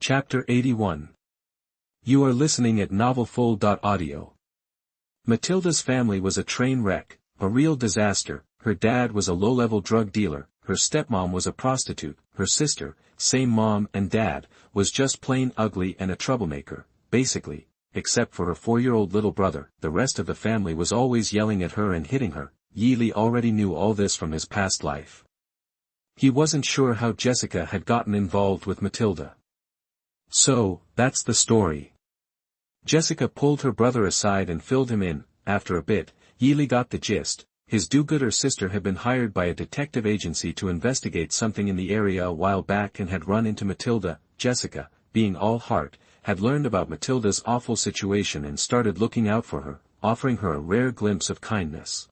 Chapter 81. You are listening at novelfull.audio. Matilda's family was a train wreck, a real disaster. Her dad was a low-level drug dealer, her stepmom was a prostitute, her sister, same mom and dad, was just plain ugly and a troublemaker, basically, except for her 4-year-old little brother. The rest of the family was always yelling at her and hitting her. Ye Li already knew all this from his past life. He wasn't sure how Jessica had gotten involved with Matilda. So, that's the story. Jessica pulled her brother aside and filled him in. After a bit, Ye Li got the gist. His do-gooder sister had been hired by a detective agency to investigate something in the area a while back and had run into Matilda. Jessica, being all heart, had learned about Matilda's awful situation and started looking out for her, offering her a rare glimpse of kindness.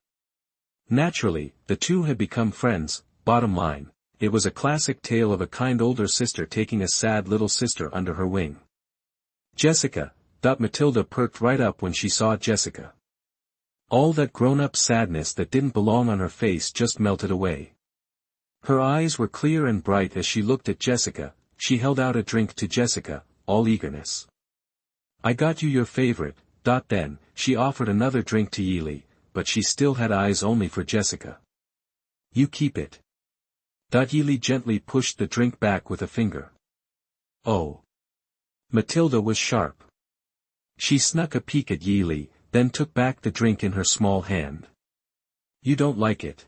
Naturally, the two had become friends. Bottom line, it was a classic tale of a kind older sister taking a sad little sister under her wing. Jessica, Matilda perked right up when she saw Jessica. All that grown-up sadness that didn't belong on her face just melted away. Her eyes were clear and bright as she looked at Jessica. She held out a drink to Jessica, all eagerness. I got you your favorite. Then, she offered another drink to Ye Li, but she still had eyes only for Jessica. You keep it. Ye Li gently pushed the drink back with a finger. Oh. Matilda was sharp. She snuck a peek at Ye Li, then took back the drink in her small hand. You don't like it?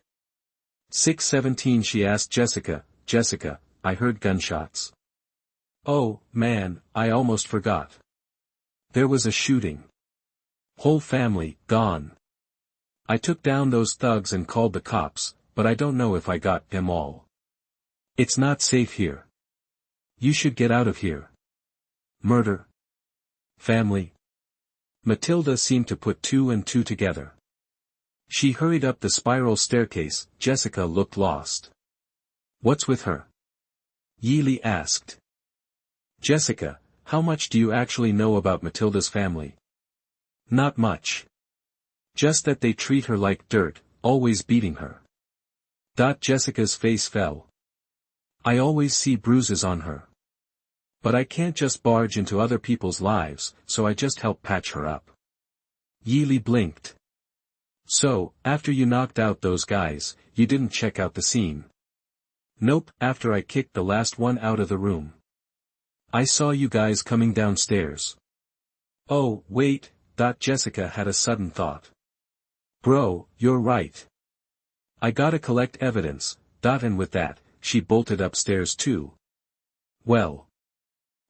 617 she asked Jessica. Jessica, I heard gunshots. Oh, man, I almost forgot. There was a shooting. Whole family, gone. I took down those thugs and called the cops, but I don't know if I got them all. It's not safe here. You should get out of here. Murder. Family. Matilda seemed to put two and two together. She hurried up the spiral staircase. Jessica looked lost. What's with her? Ye Li asked. Jessica, how much do you actually know about Matilda's family? Not much. Just that they treat her like dirt, always beating her. Jessica's face fell. I always see bruises on her. But I can't just barge into other people's lives, so I just help patch her up. Ye Li blinked. So, after you knocked out those guys, you didn't check out the scene? Nope, after I kicked the last one out of the room. I saw you guys coming downstairs. Oh, wait, Jessica had a sudden thought. Bro, you're right. I gotta collect evidence, and with that, she bolted upstairs too. Well.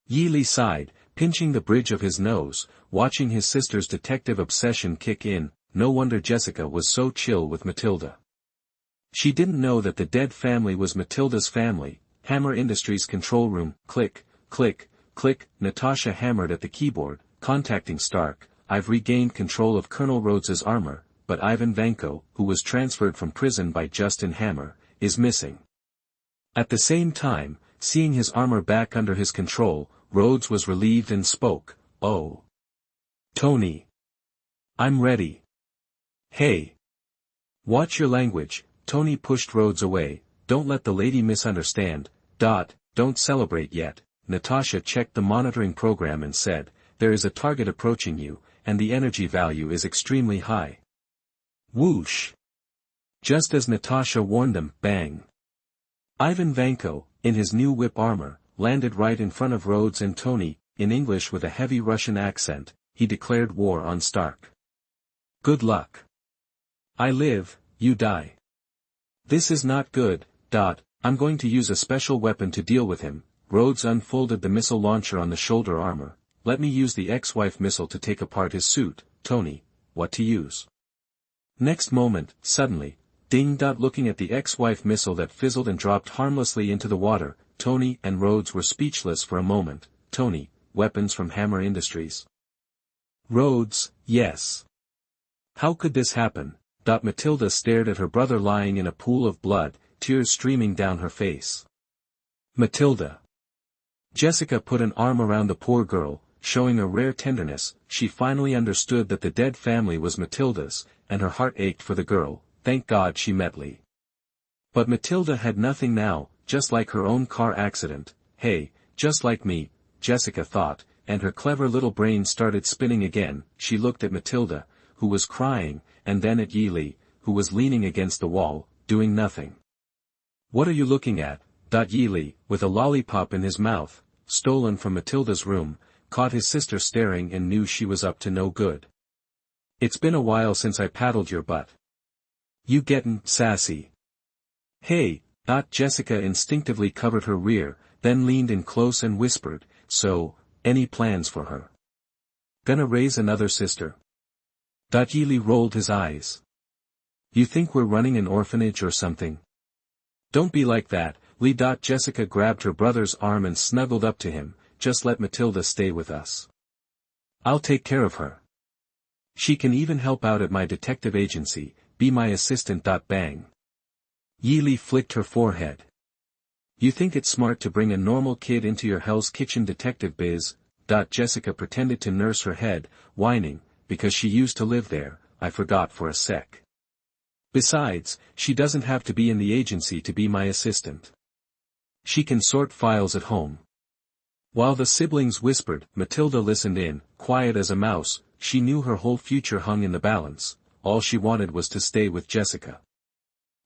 Ye Li sighed, pinching the bridge of his nose, watching his sister's detective obsession kick in. No wonder Jessica was so chill with Matilda. She didn't know that the dead family was Matilda's family. Hammer Industries control room. Click, click, click. Natasha hammered at the keyboard, contacting Stark. I've regained control of Colonel Rhodes's armor, but Ivan Vanko, who was transferred from prison by Justin Hammer, is missing. At the same time, seeing his armor back under his control, Rhodes was relieved and spoke. Oh. Tony. I'm ready. Hey. Watch your language. Tony pushed Rhodes away. Don't let the lady misunderstand. Don't celebrate yet. Natasha checked the monitoring program and said, there is a target approaching you, and the energy value is extremely high. Whoosh. Just as Natasha warned them, bang. Ivan Vanko, in his new whip armor, landed right in front of Rhodes and Tony. In English with a heavy Russian accent, he declared war on Stark. Good luck. I live, you die. This is not good. I'm going to use a special weapon to deal with him. Rhodes unfolded the missile launcher on the shoulder armor. Let me use the ex-wife missile to take apart his suit. Tony, what to use? Next moment, suddenly, ding. Looking at the ex-wife missile that fizzled and dropped harmlessly into the water, Tony and Rhodes were speechless for a moment. Tony, weapons from Hammer Industries. Rhodes, yes. How could this happen? Matilda stared at her brother lying in a pool of blood, tears streaming down her face. Matilda. Jessica put an arm around the poor girl, showing a rare tenderness. She finally understood that the dead family was Matilda's, and her heart ached for the girl. Thank God she met Li. But Matilda had nothing now, just like her own car accident. Hey, just like me. Jessica thought, and her clever little brain started spinning again. She looked at Matilda, who was crying, and then at Ye Li, who was leaning against the wall, doing nothing. "What are you looking at?" Ye Li, with a lollipop in his mouth, stolen from Matilda's room, caught his sister staring and knew she was up to no good. "It's been a while since I paddled your butt. You gettin' sassy?" "Hey!" Jessica instinctively covered her rear, then leaned in close and whispered, "So, any plans for her? Gonna raise another sister?" Ye Li rolled his eyes. "You think we're running an orphanage or something?" "Don't be like that, Li." Jessica grabbed her brother's arm and snuggled up to him. "Just let Matilda stay with us. I'll take care of her. She can even help out at my detective agency, be my assistant. Bang. Ye Li flicked her forehead. "You think it's smart to bring a normal kid into your Hell's Kitchen detective biz?" Jessica pretended to nurse her head, whining, "Because she used to live there, I forgot for a sec. Besides, she doesn't have to be in the agency to be my assistant. She can sort files at home." While the siblings whispered, Matilda listened in, quiet as a mouse. She knew her whole future hung in the balance. All she wanted was to stay with Jessica.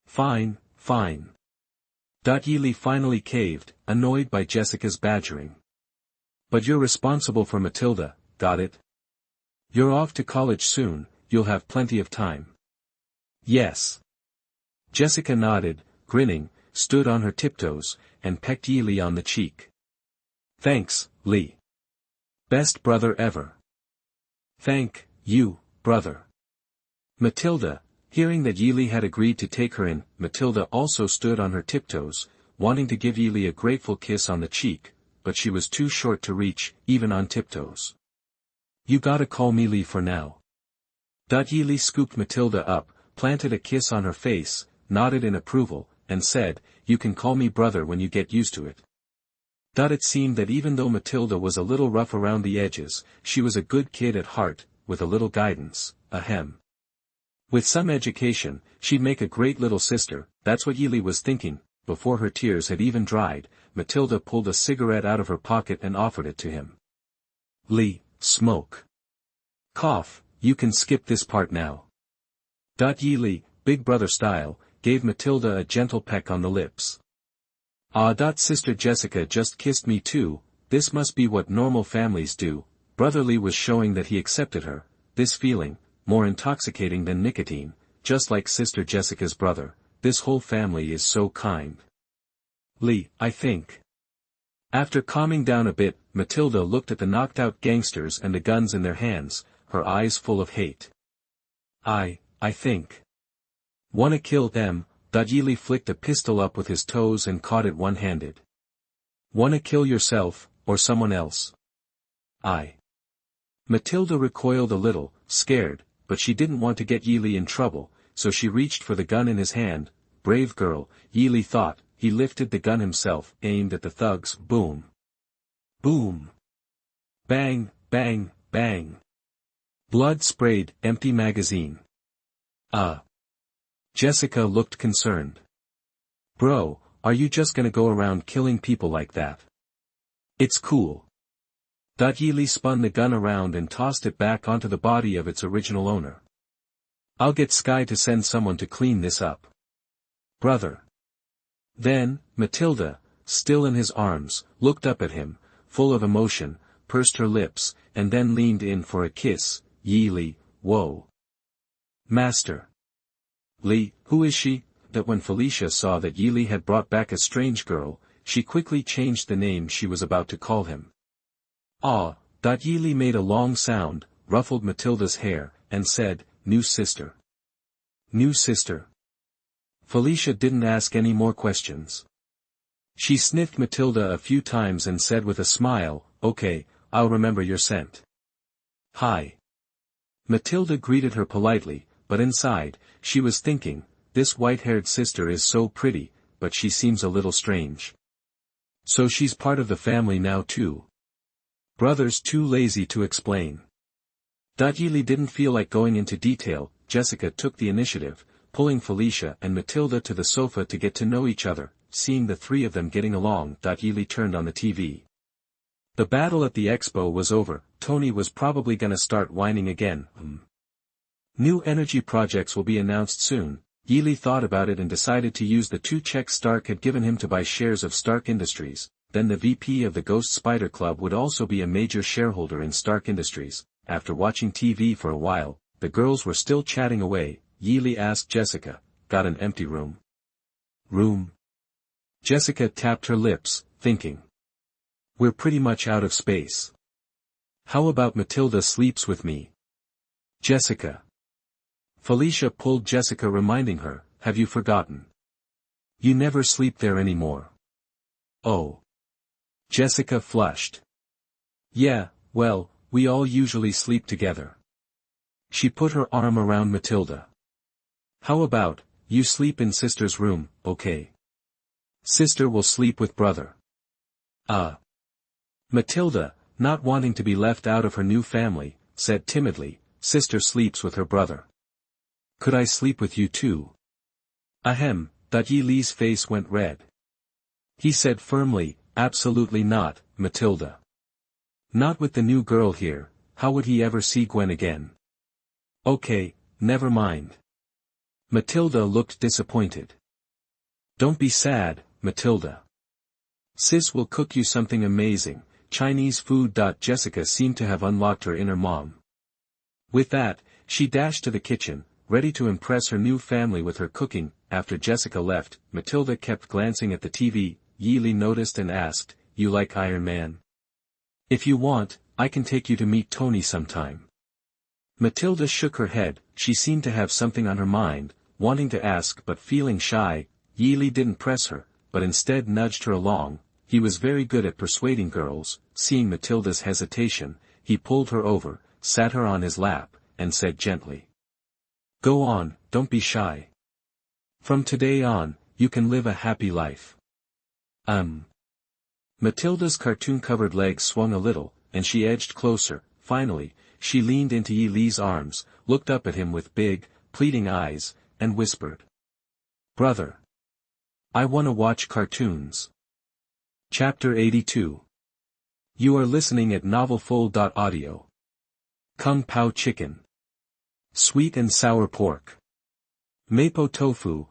"Fine, fine." Ye Li finally caved, annoyed by Jessica's badgering. "But you're responsible for Matilda, got it? You're off to college soon, you'll have plenty of time." "Yes." Jessica nodded, grinning, stood on her tiptoes, and pecked Ye Li on the cheek. "Thanks, Li. Best brother ever." "Thank you, brother." Matilda, hearing that Ye Li had agreed to take her in, Matilda also stood on her tiptoes, wanting to give Ye Li a grateful kiss on the cheek, but she was too short to reach, even on tiptoes. "You gotta call me Li for now." Ye Li scooped Matilda up, planted a kiss on her face, nodded in approval, and said, "You can call me brother when you get used to it." It seemed that even though Matilda was a little rough around the edges, she was a good kid at heart, with a little guidance, ahem. With some education, she'd make a great little sister. That's what Ye Li was thinking. Before her tears had even dried, Matilda pulled a cigarette out of her pocket and offered it to him. "Li, smoke. Cough, you can skip this part now." Ye Li, big brother style, gave Matilda a gentle peck on the lips. "Ah, sister Jessica just kissed me too, this must be what normal families do." Brother Li was showing that he accepted her, this feeling, more intoxicating than nicotine, just like sister Jessica's brother. "This whole family is so kind. Li, I think." After calming down a bit, Matilda looked at the knocked-out gangsters and the guns in their hands, her eyes full of hate. I think. Wanna kill them?" Ye Li flicked a pistol up with his toes and caught it one-handed. "Wanna kill yourself, or someone else?" Matilda recoiled a little, scared, but she didn't want to get Ye Li in trouble, so she reached for the gun in his hand. Brave girl, Ye Li thought. He lifted the gun himself, aimed at the thugs. Boom. Boom. Bang, bang, bang. Blood sprayed, empty magazine. Jessica looked concerned. "Bro, are you just gonna go around killing people like that? It's cool." Ye Li spun the gun around and tossed it back onto the body of its original owner. "I'll get Skye to send someone to clean this up. Brother." Then, Matilda, still in his arms, looked up at him, full of emotion, pursed her lips, and then leaned in for a kiss. "Ye Li, whoa. Master. Li, who is she?" When Felicia saw that Ye Li had brought back a strange girl, she quickly changed the name she was about to call him. Ye Li made a long sound, ruffled Matilda's hair, and said, "New sister." "New sister." Felicia didn't ask any more questions. She sniffed Matilda a few times and said with a smile, "Okay, I'll remember your scent." "Hi." Matilda greeted her politely, but inside, she was thinking, this white-haired sister is so pretty, but she seems a little strange. So she's part of the family now too. Brother's too lazy to explain. Ye Li didn't feel like going into detail. Jessica took the initiative, pulling Felicia and Matilda to the sofa to get to know each other. Seeing the three of them getting along, Ye Li turned on the TV. The battle at the expo was over. Tony was probably gonna start whining again. New energy projects will be announced soon. Ye Li thought about it and decided to use the 2 checks Stark had given him to buy shares of Stark Industries. Then the VP of the Ghost Spider Club would also be a major shareholder in Stark Industries. After watching TV for a while, the girls were still chatting away. Ye Li asked Jessica, "Got an empty room?" "Room?" Jessica tapped her lips, thinking. "We're pretty much out of space. How about Matilda sleeps with me?" "Jessica." Felicia pulled Jessica, reminding her, "Have you forgotten? You never sleep there anymore." "Oh." Jessica flushed. "Yeah, well, we all usually sleep together." She put her arm around Matilda. "How about, you sleep in sister's room, okay? Sister will sleep with brother." Matilda, not wanting to be left out of her new family, said timidly, "Sister sleeps with her brother. Could I sleep with you too?" "Ahem." Ye Li's face went red. He said firmly, "Absolutely not, Matilda. Not with the new girl here. How would he ever see Gwen again?" "Okay, never mind." Matilda looked disappointed. "Don't be sad, Matilda. Sis will cook you something amazing, Chinese food." Jessica seemed to have unlocked her inner mom. With that, she dashed to the kitchen, ready to impress her new family with her cooking. After Jessica left, Matilda kept glancing at the TV. Ye Li noticed and asked, "You like Iron Man? If you want, I can take you to meet Tony sometime." Matilda shook her head. She seemed to have something on her mind, wanting to ask but feeling shy. Ye Li didn't press her, but instead nudged her along. He was very good at persuading girls. Seeing Matilda's hesitation, he pulled her over, sat her on his lap, and said gently, "Go on, don't be shy. From today on, you can live a happy life." Matilda's cartoon-covered legs swung a little, and she edged closer. Finally, she leaned into Ye Li's arms, looked up at him with big, pleading eyes, and whispered, "Brother, I wanna watch cartoons." Chapter 82. You are listening at novelfull.audio. Kung Pao chicken. Sweet and sour pork. Mapo tofu.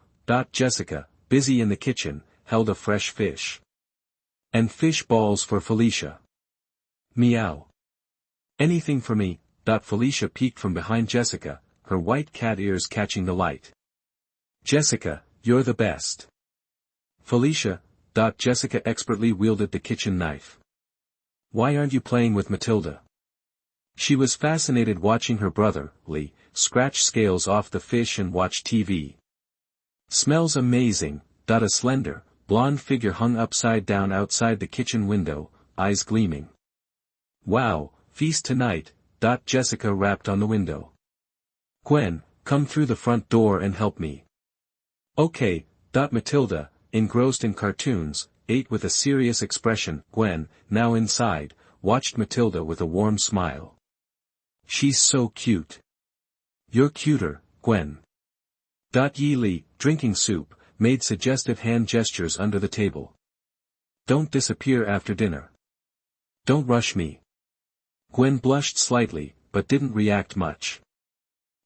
Jessica, busy in the kitchen, held a fresh fish. And fish balls for Felicia. Meow. Anything for me. Felicia peeked from behind Jessica, her white cat ears catching the light. Jessica, you're the best. Felicia. Jessica expertly wielded the kitchen knife. Why aren't you playing with Matilda? She was fascinated watching her brother, Lee, scratch scales off the fish and watch TV. Smells amazing. A slender, blonde figure hung upside down outside the kitchen window, eyes gleaming. Wow, feast tonight. Jessica rapped on the window. Gwen, come through the front door and help me. Okay. Matilda, engrossed in cartoons, ate with a serious expression. Gwen, now inside, watched Matilda with a warm smile. She's so cute. You're cuter, Gwen. Ye Li, drinking soup, made suggestive hand gestures under the table. Don't disappear after dinner. Don't rush me. Gwen blushed slightly, but didn't react much.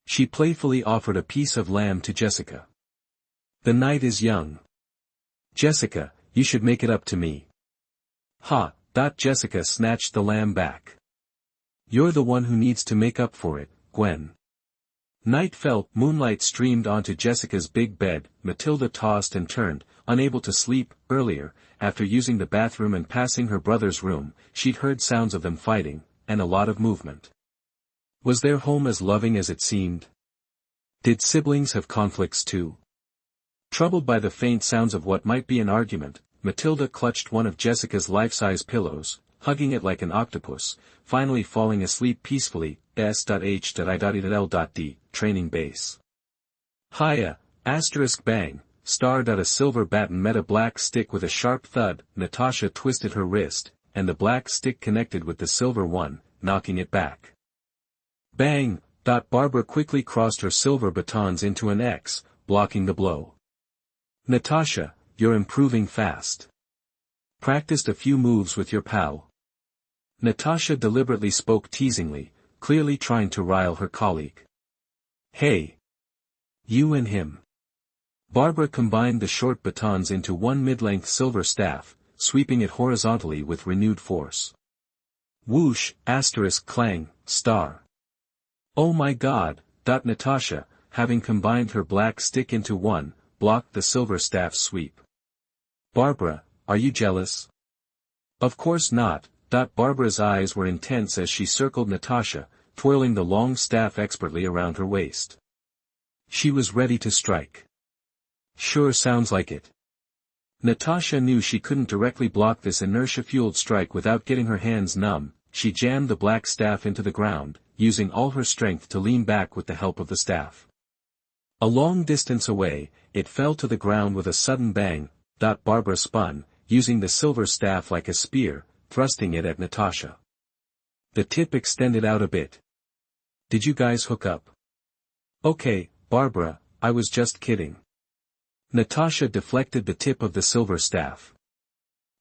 She playfully offered a piece of lamb to Jessica. The night is young. Jessica, you should make it up to me. Ha. Jessica snatched the lamb back. You're the one who needs to make up for it, Gwen. Night fell. Moonlight streamed onto Jessica's big bed. Matilda tossed and turned, unable to sleep. Earlier, after using the bathroom and passing her brother's room, she'd heard sounds of them fighting, and a lot of movement. Was their home as loving as it seemed? Did siblings have conflicts too? Troubled by the faint sounds of what might be an argument, Matilda clutched one of Jessica's life-size pillows, hugging it like an octopus, finally falling asleep peacefully. S.H.I.L.D. Training base. Hiya, asterisk bang, star. A silver baton met a black stick with a sharp thud. Natasha twisted her wrist, and the black stick connected with the silver one, knocking it back. Bang. Barbara quickly crossed her silver batons into an X, blocking the blow. Natasha, you're improving fast. Practiced a few moves with your pal? Natasha deliberately spoke teasingly, clearly trying to rile her colleague. Hey! You and him. Barbara combined the short batons into one mid-length silver staff, sweeping it horizontally with renewed force. Whoosh, asterisk clang, star. Oh my god, Natasha, having combined her black stick into one, blocked the silver staff sweep. Barbara, are you jealous? Of course not, Barbara's eyes were intense as she circled Natasha, twirling the long staff expertly around her waist. She was ready to strike. Sure sounds like it. Natasha knew she couldn't directly block this inertia-fueled strike without getting her hands numb. She jammed the black staff into the ground, using all her strength to lean back with the help of the staff. A long distance away, it fell to the ground with a sudden bang. Barbara spun, using the silver staff like a spear, thrusting it at Natasha. The tip extended out a bit. Did you guys hook up? Okay, Barbara, I was just kidding. Natasha deflected the tip of the silver staff.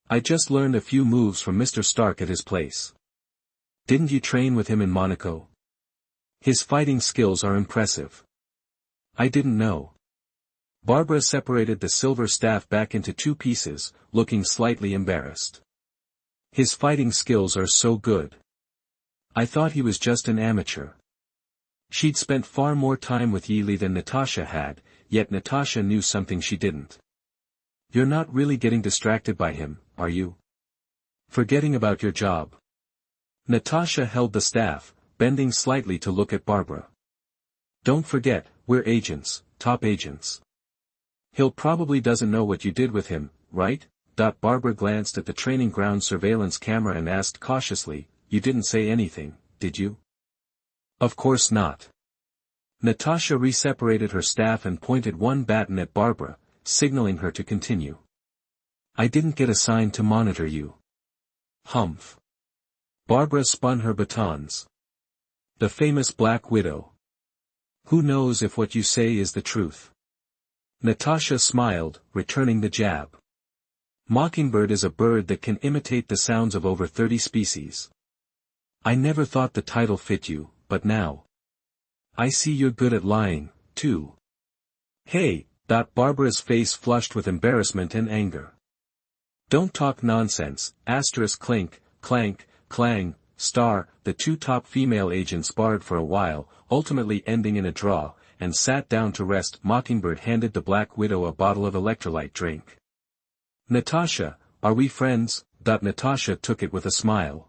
I just learned a few moves from Mr. Stark at his place. Didn't you train with him in Monaco? His fighting skills are impressive. I didn't know. Barbara separated the silver staff back into two pieces, looking slightly embarrassed. His fighting skills are so good. I thought he was just an amateur. She'd spent far more time with Yi Li than Natasha had, yet Natasha knew something she didn't. You're not really getting distracted by him, are you? Forgetting about your job. Natasha held the staff, bending slightly to look at Barbara. Don't forget, we're agents, top agents. He'll probably doesn't know what you did with him, right? Barbara glanced at the training ground surveillance camera and asked cautiously, you didn't say anything, did you? Of course not. Natasha re-separated her staff and pointed one baton at Barbara, signaling her to continue. I didn't get assigned to monitor you. Humph. Barbara spun her batons. The famous Black Widow. Who knows if what you say is the truth? Natasha smiled, returning the jab. Mockingbird is a bird that can imitate the sounds of over 30 species. I never thought the title fit you, but now. I see you're good at lying, too. Hey, Barbara's face flushed with embarrassment and anger. Don't talk nonsense, asterisk clink, clank, clang, star. The two top female agents sparred for a while, ultimately ending in a draw, and sat down to rest. Mockingbird handed the Black Widow a bottle of electrolyte drink. Natasha, are we friends? Natasha took it with a smile.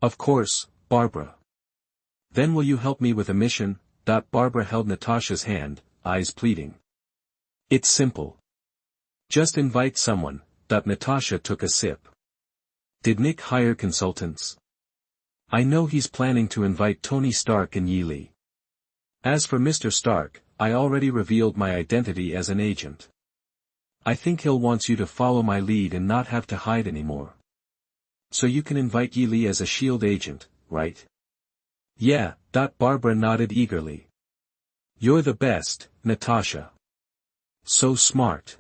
Of course, Barbara. Then will you help me with a mission? Barbara held Natasha's hand, eyes pleading. It's simple. Just invite someone. Natasha took a sip. Did Nick hire consultants? I know he's planning to invite Tony Stark and Yi Li. As for Mr. Stark, I already revealed my identity as an agent. I think he'll want you to follow my lead and not have to hide anymore. So you can invite Yi Li as a SHIELD agent, right? Yeah, Barbara nodded eagerly. You're the best, Natasha. So smart.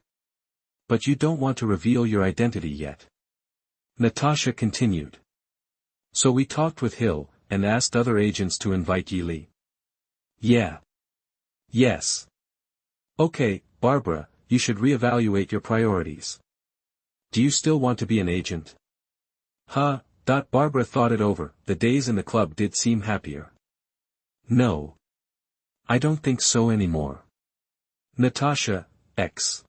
But you don't want to reveal your identity yet. Natasha continued. So we talked with Hill, and asked other agents to invite Yi Li. Yeah. Yes. Okay, Barbara, you should reevaluate your priorities. Do you still want to be an agent? Huh, Barbara thought it over. The days in the club did seem happier. No. I don't think so anymore. Natasha, X.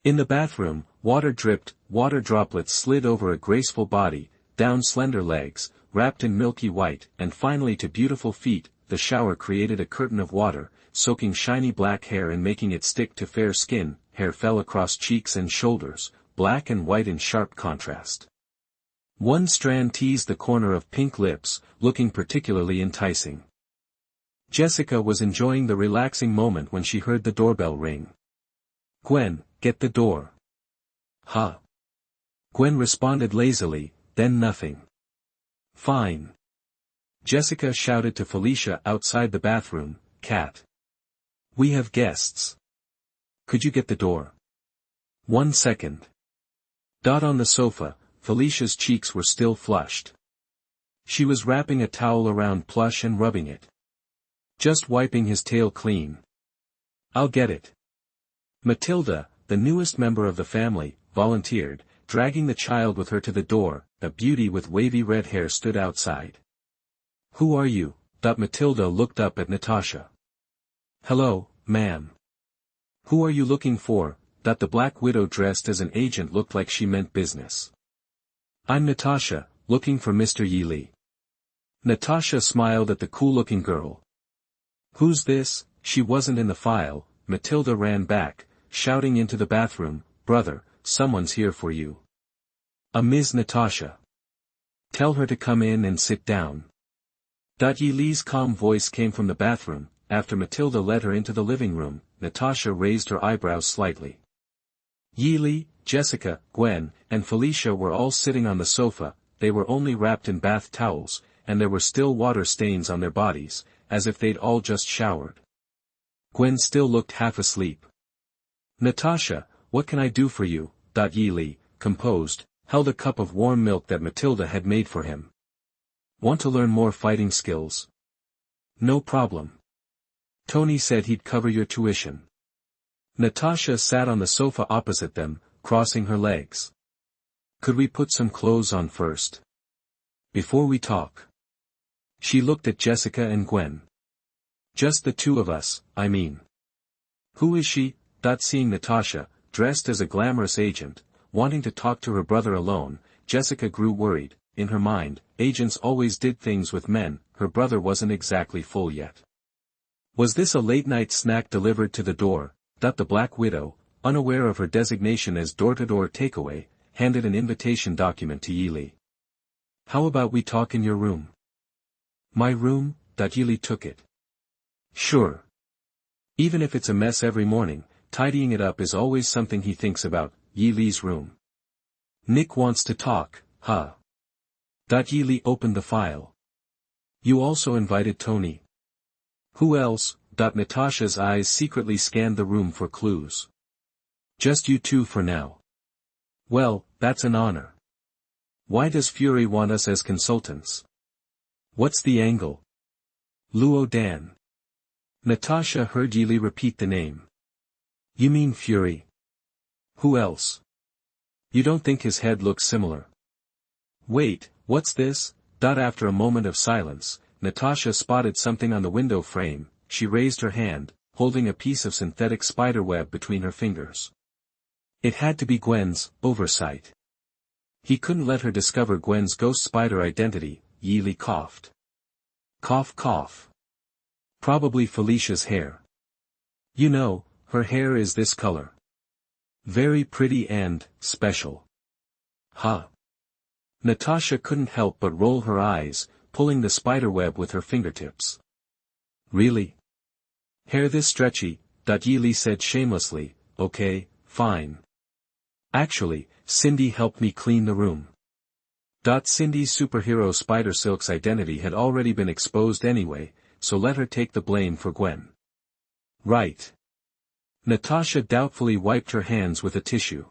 In the bathroom, water dripped, water droplets slid over a graceful body, down slender legs, wrapped in milky white, and finally to beautiful feet. The shower created a curtain of water, soaking shiny black hair and making it stick to fair skin. Hair fell across cheeks and shoulders, black and white in sharp contrast. One strand teased the corner of pink lips, looking particularly enticing. Jessica was enjoying the relaxing moment when she heard the doorbell ring. Gwen, get the door. Huh. Gwen responded lazily, then nothing. Fine. Jessica shouted to Felicia outside the bathroom, Cat. We have guests. Could you get the door? 1 second. On the sofa, Felicia's cheeks were still flushed. She was wrapping a towel around Plush and rubbing it. Just wiping his tail clean. I'll get it. Matilda, the newest member of the family, volunteered, dragging the child with her to the door. A beauty with wavy red hair stood outside. Who are you? Matilda looked up at Natasha. Hello, ma'am. Who are you looking for? The Black Widow dressed as an agent looked like she meant business. I'm Natasha, looking for Mr. Ye Li. Natasha smiled at the cool-looking girl. Who's this? She wasn't in the file. Matilda ran back, shouting into the bathroom, brother, someone's here for you. A Ms. Natasha. Tell her to come in and sit down. Ye Li's calm voice came from the bathroom. After Matilda led her into the living room, Natasha raised her eyebrows slightly. Ye Li, Jessica, Gwen, and Felicia were all sitting on the sofa. They were only wrapped in bath towels, and there were still water stains on their bodies, as if they'd all just showered. Gwen still looked half asleep. Natasha, what can I do for you? Ye Li, composed, held a cup of warm milk that Matilda had made for him. Want to learn more fighting skills? No problem. Tony said he'd cover your tuition. Natasha sat on the sofa opposite them, crossing her legs. Could we put some clothes on first? Before we talk. She looked at Jessica and Gwen. Just the two of us, I mean. Who is she? Seeing Natasha, dressed as a glamorous agent, wanting to talk to her brother alone, Jessica grew worried. In her mind, agents always did things with men. Her brother wasn't exactly full yet. Was this a late-night snack delivered to the door? The Black Widow, unaware of her designation as door-to-door takeaway, handed an invitation document to Ye Li. How about we talk in your room? My room? Ye Li took it. Sure. Even if it's a mess every morning, tidying it up is always something he thinks about. Ye Li's room. Nick wants to talk, huh? Ye Li opened the file. You also invited Tony. Who else? Natasha's eyes secretly scanned the room for clues. Just you two for now. Well, that's an honor. Why does Fury want us as consultants? What's the angle? Luo Dan. Natasha heard Ye Li repeat the name. You mean Fury? Who else? You don't think his head looks similar? Wait, what's this? After a moment of silence, Natasha spotted something on the window frame. She raised her hand, holding a piece of synthetic spiderweb between her fingers. It had to be Gwen's oversight. He couldn't let her discover Gwen's ghost spider identity. Ye Li coughed. Cough cough. Probably Felicia's hair. You know, her hair is this color. Very pretty and special. Huh. Natasha couldn't help but roll her eyes, pulling the spiderweb with her fingertips. Really? Hair this stretchy? Ye Li said shamelessly. Okay, fine. Actually, Cindy helped me clean the room. Cindy's superhero Spider Silk's identity had already been exposed anyway, so let her take the blame for Gwen. Right. Natasha doubtfully wiped her hands with a tissue.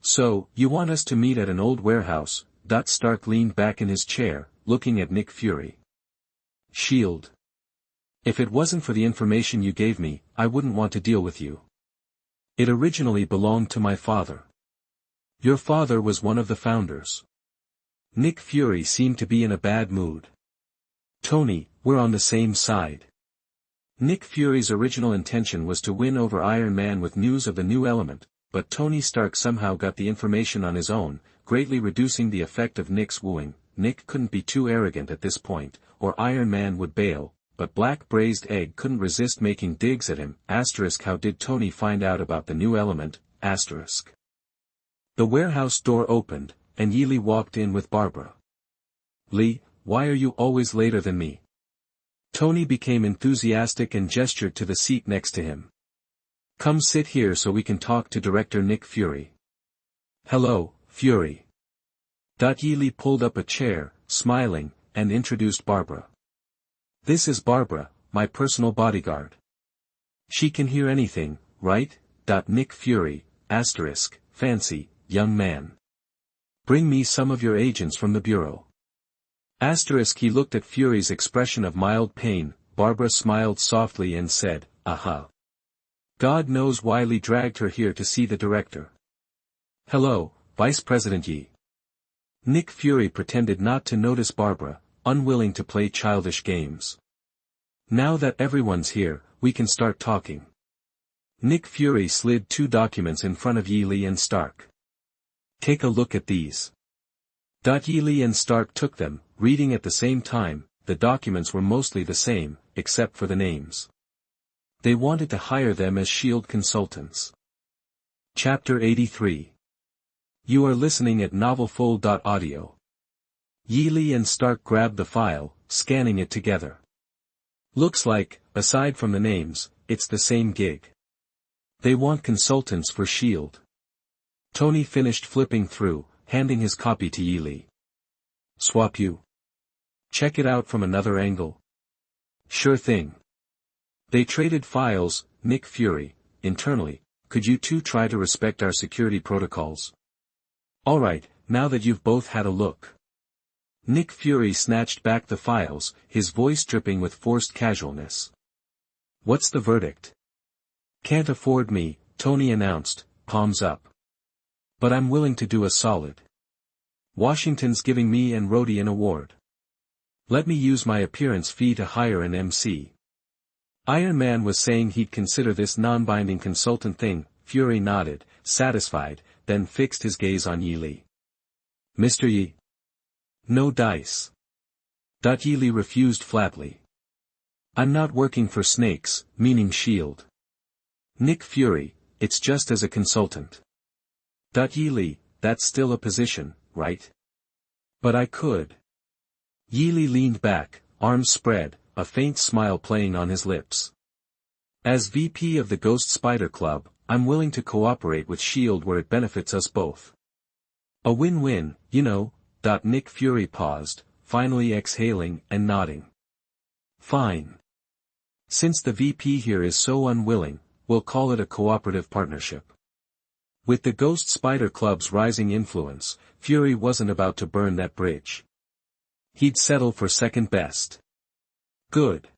So, you want us to meet at an old warehouse? Stark leaned back in his chair, looking at Nick Fury. Shield. If it wasn't for the information you gave me, I wouldn't want to deal with you. It originally belonged to my father. Your father was one of the founders. Nick Fury seemed to be in a bad mood. Tony, we're on the same side. Nick Fury's original intention was to win over Iron Man with news of the new element, but Tony Stark somehow got the information on his own, greatly reducing the effect of Nick's wooing. Nick couldn't be too arrogant at this point, or Iron Man would bail, but Black Braised Egg couldn't resist making digs at him. How did Tony find out about the new element? The warehouse door opened, and Ye Li walked in with Barbara. Li, why are you always later than me? Tony became enthusiastic and gestured to the seat next to him. Come sit here so we can talk to Director Nick Fury. Hello, Fury. Ye Li pulled up a chair, smiling, and introduced Barbara. This is Barbara, my personal bodyguard. She can hear anything, right? Nick Fury, fancy, young man. Bring me some of your agents from the bureau. He looked at Fury's expression of mild pain. Barbara smiled softly and said, "Aha. God knows why Li dragged her here to see the director." "Hello, Vice President Yi." Nick Fury pretended not to notice Barbara, unwilling to play childish games. "Now that everyone's here, we can start talking." Nick Fury slid 2 documents in front of Yi Li and Stark. "Take a look at these." Yi Li and Stark took them, reading at the same time. The documents were mostly the same, except for the names. They wanted to hire them as S.H.I.E.L.D. consultants. Chapter 83. You are listening at novelfull.audio. Yi Li and Stark grabbed the file, scanning it together. Looks like, aside from the names, it's the same gig. They want consultants for S.H.I.E.L.D. Tony finished flipping through, handing his copy to Yi Li. "Swap you? Check it out from another angle." "Sure thing." They traded files. Nick Fury, internally, "Could you two try to respect our security protocols?" "Alright, now that you've both had a look." Nick Fury snatched back the files, his voice dripping with forced casualness. "What's the verdict?" "Can't afford me," Tony announced, palms up. "But I'm willing to do a solid. Washington's giving me and Rhodey an award. Let me use my appearance fee to hire an MC." Iron Man was saying he'd consider this non-binding consultant thing. Fury nodded, satisfied, then fixed his gaze on Yi Li. "Mr. Yi?" "No dice." Yi Li refused flatly. "I'm not working for Snakes, meaning S.H.I.E.L.D. Nick Fury, it's just as a consultant." Yi Li, "That's still a position, right?" "But I could." Yi Li leaned back, arms spread, a faint smile playing on his lips. "As VP of the Ghost Spider Club, I'm willing to cooperate with S.H.I.E.L.D. where it benefits us both. A win-win, you know." Nick Fury paused, finally exhaling and nodding. "Fine. Since the VP here is so unwilling, we'll call it a cooperative partnership." With the Ghost Spider Club's rising influence, Fury wasn't about to burn that bridge. He'd settle for second best. "Good.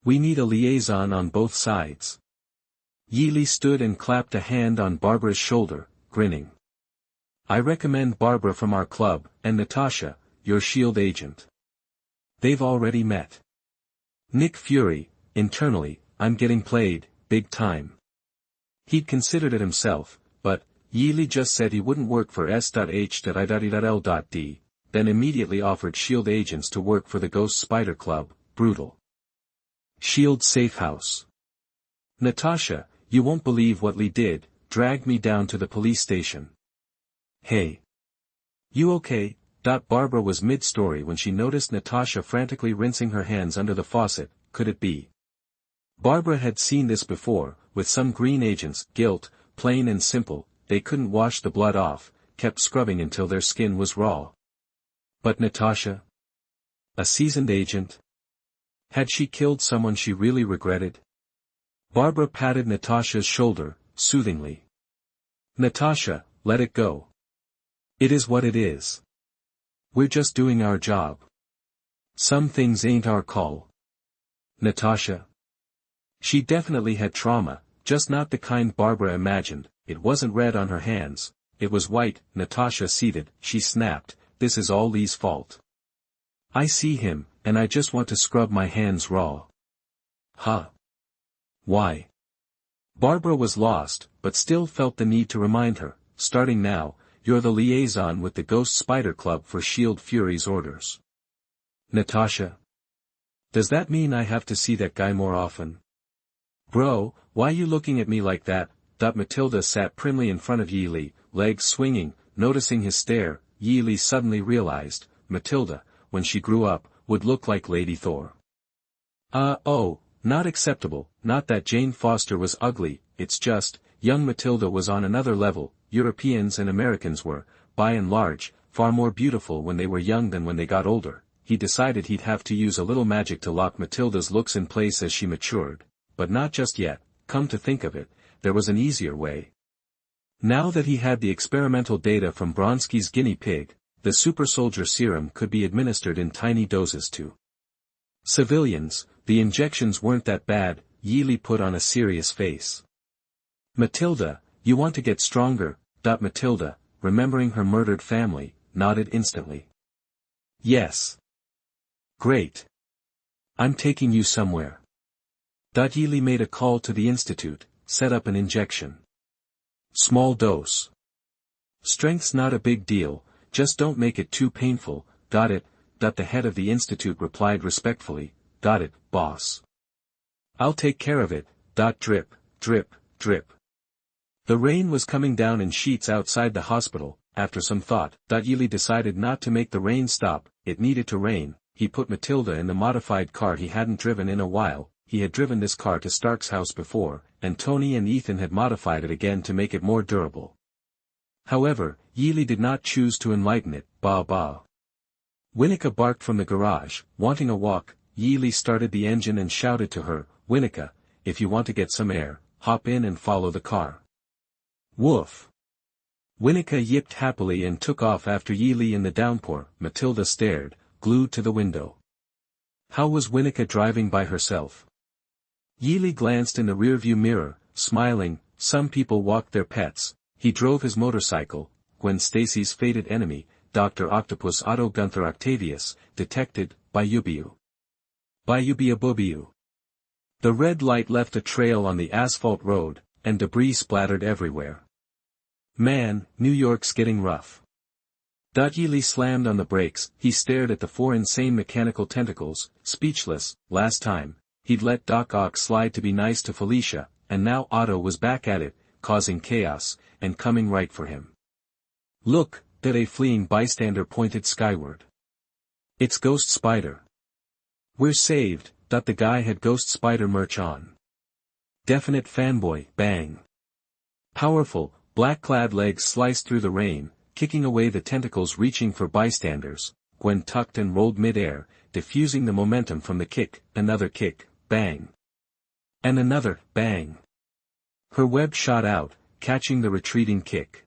We need a liaison on both sides." Yi Li stood and clapped a hand on Barbara's shoulder, grinning. "I recommend Barbara from our club, and Natasha, your S.H.I.E.L.D. agent. They've already met." Nick Fury, internally, "I'm getting played, big time." He'd considered it himself, but Yi Li just said he wouldn't work for S.H.I.L.D., then immediately offered S.H.I.E.L.D. agents to work for the Ghost Spider Club. Brutal. S.H.I.E.L.D. safe house. "Natasha, you won't believe what Li did, dragged me down to the police station." "Hey. You okay?" Barbara was mid-story when she noticed Natasha frantically rinsing her hands under the faucet. Could it be? Barbara had seen this before, with some green agents. Guilt, plain and simple, they couldn't wash the blood off, kept scrubbing until their skin was raw. But Natasha? A seasoned agent? Had she killed someone she really regretted? Barbara patted Natasha's shoulder, soothingly. "Natasha, let it go. It is what it is. We're just doing our job. Some things ain't our call." Natasha? She definitely had trauma, just not the kind Barbara imagined. It wasn't red on her hands, it was white. Natasha seethed. She snapped, "This is all Li's fault. I see him, and I just want to scrub my hands raw." "Huh? Why?" Barbara was lost, but still felt the need to remind her, "Starting now, you're the liaison with the Ghost Spider Club for S.H.I.E.L.D. Fury's orders." "Natasha? Does that mean I have to see that guy more often?" "Bro, why you looking at me like that?" Matilda sat primly in front of Yi Li, legs swinging, noticing his stare. Yi Li suddenly realized, Matilda, when she grew up, would look like Lady Thor. Oh, not acceptable. Not that Jane Foster was ugly, it's just, young Matilda was on another level. Europeans and Americans were, by and large, far more beautiful when they were young than when they got older. He decided he'd have to use a little magic to lock Matilda's looks in place as she matured. But not just yet. Come to think of it, there was an easier way. Now that he had the experimental data from Bronski's guinea pig, the super soldier serum could be administered in tiny doses to civilians. The injections weren't that bad, Ye Li put on a serious face. Matilda, you want to get stronger, Matilda, remembering her murdered family, nodded instantly. Yes. Great. I'm taking you somewhere. Ye Li made a call to the institute, set up an injection. Small dose. Strength's not a big deal, just don't make it too painful, got it? The head of the institute replied respectfully, got it, boss. I'll take care of it, drip, drip, drip. The rain was coming down in sheets outside the hospital. After some thought, Ye Li decided not to make the rain stop. It needed to rain. He put Matilda in the modified car he hadn't driven in a while. He had driven this car to Stark's house before, and Tony and Ethan had modified it again to make it more durable. However, Ye Li did not choose to enlighten it. Ba. Winnica barked from the garage, wanting a walk. Ye Li started the engine and shouted to her, Winnica, if you want to get some air, hop in and follow the car. Woof. Winnica yipped happily and took off after Ye Li in the downpour. Matilda stared, glued to the window. How was Winnica driving by herself? Ye Li glanced in the rearview mirror, smiling. Some people walked their pets. He drove his motorcycle. Gwen Stacy's fated enemy, Dr. Octopus Otto Gunther Octavius, detected, Bayubiu. Bayubiabubiu. The red light left a trail on the asphalt road, and debris splattered everywhere. Man, New York's getting rough. Ye Li slammed on the brakes. He stared at the four insane mechanical tentacles, speechless. Last time, he'd let Doc Ock slide to be nice to Felicia, and now Otto was back at it, causing chaos, and coming right for him. Look, a fleeing bystander pointed skyward. It's Ghost Spider. We're saved. The guy had Ghost Spider merch on. Definite fanboy, bang. Powerful, black-clad legs sliced through the rain, kicking away the tentacles reaching for bystanders. Gwen tucked and rolled mid-air, diffusing the momentum from the kick. Another kick, bang. And another, bang. Her web shot out, catching the retreating kick.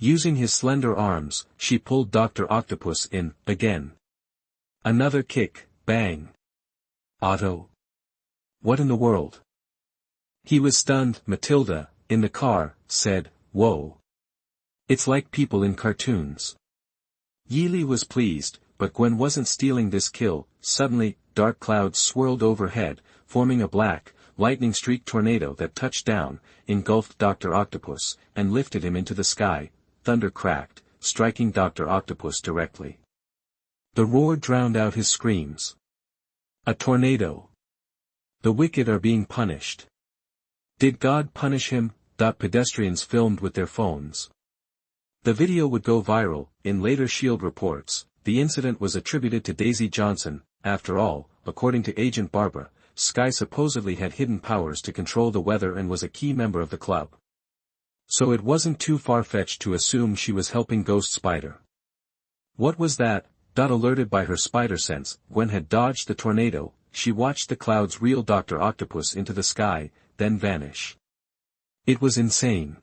Using his slender arms, she pulled Dr. Octopus in, again. Another kick, bang. Otto. What in the world? He was stunned. Matilda, in the car, said, whoa. It's like people in cartoons. Ye Li was pleased, but Gwen wasn't stealing this kill. Suddenly, dark clouds swirled overhead, forming a black, lightning-streaked tornado that touched down, engulfed Dr. Octopus, and lifted him into the sky. Thunder cracked, striking Dr. Octopus directly. The roar drowned out his screams. A tornado. The wicked are being punished. Did God punish him? Pedestrians filmed with their phones. The video would go viral. In later SHIELD reports, the incident was attributed to Daisy Johnson. After all, according to Agent Barbara, Skye supposedly had hidden powers to control the weather and was a key member of the club. So it wasn't too far-fetched to assume she was helping Ghost Spider. What was that? Alerted by her spider sense, Gwen had dodged the tornado. She watched the clouds reel Dr. Octopus into the sky, then vanish. It was insane.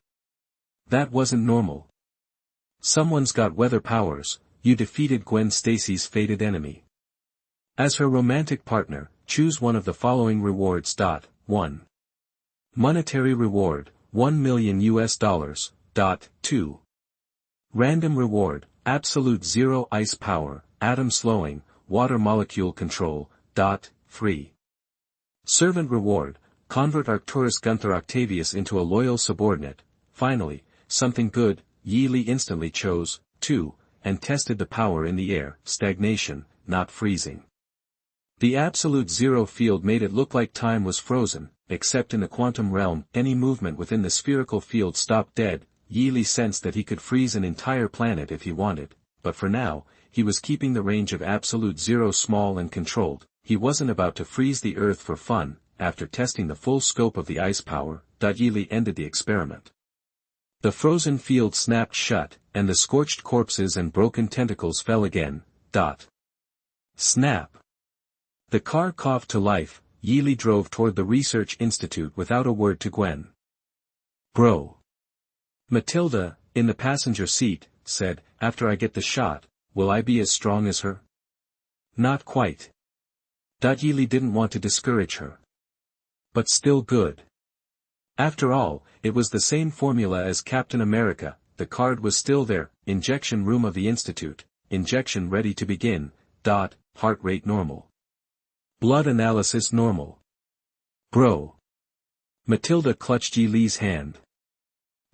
That wasn't normal. Someone's got weather powers. You defeated Gwen Stacy's fated enemy. As her romantic partner, choose one of the following rewards. 1. Monetary reward, $1 million. 2. Random reward, absolute zero ice power, atom slowing, water molecule control. 3. Servant reward, convert Arcturus Gunther Octavius into a loyal subordinate. Finally, something good. Ye Li instantly chose 2, and tested the power in the air, stagnation, not freezing. The absolute zero field made it look like time was frozen, except in the quantum realm. Any movement within the spherical field stopped dead. Ye Li sensed that he could freeze an entire planet if he wanted, but for now, he was keeping the range of absolute zero small and controlled. He wasn't about to freeze the Earth for fun. After testing the full scope of the ice power, Ye Li ended the experiment. The frozen field snapped shut, and the scorched corpses and broken tentacles fell again. Snap. The car coughed to life. Ye Li drove toward the research institute without a word to Gwen. Bro. Matilda, in the passenger seat, said, after I get the shot, will I be as strong as her? Not quite. Ye Li didn't want to discourage her. But still good. After all, it was the same formula as Captain America, the card was still there, injection room of the Institute, injection ready to begin, heart rate normal. Blood analysis normal. Bro. Matilda clutched Ye Li's hand.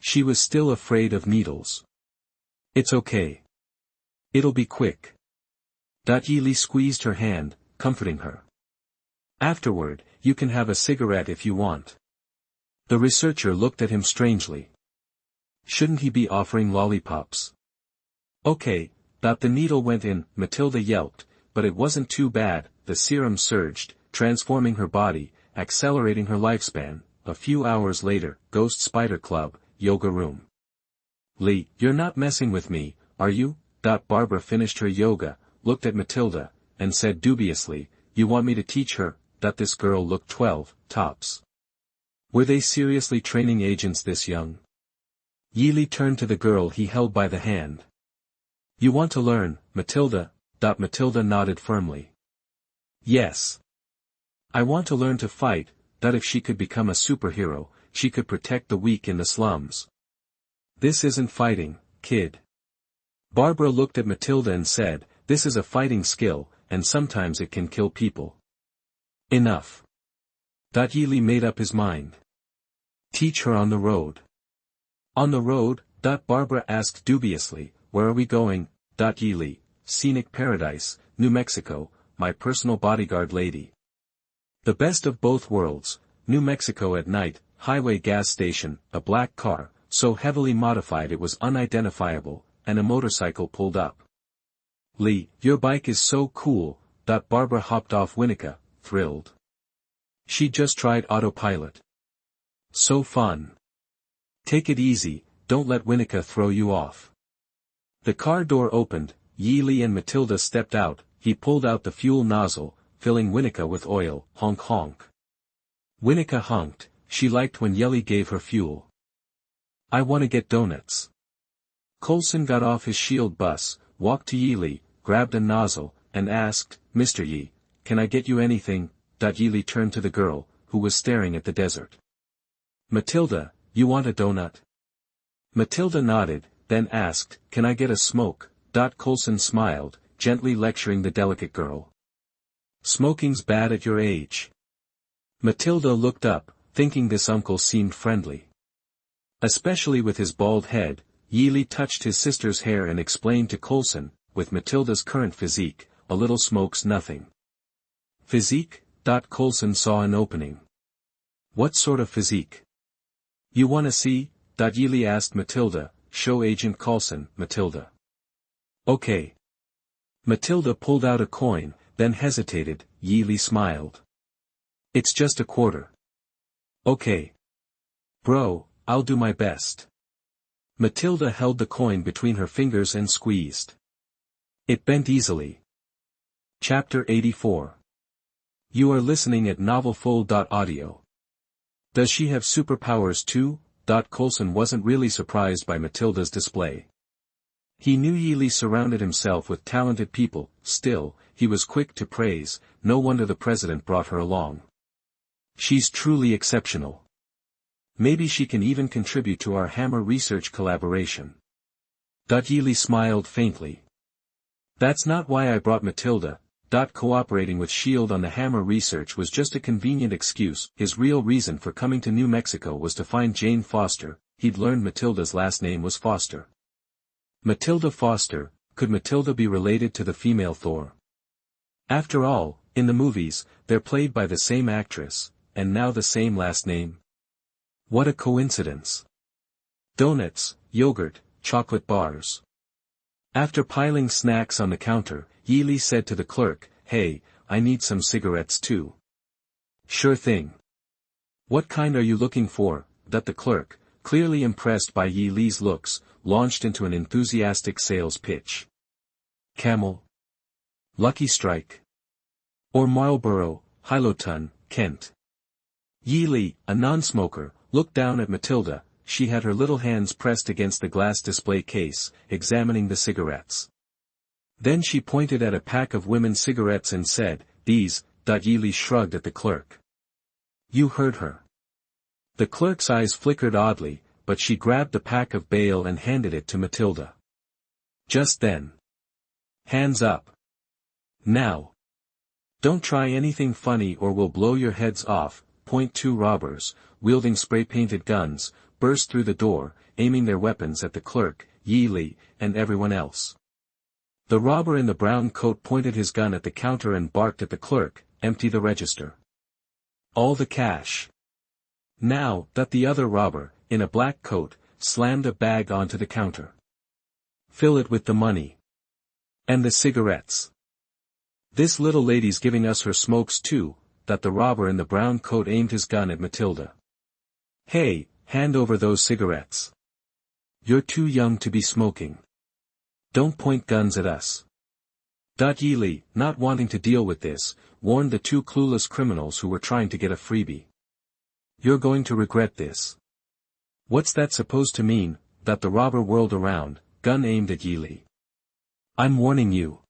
She was still afraid of needles. It's okay. It'll be quick. Ye Li squeezed her hand, comforting her. Afterward, you can have a cigarette if you want. The researcher looked at him strangely. Shouldn't he be offering lollipops? Okay, the needle went in, Matilda yelped, but it wasn't too bad, the serum surged, transforming her body, accelerating her lifespan. A few hours later, Ghost Spider Club, yoga room. Li, you're not messing with me, are you? Barbara finished her yoga, looked at Matilda, and said dubiously, you want me to teach her? This girl looked 12, tops. Were they seriously training agents this young? Ye Li turned to the girl he held by the hand. You want to learn, Matilda? Matilda nodded firmly. Yes. I want to learn to fight, if she could become a superhero, she could protect the weak in the slums. This isn't fighting, kid. Barbara looked at Matilda and said, this is a fighting skill, and sometimes it can kill people. Enough. Ye Li made up his mind. Teach her on the road. On the road? Barbara asked dubiously, where are we going? Ye Li, scenic paradise, New Mexico, my personal bodyguard lady. The best of both worlds, New Mexico at night, highway gas station, a black car, so heavily modified it was unidentifiable, and a motorcycle pulled up. Li, your bike is so cool, Barbara hopped off Winnica, thrilled. She just tried autopilot. So fun. Take it easy, don't let Winnica throw you off. The car door opened, Ye Li and Matilda stepped out, he pulled out the fuel nozzle, filling Winnica with oil, honk honk. Winnica honked, she liked when Ye Li gave her fuel. I want to get donuts. Coulson got off his shield bus, walked to Ye Li, grabbed a nozzle, and asked, Mr. Yi, can I get you anything? Ye Li turned to the girl, who was staring at the desert. Matilda, you want a donut? Matilda nodded, then asked, can I get a smoke? Coulson smiled, gently lecturing the delicate girl. Smoking's bad at your age. Matilda looked up, thinking this uncle seemed friendly. Especially with his bald head, Ye Li touched his sister's hair and explained to Coulson, with Matilda's current physique, a little smoke's nothing. Physique? Coulson saw an opening. What sort of physique? You wanna see? Ye Li asked Matilda, show Agent Coulson, Matilda. Okay. Matilda pulled out a coin, then hesitated, Ye Li smiled. It's just a quarter. Okay. Bro, I'll do my best. Matilda held the coin between her fingers and squeezed. It bent easily. Chapter 84. You are listening at novelfull.audio. Does she have superpowers too? Coulson wasn't really surprised by Matilda's display. He knew Ye Li surrounded himself with talented people, still, he was quick to praise, no wonder the president brought her along. She's truly exceptional. Maybe she can even contribute to our hammer research collaboration. Ye Li smiled faintly. That's not why I brought Matilda. Cooperating with S.H.I.E.L.D. on the hammer research was just a convenient excuse, his real reason for coming to New Mexico was to find Jane Foster, he'd learned Matilda's last name was Foster. Matilda Foster, could Matilda be related to the female Thor? After all, in the movies, they're played by the same actress, and now the same last name. What a coincidence. Donuts, yogurt, chocolate bars. After piling snacks on the counter, Ye Li said to the clerk, hey, I need some cigarettes too. Sure thing. What kind are you looking for? The clerk, clearly impressed by Ye Li's looks, launched into an enthusiastic sales pitch. Camel. Lucky Strike. Or Marlboro, Uncle Tun, Kent. Ye Li, a non-smoker, looked down at Matilda, she had her little hands pressed against the glass display case, examining the cigarettes. Then she pointed at a pack of women's cigarettes and said, "These." Ye Li shrugged at the clerk. "You heard her." The clerk's eyes flickered oddly, but she grabbed the pack of bale and handed it to Matilda. Just then. "Hands up. Now. Don't try anything funny or we'll blow your heads off." Two robbers, wielding spray-painted guns, burst through the door, aiming their weapons at the clerk, Yi Li, and everyone else. The robber in the brown coat pointed his gun at the counter and barked at the clerk, "Empty the register. All the cash." Now, the other robber, in a black coat, slammed a bag onto the counter. "Fill it with the money. And the cigarettes. This little lady's giving us her smokes too." The robber in the brown coat aimed his gun at Matilda. "Hey, hand over those cigarettes. You're too young to be smoking. Don't point guns at us." Yi Li, not wanting to deal with this, warned the two clueless criminals who were trying to get a freebie. "You're going to regret this." "What's that supposed to mean?" The robber whirled around, gun aimed at Yi Li. "I'm warning you.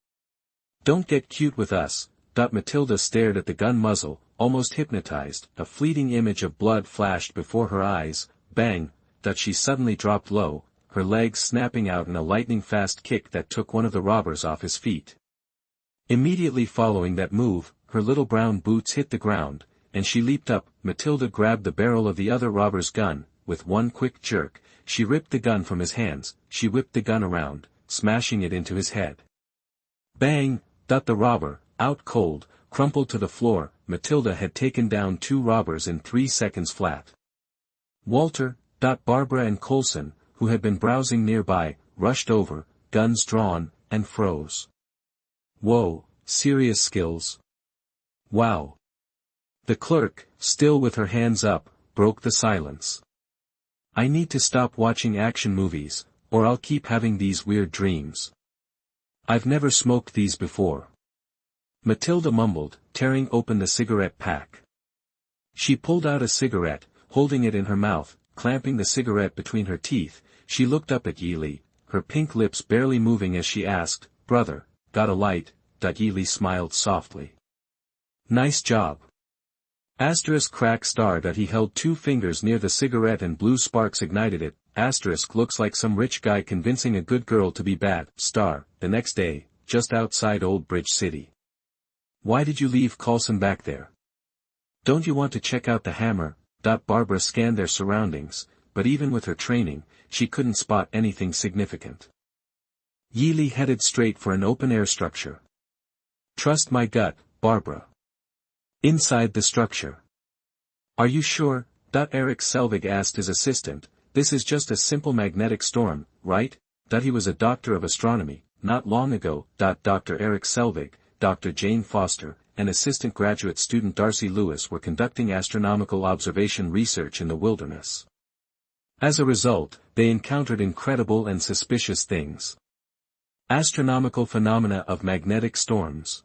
Don't get cute with us." Matilda stared at the gun muzzle, almost hypnotized. A fleeting image of blood flashed before her eyes. Bang! She suddenly dropped low, her legs snapping out in a lightning-fast kick that took one of the robbers off his feet. Immediately following that move, her little brown boots hit the ground, and she leaped up. Matilda grabbed the barrel of the other robber's gun. With one quick jerk, she ripped the gun from his hands. She whipped the gun around, smashing it into his head. Bang! The robber, out cold, crumpled to the floor. Matilda had taken down two robbers in 3 seconds flat. Walter, Barbara and Coulson, who had been browsing nearby, rushed over, guns drawn, and froze. "Whoa, serious skills. Wow." The clerk, still with her hands up, broke the silence. "I need to stop watching action movies, or I'll keep having these weird dreams. I've never smoked these before." Matilda mumbled, tearing open the cigarette pack. She pulled out a cigarette, holding it in her mouth, clamping the cigarette between her teeth. She looked up at Yi Li, her pink lips barely moving as she asked, "Brother, got a light?" Yi Li smiled softly. "Nice job." Crack star. He held 2 fingers near the cigarette and blue sparks ignited it. Looks like some rich guy convincing a good girl to be bad. Star. The next day, just outside Old Bridge City. "Why did you leave Coulson back there? Don't you want to check out the hammer?" Barbara scanned their surroundings, but even with her training, she couldn't spot anything significant. Yi Li headed straight for an open-air structure. "Trust my gut, Barbara. Inside the structure." "Are you sure?" Eric Selvig asked his assistant. "This is just a simple magnetic storm, right?" He was a doctor of astronomy. Not long ago, Dr. Eric Selvig, Dr. Jane Foster, and assistant graduate student Darcy Lewis were conducting astronomical observation research in the wilderness. As a result, they encountered incredible and suspicious things. Astronomical phenomena of magnetic storms.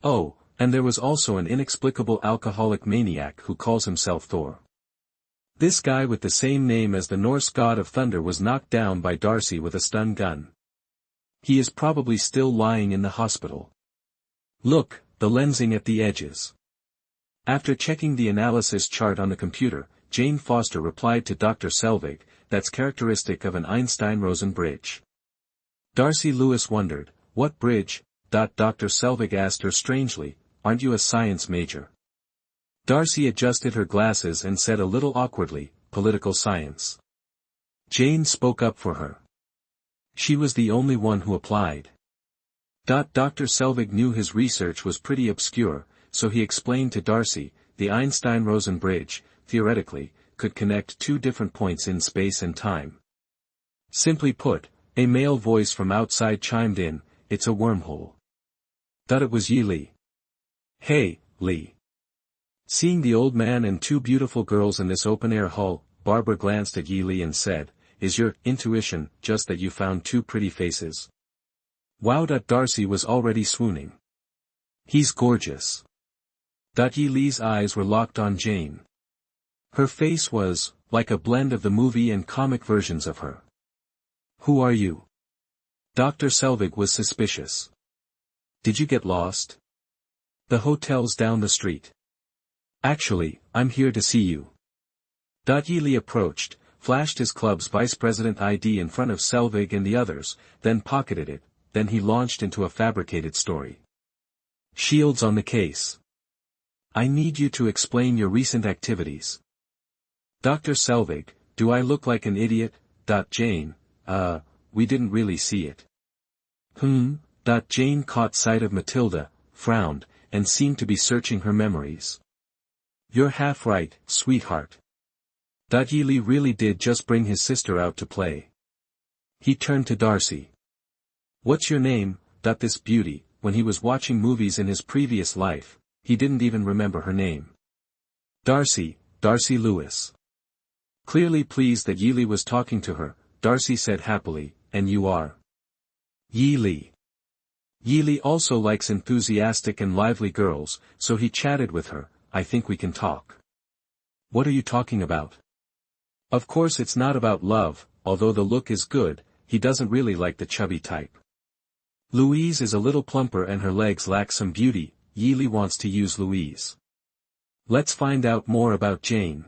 Oh, and there was also an inexplicable alcoholic maniac who calls himself Thor. This guy with the same name as the Norse god of thunder was knocked down by Darcy with a stun gun. He is probably still lying in the hospital. Look, the lensing at the edges. After checking the analysis chart on the computer, Jane Foster replied to Dr. Selvig, "That's characteristic of an Einstein-Rosen bridge." Darcy Lewis wondered, "What bridge?" Dr. Selvig asked her strangely, "Aren't you a science major?" Darcy adjusted her glasses and said a little awkwardly, "Political science." Jane spoke up for her. She was the only one who applied. Dr. Selvig knew his research was pretty obscure, so he explained to Darcy, the Einstein-Rosen bridge, theoretically, could connect 2 different points in space and time. Simply put, a male voice from outside chimed in, "It's a wormhole." It was Yi Li. "Hey, Li." Seeing the old man and 2 beautiful girls in this open-air hall, Barbara glanced at Yi Li and said, "Is your intuition just that you found 2 pretty faces?" Wow! Darcy was already swooning. "He's gorgeous." Yi Li's eyes were locked on Jane. Her face was, like a blend of the movie and comic versions of her. Who are you? Dr. Selvig was suspicious. Did you get lost? The hotel's down the street. Actually, I'm here to see you. Ye Li approached, flashed his club's vice president ID in front of Selvig and the others, then pocketed it, then he launched into a fabricated story. Shields on the case. I need you to explain your recent activities. Dr. Selvig, do I look like an idiot? Jane, we didn't really see it. Jane caught sight of Matilda, frowned, and seemed to be searching her memories. You're half right, sweetheart. Ye Li really did just bring his sister out to play. He turned to Darcy. What's your name? This beauty, when he was watching movies in his previous life, he didn't even remember her name. Darcy Lewis. Clearly pleased that Ye Li was talking to her, Darcy said happily, and you are? Ye Li. Ye Li also likes enthusiastic and lively girls, so he chatted with her. I think we can talk. What are you talking about? Of course it's not about love, although the look is good, he doesn't really like the chubby type. Louise is a little plumper and her legs lack some beauty, Ye Li wants to use Louise. Let's find out more about Jane.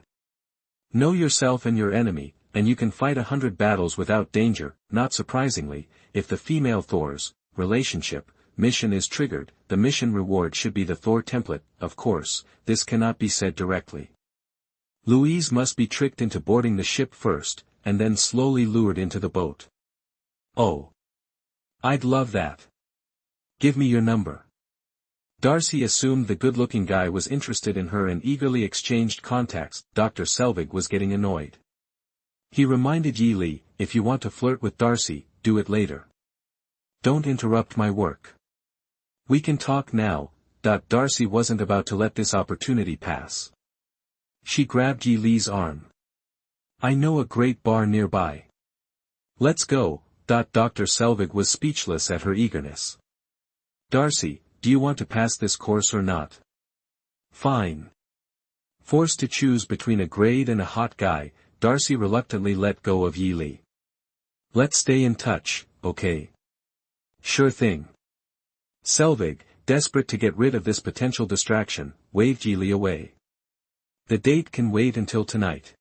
Know yourself and your enemy, and you can fight 100 battles without danger. Not surprisingly, if the female Thor's relationship mission is triggered, the mission reward should be the Thor template. Of course, this cannot be said directly. Louise must be tricked into boarding the ship first, and then slowly lured into the boat. Oh. I'd love that. Give me your number. Darcy assumed the good-looking guy was interested in her and eagerly exchanged contacts. Dr. Selvig was getting annoyed. He reminded Ye Li, if you want to flirt with Darcy, do it later. Don't interrupt my work. We can talk now. Darcy wasn't about to let this opportunity pass. She grabbed Ye Li's arm. I know a great bar nearby. Let's go. Dr. Selvig was speechless at her eagerness. Darcy, do you want to pass this course or not? Fine. Forced to choose between a grade and a hot guy, Darcy reluctantly let go of Ye Li. Let's stay in touch, okay? Sure thing. Selvig, desperate to get rid of this potential distraction, waved Ye Li away. The date can wait until tonight.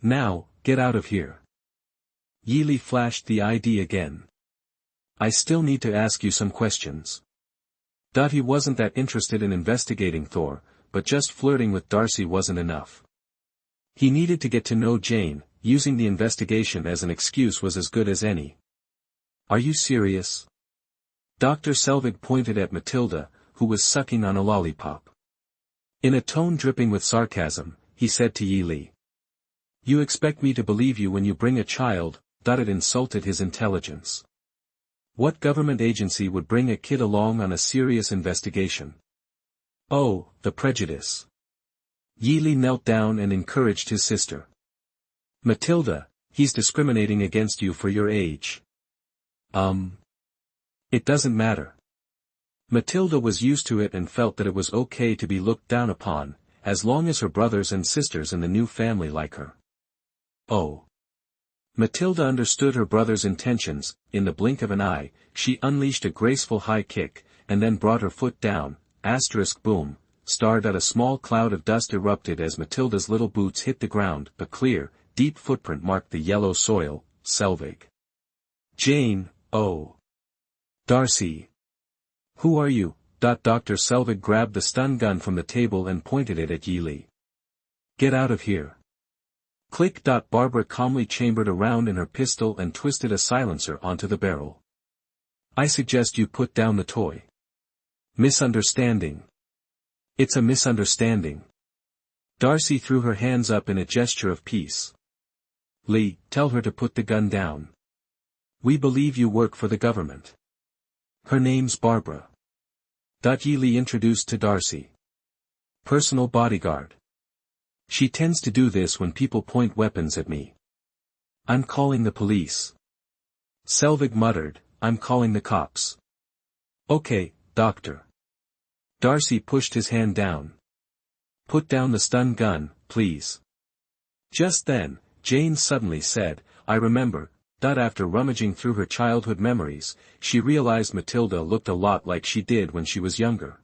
Now, get out of here. Ye Li flashed the ID again. I still need to ask you some questions. He wasn't that interested in investigating Thor, but just flirting with Darcy wasn't enough. He needed to get to know Jane, using the investigation as an excuse was as good as any. Are you serious? Dr. Selvig pointed at Matilda, who was sucking on a lollipop. In a tone dripping with sarcasm, he said to Ye Li. You expect me to believe you when you bring a child? It insulted his intelligence. What government agency would bring a kid along on a serious investigation? Oh, the prejudice. Ye Li knelt down and encouraged his sister. Matilda, he's discriminating against you for your age. It doesn't matter. Matilda was used to it and felt that it was okay to be looked down upon, as long as her brothers and sisters in the new family like her. Oh. Matilda understood her brother's intentions. In the blink of an eye, she unleashed a graceful high kick, and then brought her foot down, boom, starred at a small cloud of dust erupted as Matilda's little boots hit the ground. A clear, deep footprint marked the yellow soil. Selvig. Jane, oh. Darcy. Who are you? Dr. Selvig grabbed the stun gun from the table and pointed it at Ye Li. Get out of here. Click. Barbara calmly chambered a round in her pistol and twisted a silencer onto the barrel. I suggest you put down the toy. Misunderstanding. It's a misunderstanding. Darcy threw her hands up in a gesture of peace. Lee, tell her to put the gun down. We believe you work for the government. Her name's Barbara. Ye Li introduced to Darcy. Personal bodyguard. She tends to do this when people point weapons at me. I'm calling the police. Selvig muttered, I'm calling the cops. Okay, doctor. Darcy pushed his hand down. Put down the stun gun, please. Just then, Jane suddenly said, I remember, that after rummaging through her childhood memories, she realized Matilda looked a lot like she did when she was younger.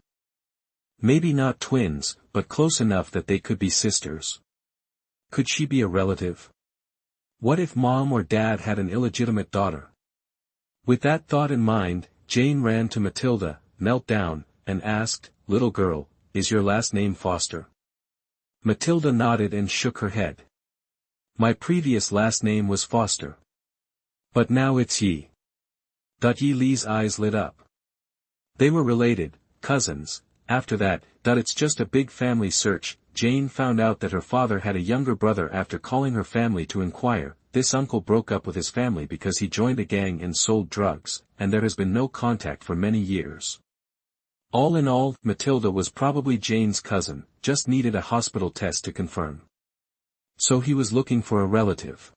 Maybe not twins, but close enough that they could be sisters. Could she be a relative? What if Mom or Dad had an illegitimate daughter? With that thought in mind, Jane ran to Matilda, knelt down, and asked, Little girl, is your last name Foster? Matilda nodded and shook her head. My previous last name was Foster. But now it's Yi. Yi Li's eyes lit up. They were related, cousins. After that, it's just a big family search. Jane found out that her father had a younger brother after calling her family to inquire. This uncle broke up with his family because he joined a gang and sold drugs, and there has been no contact for many years. All in all, Matilda was probably Jane's cousin, just needed a hospital test to confirm. So he was looking for a relative.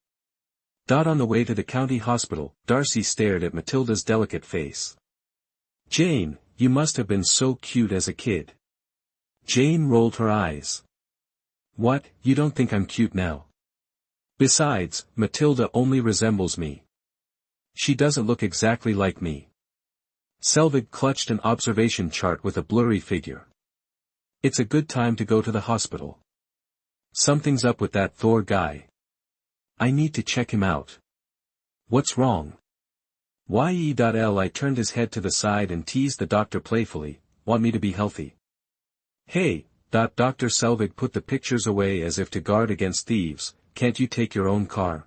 On the way to the county hospital, Darcy stared at Matilda's delicate face. Jane, you must have been so cute as a kid. Jane rolled her eyes. What, you don't think I'm cute now? Besides, Matilda only resembles me. She doesn't look exactly like me. Selvig clutched an observation chart with a blurry figure. It's a good time to go to the hospital. Something's up with that Thor guy. I need to check him out. What's wrong? Li turned his head to the side and teased the doctor playfully, want me to be healthy? Hey, Dr. Selvig put the pictures away as if to guard against thieves, can't you take your own car?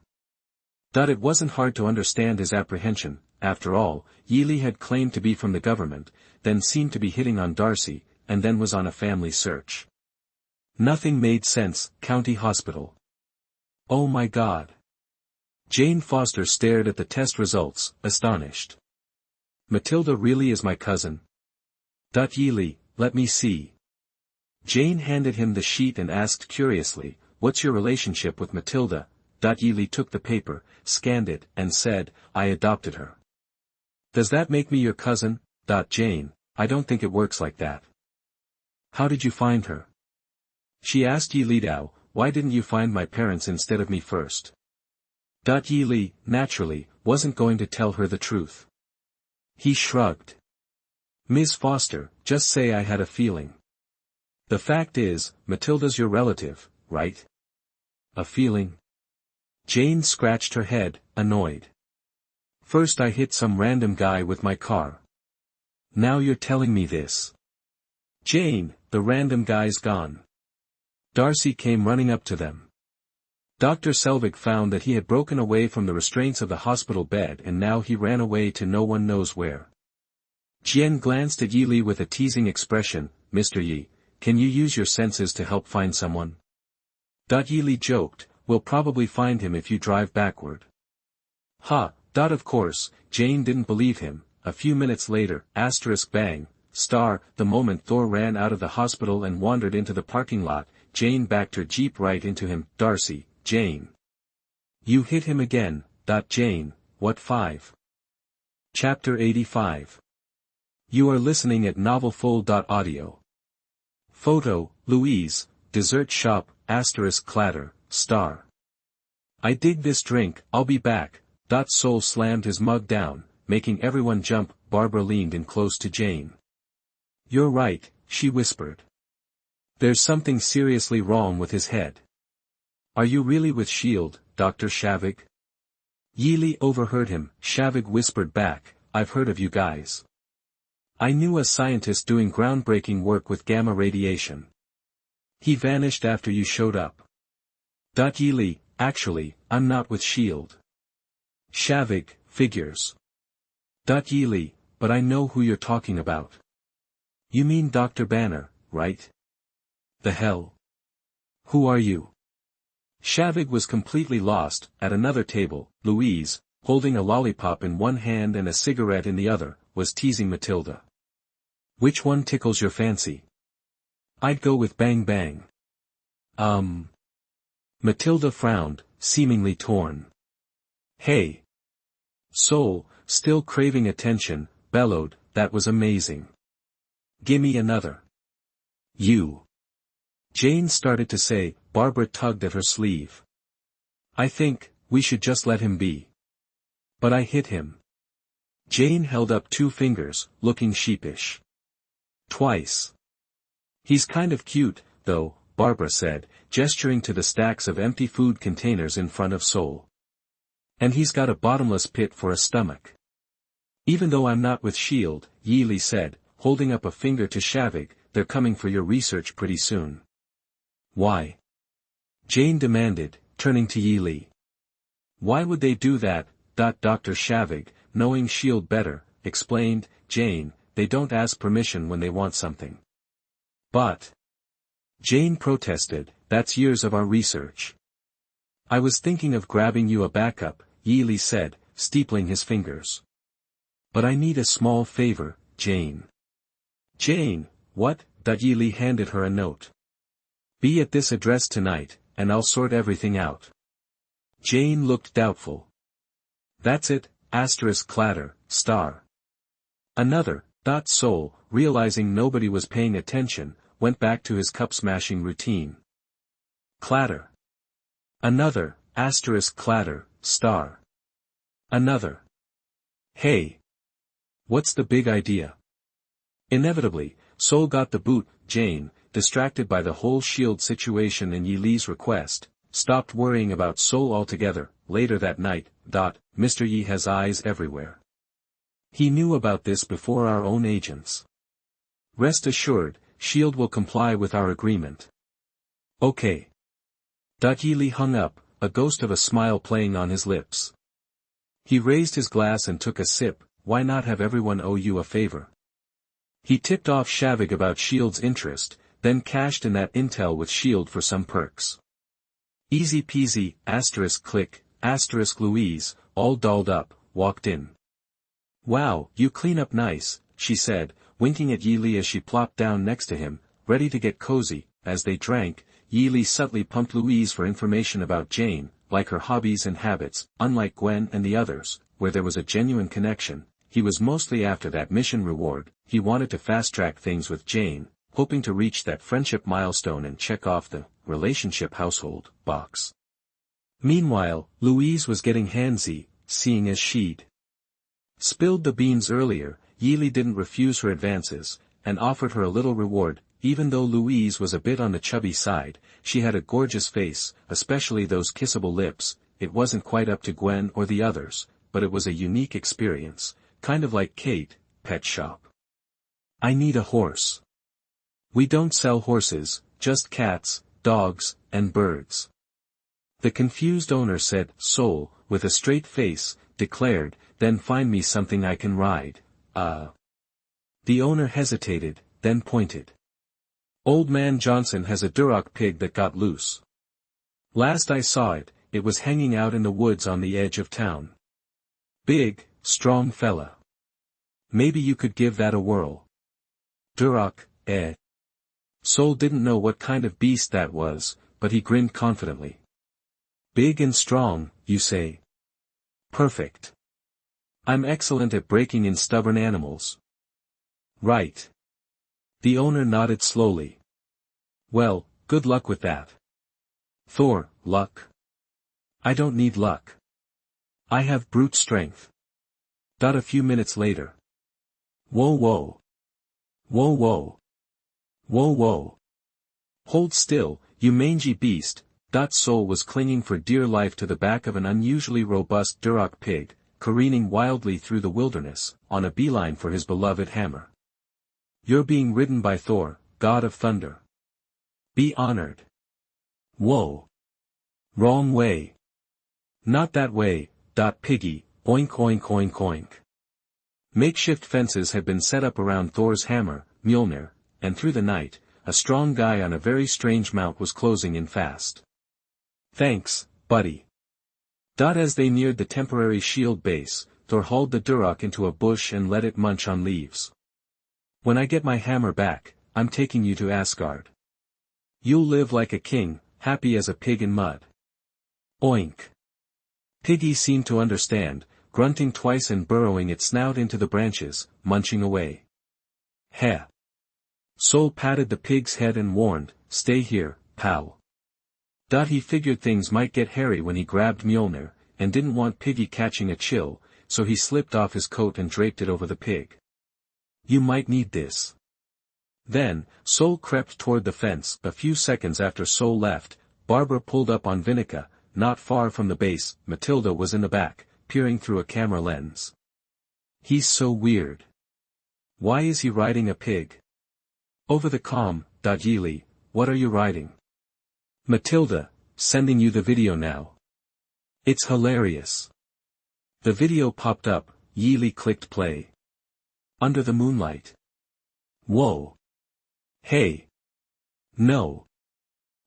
It wasn't hard to understand his apprehension, after all, Yi Li had claimed to be from the government, then seemed to be hitting on Darcy, and then was on a family search. Nothing made sense, county hospital. Oh my God. Jane Foster stared at the test results, astonished. Matilda really is my cousin. Yi Li, let me see. Jane handed him the sheet and asked curiously, what's your relationship with Matilda? Yi Li took the paper, scanned it, and said, I adopted her. Does that make me your cousin? Jane, I don't think it works like that. How did you find her? She asked Yi Li, why didn't you find my parents instead of me first? Yi Li, naturally, wasn't going to tell her the truth. He shrugged. Ms. Foster, just say I had a feeling. The fact is, Matilda's your relative, right? A feeling? Jane scratched her head, annoyed. First I hit some random guy with my car. Now you're telling me this. Jane, the random guy's gone. Darcy came running up to them. Dr. Selvig found that he had broken away from the restraints of the hospital bed and now he ran away to no one knows where. Jian glanced at Yi Li with a teasing expression, Mr. Yi, can you use your senses to help find someone? Yi Li joked, we'll probably find him if you drive backward. Ha, of course, Jane didn't believe him. A few minutes later, bang, the moment Thor ran out of the hospital and wandered into the parking lot, Jane backed her Jeep right into him. Darcy, Jane. You hit him again, Jane, what 5? Chapter 85. You are listening at novelfull.audio. Photo, Louise, dessert shop, clatter, star. I dig this drink, I'll be back. Soul slammed his mug down, making everyone jump. Barbara leaned in close to Jane. You're right, she whispered. There's something seriously wrong with his head. Are you really with S.H.I.E.L.D., Dr. Shavig? Yi Li overheard him. Shavig whispered back, I've heard of you guys. I knew a scientist doing groundbreaking work with gamma radiation. He vanished after you showed up. Yi Li, actually, I'm not with S.H.I.E.L.D. Shavig, figures. Yi Li, but I know who you're talking about. You mean Dr. Banner, right? The hell? Who are you? Shavig was completely lost. At another table, Louise, holding a lollipop in one hand and a cigarette in the other, was teasing Matilda. Which one tickles your fancy? I'd go with Bang Bang. Matilda frowned, seemingly torn. Hey. Soul, still craving attention, bellowed, that was amazing. Gimme another. You. Jane started to say, Barbara tugged at her sleeve. I think, we should just let him be. But I hit him. Jane held up 2 fingers, looking sheepish. Twice. He's kind of cute, though, Barbara said, gesturing to the stacks of empty food containers in front of Sol. And he's got a bottomless pit for a stomach. Even though I'm not with S.H.I.E.L.D., Ye Li said, holding up a finger to Shavik, they're coming for your research pretty soon. Why? Jane demanded, turning to Ye Li. Why would they do that? Dr. Shavik, knowing S.H.I.E.L.D. better, explained, Jane, they don't ask permission when they want something. But. Jane protested, that's years of our research. I was thinking of grabbing you a backup, Ye Li said, steepling his fingers. But I need a small favor, Jane. Jane, what? Ye Li handed her a note. Be at this address tonight, and I'll sort everything out. Jane looked doubtful. That's it, clatter, star. Another, Sol, realizing nobody was paying attention, went back to his cup-smashing routine. Clatter. Another, clatter, star. Another. Hey. What's the big idea? Inevitably, Sol got the boot. Jane, distracted by the whole S.H.I.E.L.D. situation and Ye Li's request, stopped worrying about Sol altogether. Later that night, Mr. Yi has eyes everywhere. He knew about this before our own agents. Rest assured, S.H.I.E.L.D. will comply with our agreement. Okay. Ye Li hung up, a ghost of a smile playing on his lips. He raised his glass and took a sip. Why not have everyone owe you a favor? He tipped off Shavik about S.H.I.E.L.D.'s interest, then cashed in that intel with S.H.I.E.L.D. for some perks. Easy peasy, click, Louise, all dolled up, walked in. Wow, you clean up nice, she said, winking at Ye Li as she plopped down next to him, ready to get cozy. As they drank, Ye Li subtly pumped Louise for information about Jane, like her hobbies and habits. Unlike Gwen and the others, where there was a genuine connection, he was mostly after that mission reward. He wanted to fast-track things with Jane, hoping to reach that friendship milestone and check off the relationship household box. Meanwhile, Louise was getting handsy, seeing as she'd spilled the beans earlier. Ye Li didn't refuse her advances, and offered her a little reward. Even though Louise was a bit on the chubby side, she had a gorgeous face, especially those kissable lips. It wasn't quite up to Gwen or the others, but it was a unique experience, kind of like Kate, Pet Shop. I need a horse. We don't sell horses, just cats, dogs, and birds. The confused owner said. Sol, with a straight face, declared, then find me something I can ride. The owner hesitated, then pointed. Old man Johnson has a Duroc pig that got loose. Last I saw it, it was hanging out in the woods on the edge of town. Big, strong fella. Maybe you could give that a whirl. Duroc, eh? Sol didn't know what kind of beast that was, but he grinned confidently. Big and strong, you say? Perfect. I'm excellent at breaking in stubborn animals. Right. The owner nodded slowly. Well, good luck with that. Thor, luck? I don't need luck. I have brute strength. A few minutes later. Whoa whoa. Whoa whoa. Whoa whoa. Hold still, you mangy beast. Sol was clinging for dear life to the back of an unusually robust Duroc pig, careening wildly through the wilderness, on a beeline for his beloved hammer. You're being ridden by Thor, god of thunder. Be honored. Whoa. Wrong way. Not that way, Piggy, oink oink oink oink. Makeshift fences had been set up around Thor's hammer, Mjolnir, and through the night, a strong guy on a very strange mount was closing in fast. Thanks, buddy. As they neared the temporary S.H.I.E.L.D. base, Thor hauled the Duroc into a bush and let it munch on leaves. When I get my hammer back, I'm taking you to Asgard. You'll live like a king, happy as a pig in mud. Oink. Piggy seemed to understand, grunting twice and burrowing its snout into the branches, munching away. Heh. Sol patted the pig's head and warned, stay here, pal. He figured things might get hairy when he grabbed Mjolnir, and didn't want Piggy catching a chill, so he slipped off his coat and draped it over the pig. You might need this. Then, Sol crept toward the fence. A few seconds after Sol left, Barbara pulled up on Vinica. Not far from the base, Matilda was in the back, peering through a camera lens. He's so weird. Why is he riding a pig? Over the comm, Ye Li, what are you riding? Matilda, sending you the video now. It's hilarious. The video popped up. Ye Li clicked play. Under the moonlight. Whoa. Hey. No.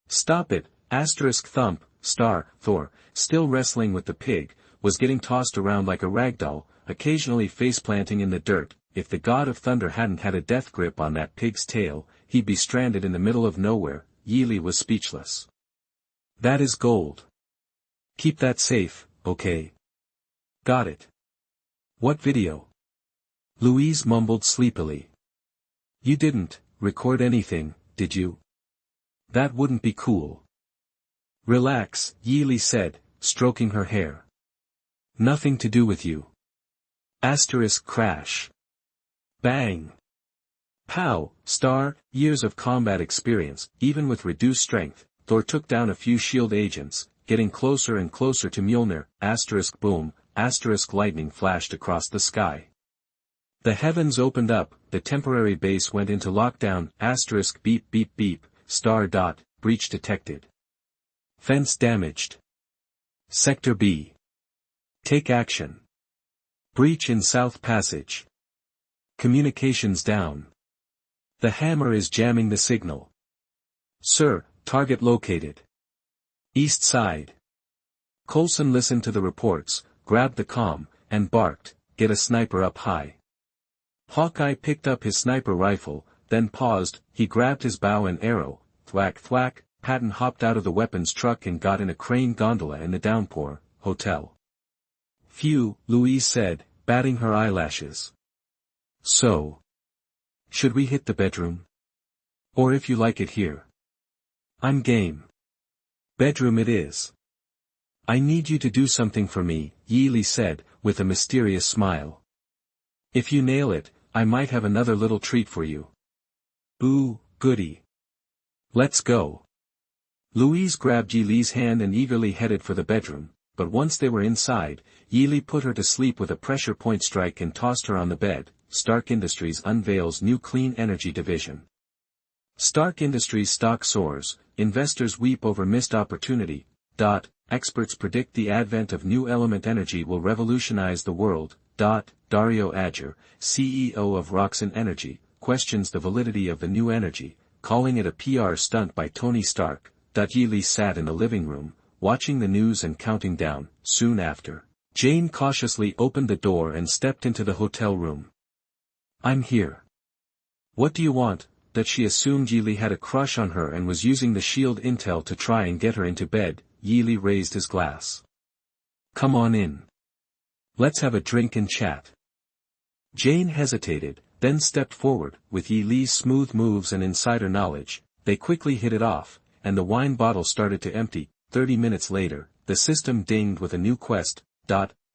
Stop it, *thump, Thor, still wrestling with the pig, was getting tossed around like a ragdoll, occasionally face-planting in the dirt. If the God of Thunder hadn't had a death grip on that pig's tail, he'd be stranded in the middle of nowhere. Ye Li was speechless. That is gold. Keep that safe, okay? Got it. What video? Louise mumbled sleepily. You didn't record anything, did you? That wouldn't be cool. Relax, Ye Li said, stroking her hair. Nothing to do with you. Crash. Bang. Pow, years of combat experience. Even with reduced strength, Thor took down a few S.H.I.E.L.D. agents, getting closer and closer to Mjolnir. Boom, lightning flashed across the sky. The heavens opened up, the temporary base went into lockdown. Beep beep beep, breach detected. Fence damaged. Sector B. Take action. Breach in South Passage. Communications down. The hammer is jamming the signal. Sir, target located. East side. Coulson listened to the reports, grabbed the comm, and barked, get a sniper up high. Hawkeye picked up his sniper rifle, then paused. He grabbed his bow and arrow. Thwack thwack, Patton hopped out of the weapons truck and got in a crane gondola in the downpour. Hotel. Phew, Louise said, batting her eyelashes. So. Should we hit the bedroom? Or if you like it here. I'm game. Bedroom it is. I need you to do something for me, Ye Li said, with a mysterious smile. If you nail it, I might have another little treat for you. Ooh, goody. Let's go. Louise grabbed Ye Li's hand and eagerly headed for the bedroom, but once they were inside, Ye Li put her to sleep with a pressure point strike and tossed her on the bed. Stark Industries unveils new clean energy division. Stark Industries stock soars, investors weep over missed opportunity. Experts predict the advent of new element energy will revolutionize the world. Dario Agger, CEO of Roxxon Energy, questions the validity of the new energy, calling it a PR stunt by Tony Stark. Ye Li sat in the living room, watching the news and counting down. Soon after, Jane cautiously opened the door and stepped into the hotel room. I'm here. What do you want? That she assumed Ye Li had a crush on her and was using the S.H.I.E.L.D. intel to try and get her into bed. Ye Li raised his glass. Come on in. Let's have a drink and chat. Jane hesitated, then stepped forward. With Ye Li's smooth moves and insider knowledge, they quickly hit it off, and the wine bottle started to empty. 30 minutes later, the system dinged with a new quest.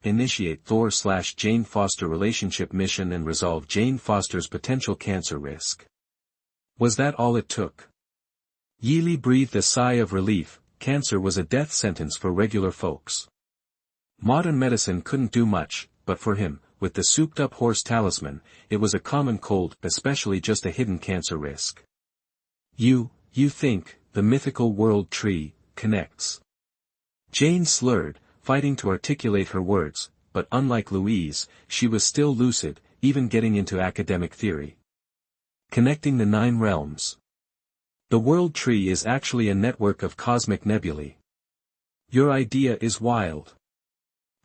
Initiate Thor/Jane Foster relationship mission and resolve Jane Foster's potential cancer risk. Was that all it took? Ye Li breathed a sigh of relief. Cancer was a death sentence for regular folks. Modern medicine couldn't do much, but for him, with the souped-up horse talisman, it was a common cold, especially just a hidden cancer risk. You think, the mythical world tree, connects. Jane slurred, fighting to articulate her words, but unlike Louise, she was still lucid, even getting into academic theory. Connecting the 9 realms. The world tree is actually a network of cosmic nebulae. Your idea is wild.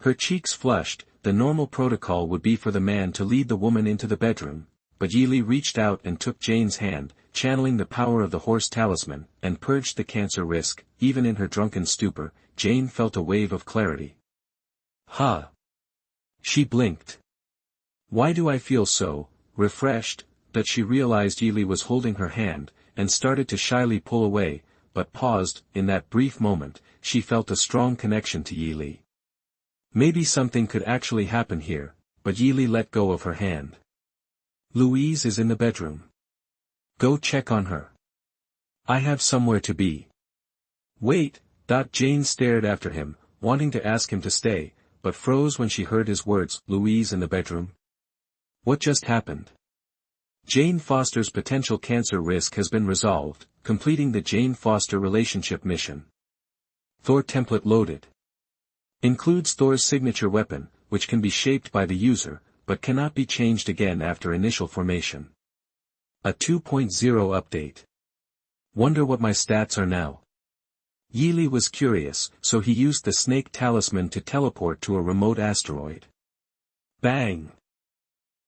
Her cheeks flushed. The normal protocol would be for the man to lead the woman into the bedroom, but Ye Li reached out and took Jane's hand, channeling the power of the horse talisman, and purged the cancer risk. Even in her drunken stupor, Jane felt a wave of clarity. Huh. She blinked. Why do I feel so refreshed? That she realized Ye Li was holding her hand, and started to shyly pull away, but paused. In that brief moment, she felt a strong connection to Ye Li. Maybe something could actually happen here, but Ye Li let go of her hand. Louise is in the bedroom. Go check on her. I have somewhere to be. Wait. Jane stared after him, wanting to ask him to stay, but froze when she heard his words. Louise in the bedroom? What just happened? Jane Foster's potential cancer risk has been resolved, completing the Jane Foster relationship mission. Thor template loaded. Includes Thor's signature weapon, which can be shaped by the user, but cannot be changed again after initial formation. A 2.0 update. Wonder what my stats are now. Ye Li was curious, so he used the snake talisman to teleport to a remote asteroid. Bang!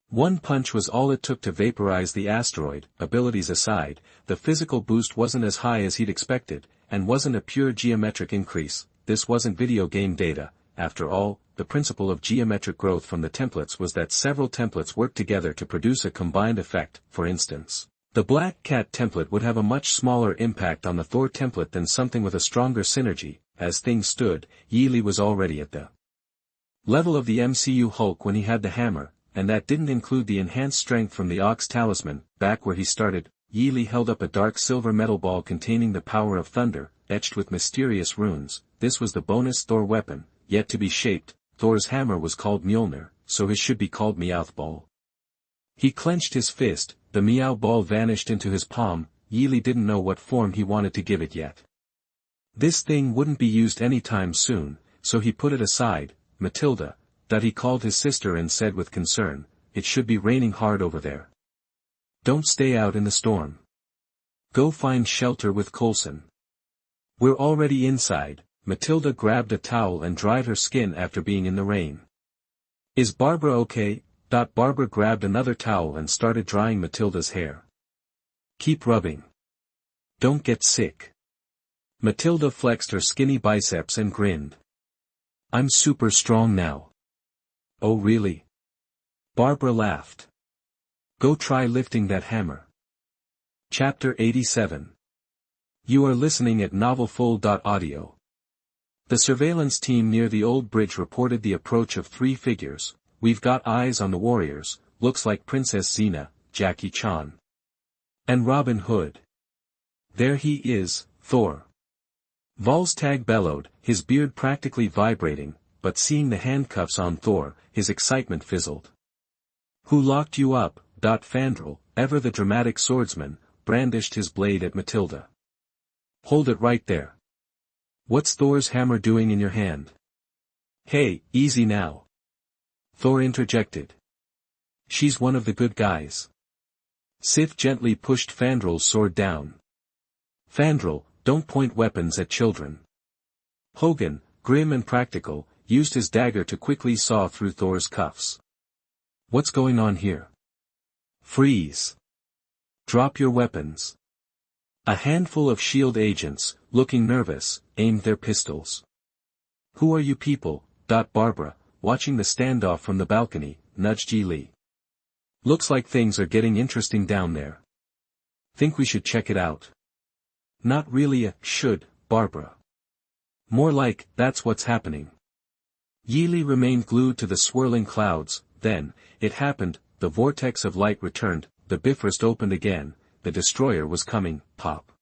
One punch was all it took to vaporize the asteroid. Abilities aside, the physical boost wasn't as high as he'd expected, and wasn't a pure geometric increase. This wasn't video game data. After all, the principle of geometric growth from the templates was that several templates worked together to produce a combined effect. For instance, the Black Cat template would have a much smaller impact on the Thor template than something with a stronger synergy. As things stood, Ye Li was already at the level of the MCU Hulk when he had the hammer, and that didn't include the enhanced strength from the Ox Talisman. Back where he started, Ye Li held up a dark silver metal ball containing the power of thunder, etched with mysterious runes. This was the bonus Thor weapon, yet to be shaped. Thor's hammer was called Mjolnir, so his should be called Meowth Ball. He clenched his fist, the Meow Ball vanished into his palm. Ye Li didn't know what form he wanted to give it yet. This thing wouldn't be used anytime soon, so he put it aside. Matilda, that he called his sister and said with concern, it should be raining hard over there. Don't stay out in the storm. Go find shelter with Coulson. We're already inside. Matilda grabbed a towel and dried her skin after being in the rain. Is Barbara okay? Barbara grabbed another towel and started drying Matilda's hair. Keep rubbing. Don't get sick. Matilda flexed her skinny biceps and grinned. I'm super strong now. Oh really? Barbara laughed. Go try lifting that hammer. Chapter 87. You are listening at novelfull.audio. The surveillance team near the old bridge reported the approach of 3 figures. We've got eyes on the warriors, looks like Princess Xena, Jackie Chan. And Robin Hood. There he is, Thor. Volstagg bellowed, his beard practically vibrating, but seeing the handcuffs on Thor, his excitement fizzled. Who locked you up? Fandral, ever the dramatic swordsman, brandished his blade at Matilda. Hold it right there. What's Thor's hammer doing in your hand? Hey, easy now. Thor interjected. She's one of the good guys. Sif gently pushed Fandral's sword down. Fandral, don't point weapons at children. Hogan, grim and practical, used his dagger to quickly saw through Thor's cuffs. What's going on here? Freeze. Drop your weapons. A handful of S.H.I.E.L.D. agents, looking nervous, aimed their pistols. Who are you people? Barbara, watching the standoff from the balcony, nudged Ye Li. Looks like things are getting interesting down there. Think we should check it out? Not really a should, Barbara. More like, that's what's happening. Ye Li remained glued to the swirling clouds. Then, it happened, the vortex of light returned, the Bifrost opened again, the destroyer was coming. Pop.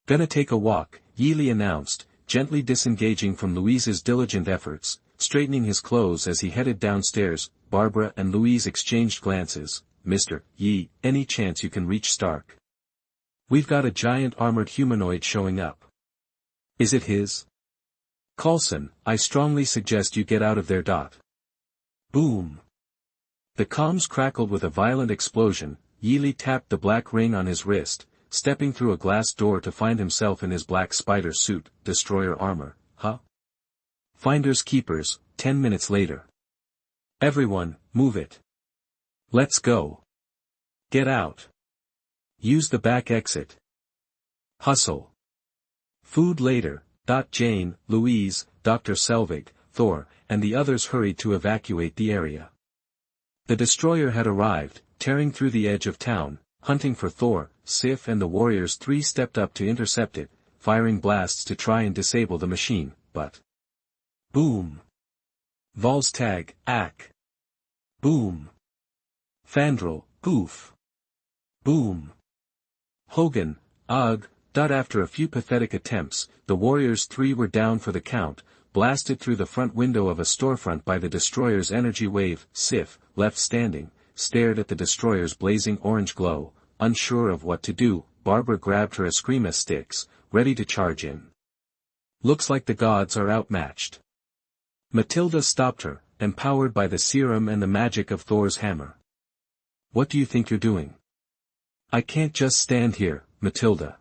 Gonna take a walk, Ye Li announced, gently disengaging from Louise's diligent efforts, straightening his clothes as he headed downstairs. Barbara and Louise exchanged glances. Mr. Yi, any chance you can reach Stark? We've got a giant armored humanoid showing up. Is it his? Coulson, I strongly suggest you get out of there. Boom. The comms crackled with a violent explosion. Ye Li tapped the black ring on his wrist, stepping through a glass door to find himself in his black spider suit, destroyer armor. Huh? Finders keepers, 10 minutes later. Everyone, move it. Let's go. Get out. Use the back exit. Hustle. Food later. Jane, Louise, Dr. Selvig, Thor, and the others hurried to evacuate the area. The destroyer had arrived, tearing through the edge of town, hunting for Thor. Sif and the warriors 3 stepped up to intercept it, firing blasts to try and disable the machine, but... Boom! Volstagg, Ack! Boom! Fandral, Poof! Boom! Hogan, Ugh! After a few pathetic attempts, the Warriors 3 were down for the count, blasted through the front window of a storefront by the destroyer's energy wave. Sif, left standing, stared at the destroyer's blazing orange glow, unsure of what to do. Barbara grabbed her Eskrima sticks, ready to charge in. Looks like the gods are outmatched. Matilda stopped her, empowered by the serum and the magic of Thor's hammer. What do you think you're doing? I can't just stand here, Matilda.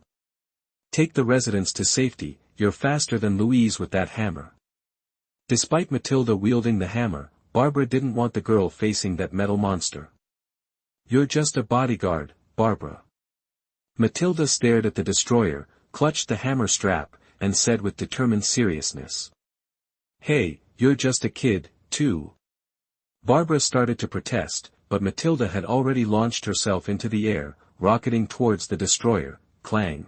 Take the residents to safety, you're faster than Louise with that hammer. Despite Matilda wielding the hammer, Barbara didn't want the girl facing that metal monster. You're just a bodyguard, Barbara. Matilda stared at the destroyer, clutched the hammer strap, and said with determined seriousness. Hey, you're just a kid, too. Barbara started to protest, but Matilda had already launched herself into the air, rocketing towards the destroyer. Clang.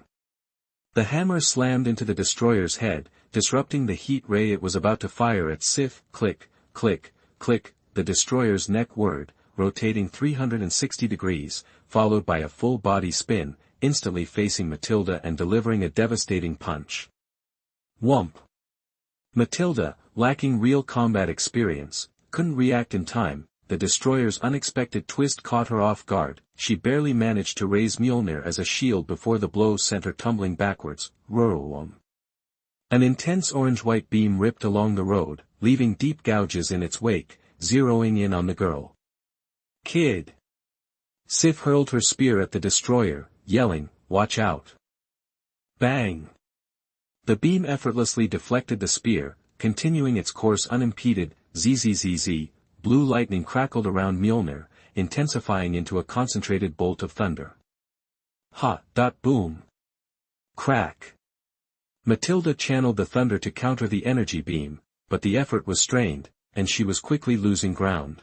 The hammer slammed into the destroyer's head, disrupting the heat ray it was about to fire at Sif. Click, click, click, the destroyer's neck whirred, rotating 360 degrees, followed by a full-body spin, instantly facing Matilda and delivering a devastating punch. Whomp! Matilda, lacking real combat experience, couldn't react in time. The destroyer's unexpected twist caught her off guard. She barely managed to raise Mjolnir as a shield before the blow sent her tumbling backwards. Rrrrwum. An intense orange-white beam ripped along the road, leaving deep gouges in its wake, zeroing in on the girl. Kid! Sif hurled her spear at the destroyer, yelling, "Watch out!" Bang! The beam effortlessly deflected the spear, continuing its course unimpeded. Zzz. Blue lightning crackled around Mjolnir, intensifying into a concentrated bolt of thunder. Ha! Boom! Crack! Matilda channeled the thunder to counter the energy beam, but the effort was strained, and she was quickly losing ground.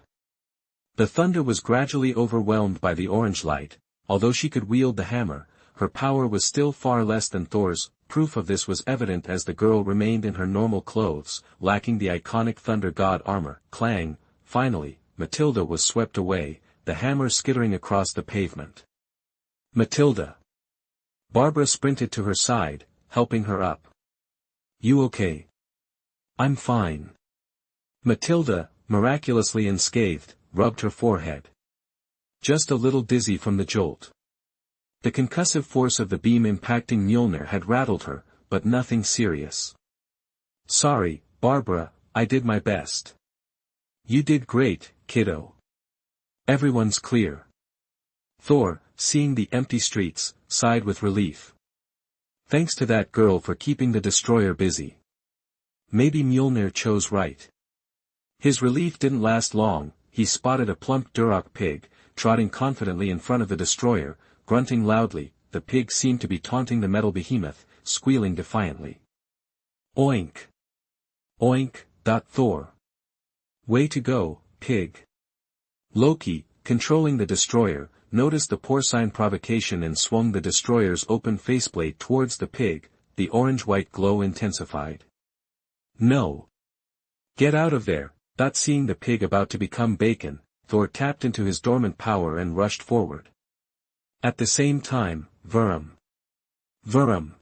The thunder was gradually overwhelmed by the orange light. Although she could wield the hammer, her power was still far less than Thor's. Proof of this was evident as the girl remained in her normal clothes, lacking the iconic Thunder God armor. Clang! Finally, Matilda was swept away, the hammer skittering across the pavement. Matilda! Barbara sprinted to her side, helping her up. You okay? I'm fine. Matilda, miraculously unscathed, rubbed her forehead. Just a little dizzy from the jolt. The concussive force of the beam impacting Mjolnir had rattled her, but nothing serious. Sorry, Barbara, I did my best. You did great, kiddo. Everyone's clear. Thor, seeing the empty streets, sighed with relief. Thanks to that girl for keeping the destroyer busy. Maybe Mjolnir chose right. His relief didn't last long. He spotted a plump Duroc pig, trotting confidently in front of the destroyer, grunting loudly. The pig seemed to be taunting the metal behemoth, squealing defiantly. Oink! Oink! Thor. Way to go, pig. Loki, controlling the destroyer, noticed the porcine provocation and swung the destroyer's open faceplate towards the pig. The orange-white glow intensified. No! Get out of there! Seeing the pig about to become bacon, Thor tapped into his dormant power and rushed forward. At the same time, Vurum! Vurum!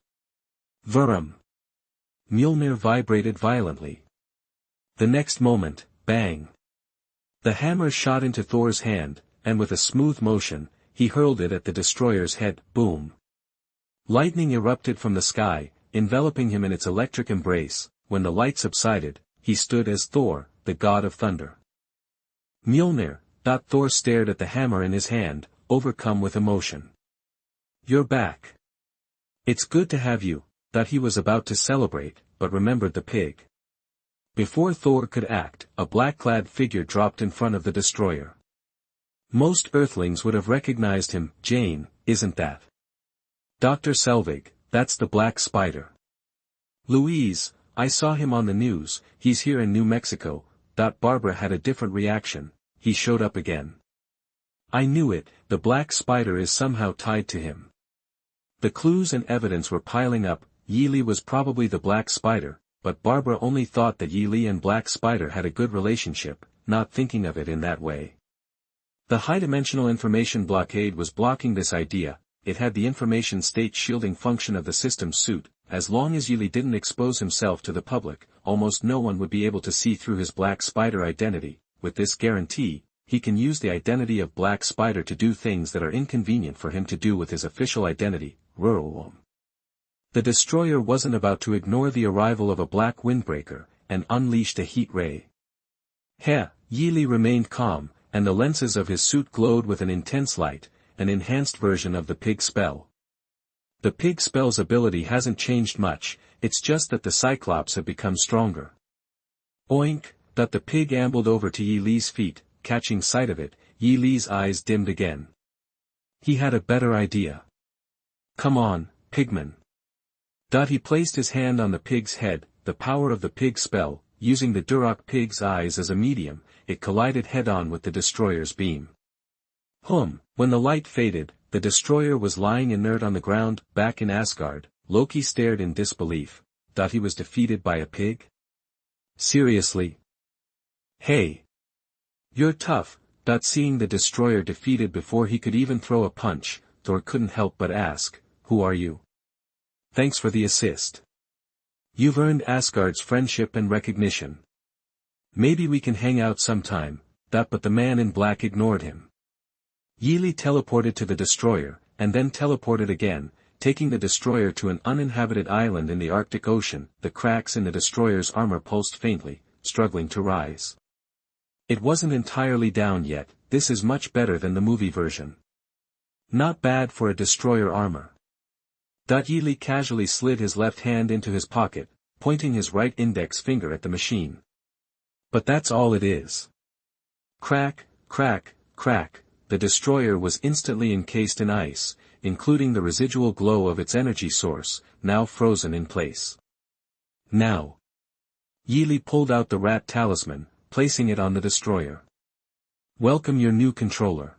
Vurum! Mjolnir vibrated violently. The next moment, bang! The hammer shot into Thor's hand, and with a smooth motion, he hurled it at the destroyer's head. Boom! Lightning erupted from the sky, enveloping him in its electric embrace. When the light subsided, he stood as Thor, the god of thunder. Mjolnir! Thor stared at the hammer in his hand, overcome with emotion. You're back. It's good to have you. He was about to celebrate, but remembered the pig. Before Thor could act, a black-clad figure dropped in front of the destroyer. Most Earthlings would have recognized him. Jane, isn't that? Dr. Selvig, that's the Black Spider. Louise, I saw him on the news. He's here in New Mexico. Barbara had a different reaction. He showed up again. I knew it, the Black Spider is somehow tied to him. The clues and evidence were piling up. Yi Li was probably the Black Spider, but Barbara only thought that Yi Li and Black Spider had a good relationship, not thinking of it in that way. The high-dimensional information blockade was blocking this idea. It had the information state shielding function of the system's suit. As long as Yi Li didn't expose himself to the public, almost no one would be able to see through his Black Spider identity. With this guarantee, he can use the identity of Black Spider to do things that are inconvenient for him to do with his official identity. The destroyer wasn't about to ignore the arrival of a black windbreaker, and unleashed a heat ray. Yi Li remained calm, and the lenses of his suit glowed with an intense light, an enhanced version of the pig spell. The pig spell's ability hasn't changed much, it's just that the Cyclops have become stronger. Oink! The pig ambled over to Yi Li's feet. Catching sight of it, Yi Li's eyes dimmed again. He had a better idea. Come on, pigman. He placed his hand on the pig's head. The power of the pig spell, using the Duroc pig's eyes as a medium, it collided head-on with the destroyer's beam. When the light faded, the destroyer was lying inert on the ground. Back in Asgard, Loki stared in disbelief. He was defeated by a pig? Seriously? Hey! You're tough. Seeing the destroyer defeated before he could even throw a punch, Thor couldn't help but ask, who are you? Thanks for the assist. You've earned Asgard's friendship and recognition. Maybe we can hang out sometime. But the man in black ignored him. Yi Li teleported to the destroyer, and then teleported again, taking the destroyer to an uninhabited island in the Arctic Ocean. The cracks in the destroyer's armor pulsed faintly, struggling to rise. It wasn't entirely down yet. This is much better than the movie version. Not bad for a destroyer armor. Yi Li casually slid his left hand into his pocket, pointing his right index finger at the machine. But that's all it is. Crack, crack, crack, the destroyer was instantly encased in ice, including the residual glow of its energy source, now frozen in place. Now. Yi Li pulled out the rat talisman, placing it on the destroyer. Welcome your new controller.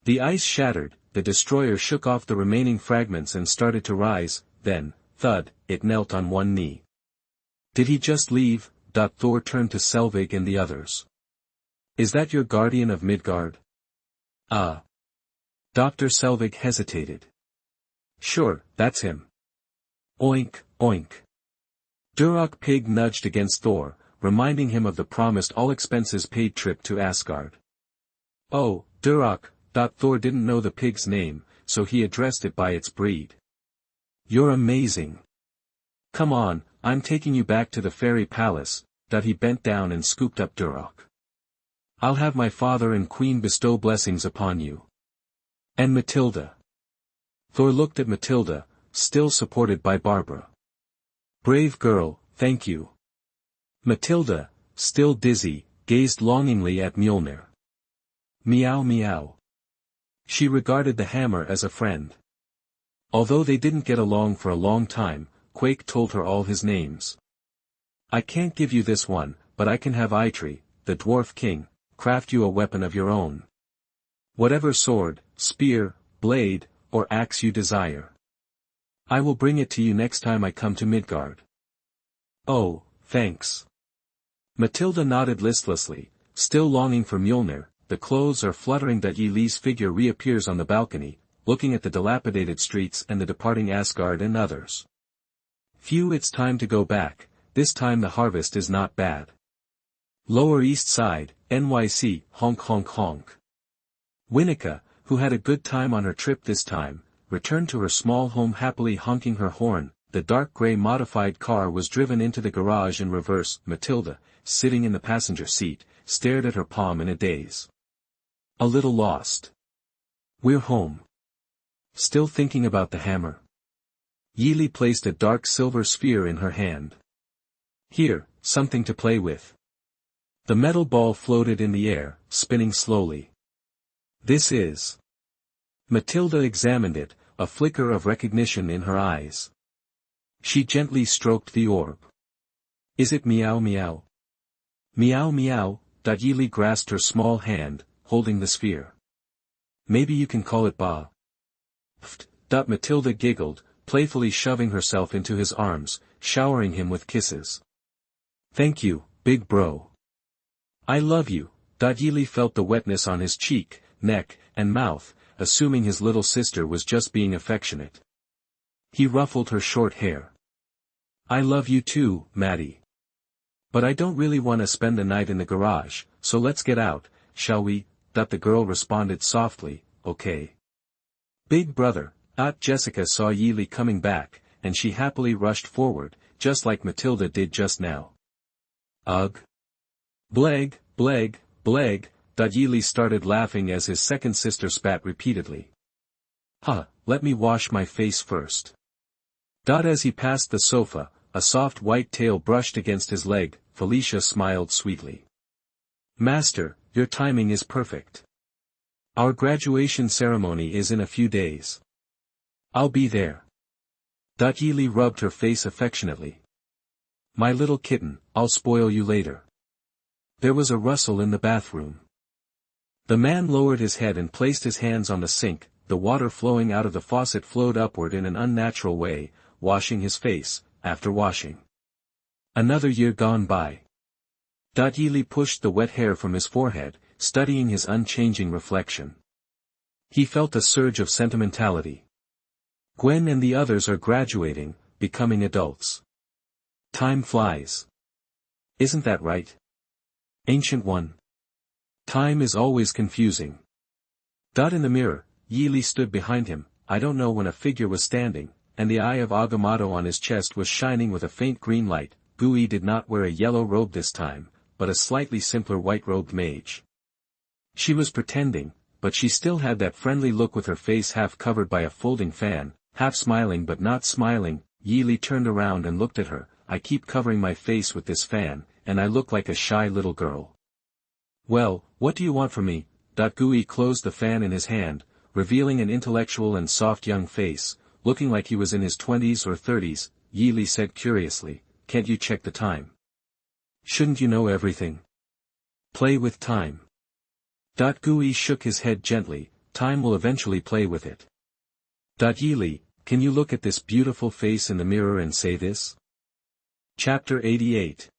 The ice shattered. The destroyer shook off the remaining fragments and started to rise, then, thud, it knelt on one knee. Did he just leave? Thor turned to Selvig and the others. Is that your guardian of Midgard? Dr. Selvig hesitated. Sure, that's him. Oink, oink. Duroc Pig nudged against Thor, reminding him of the promised all-expenses-paid trip to Asgard. Oh, Duroc. Thor didn't know the pig's name, so he addressed it by its breed. You're amazing. Come on, I'm taking you back to the fairy palace. He bent down and scooped up Duroc. I'll have my father and queen bestow blessings upon you. And Matilda. Thor looked at Matilda, still supported by Barbara. Brave girl, thank you. Matilda, still dizzy, gazed longingly at Mjolnir. Meow meow. She regarded the hammer as a friend. Although they didn't get along for a long time, Quake told her all his names. I can't give you this one, but I can have Eitri, the dwarf king, craft you a weapon of your own. Whatever sword, spear, blade, or axe you desire. I will bring it to you next time I come to Midgard. Oh, thanks. Matilda nodded listlessly, still longing for Mjolnir. The clothes are fluttering. Yi Li's figure reappears on the balcony, looking at the dilapidated streets and the departing Asgard and others. Phew, it's time to go back. This time the harvest is not bad. Lower East Side, NYC, honk honk honk. Winnica, who had a good time on her trip this time, returned to her small home happily honking her horn. The dark gray modified car was driven into the garage in reverse. Matilda, sitting in the passenger seat, stared at her palm in a daze. A little lost. We're home. Still thinking about the hammer? Yi Li placed a dark silver sphere in her hand. Here, something to play with. The metal ball floated in the air, spinning slowly. This is. Matilda examined it, a flicker of recognition in her eyes. She gently stroked the orb. Is it meow meow? Meow meow. Yi Li grasped her small hand, holding the sphere. Maybe you can call it Ba. Pft. Matilda giggled, playfully shoving herself into his arms, showering him with kisses. "Thank you, big bro. I love you." Ye Li felt the wetness on his cheek, neck, and mouth, assuming his little sister was just being affectionate. He ruffled her short hair. "I love you too, Maddie. But I don't really want to spend the night in the garage, so let's get out, shall we?" The girl responded softly, "Okay." "Big brother." Jessica saw Ye Li coming back, and she happily rushed forward, just like Matilda did just now. "Ugh. Bleg, bleg, bleg." Ye Li started laughing as his second sister spat repeatedly. "Huh, let me wash my face first." As he passed the sofa, a soft white tail brushed against his leg. Felicia smiled sweetly. "Master, your timing is perfect. Our graduation ceremony is in a few days. I'll be there." Ye Li rubbed her face affectionately. "My little kitten, I'll spoil you later." There was a rustle in the bathroom. The man lowered his head and placed his hands on the sink. The water flowing out of the faucet flowed upward in an unnatural way, washing his face, after washing. Another year gone by. Ye Li pushed the wet hair from his forehead, studying his unchanging reflection. He felt a surge of sentimentality. Gwen and the others are graduating, becoming adults. Time flies. Isn't that right? Ancient One. Time is always confusing. In the mirror, Ye Li stood behind him. I don't know when a figure was standing, and the eye of Agamotto on his chest was shining with a faint green light. Gui did not wear a yellow robe this time, but a slightly simpler white-robed mage. She was pretending, but she still had that friendly look with her face half covered by a folding fan, half smiling but not smiling. Ye Li turned around and looked at her. "I keep covering my face with this fan, and I look like a shy little girl." "Well, what do you want from me?" Gui closed the fan in his hand, revealing an intellectual and soft young face, looking like he was in his 20s or 30s. Ye Li said curiously, "Can't you check the time? Shouldn't you know everything? Play with time." Gui shook his head gently. "Time will eventually play with it." Ye Li, can you look at this beautiful face in the mirror and say this? Chapter 88.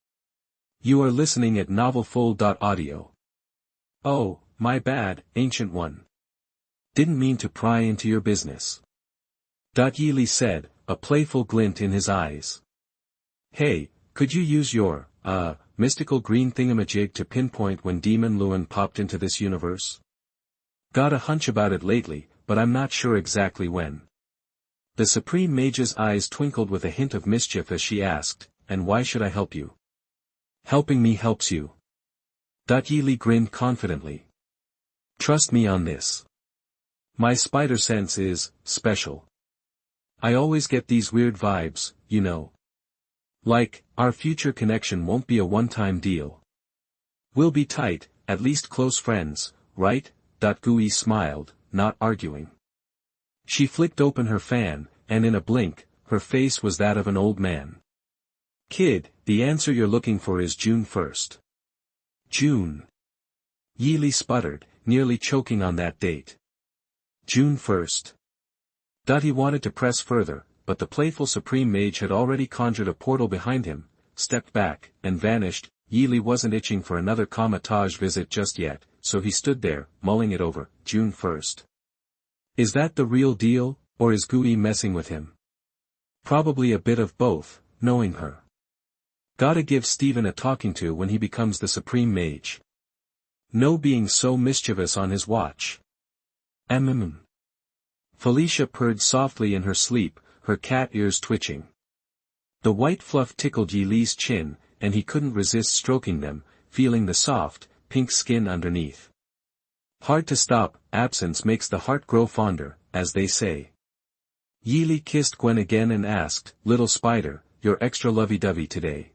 You are listening at novelfull.audio. "Oh, my bad, Ancient One. Didn't mean to pry into your business." Ye Li said, a playful glint in his eyes. "Hey, could you use your, mystical green thingamajig to pinpoint when Demon Luan popped into this universe? Got a hunch about it lately, but I'm not sure exactly when." The Supreme Mage's eyes twinkled with a hint of mischief as she asked, "And why should I help you?" "Helping me helps you." Ye Li grinned confidently. "Trust me on this. My spider sense is special. I always get these weird vibes, you know. Like, our future connection won't be a one-time deal. We'll be tight, at least close friends, right?" Gui smiled, not arguing. She flicked open her fan, and in a blink, her face was that of an old man. "Kid, the answer you're looking for is June 1st. June." Ye Li sputtered, nearly choking on that date. June 1st. He wanted to press further, but the playful Supreme Mage had already conjured a portal behind him, stepped back, and vanished. Ye Li wasn't itching for another Kamatage visit just yet, so he stood there, mulling it over. June 1st. Is that the real deal, or is Gui messing with him? Probably a bit of both, knowing her. Gotta give Steven a talking to when he becomes the Supreme Mage. No being so mischievous on his watch. Felicia purred softly in her sleep, her cat ears twitching. The white fluff tickled Ye Li's chin, and he couldn't resist stroking them, feeling the soft, pink skin underneath. Hard to stop, absence makes the heart grow fonder, as they say. Ye Li kissed Gwen again and asked, "Little spider, you're extra lovey-dovey today.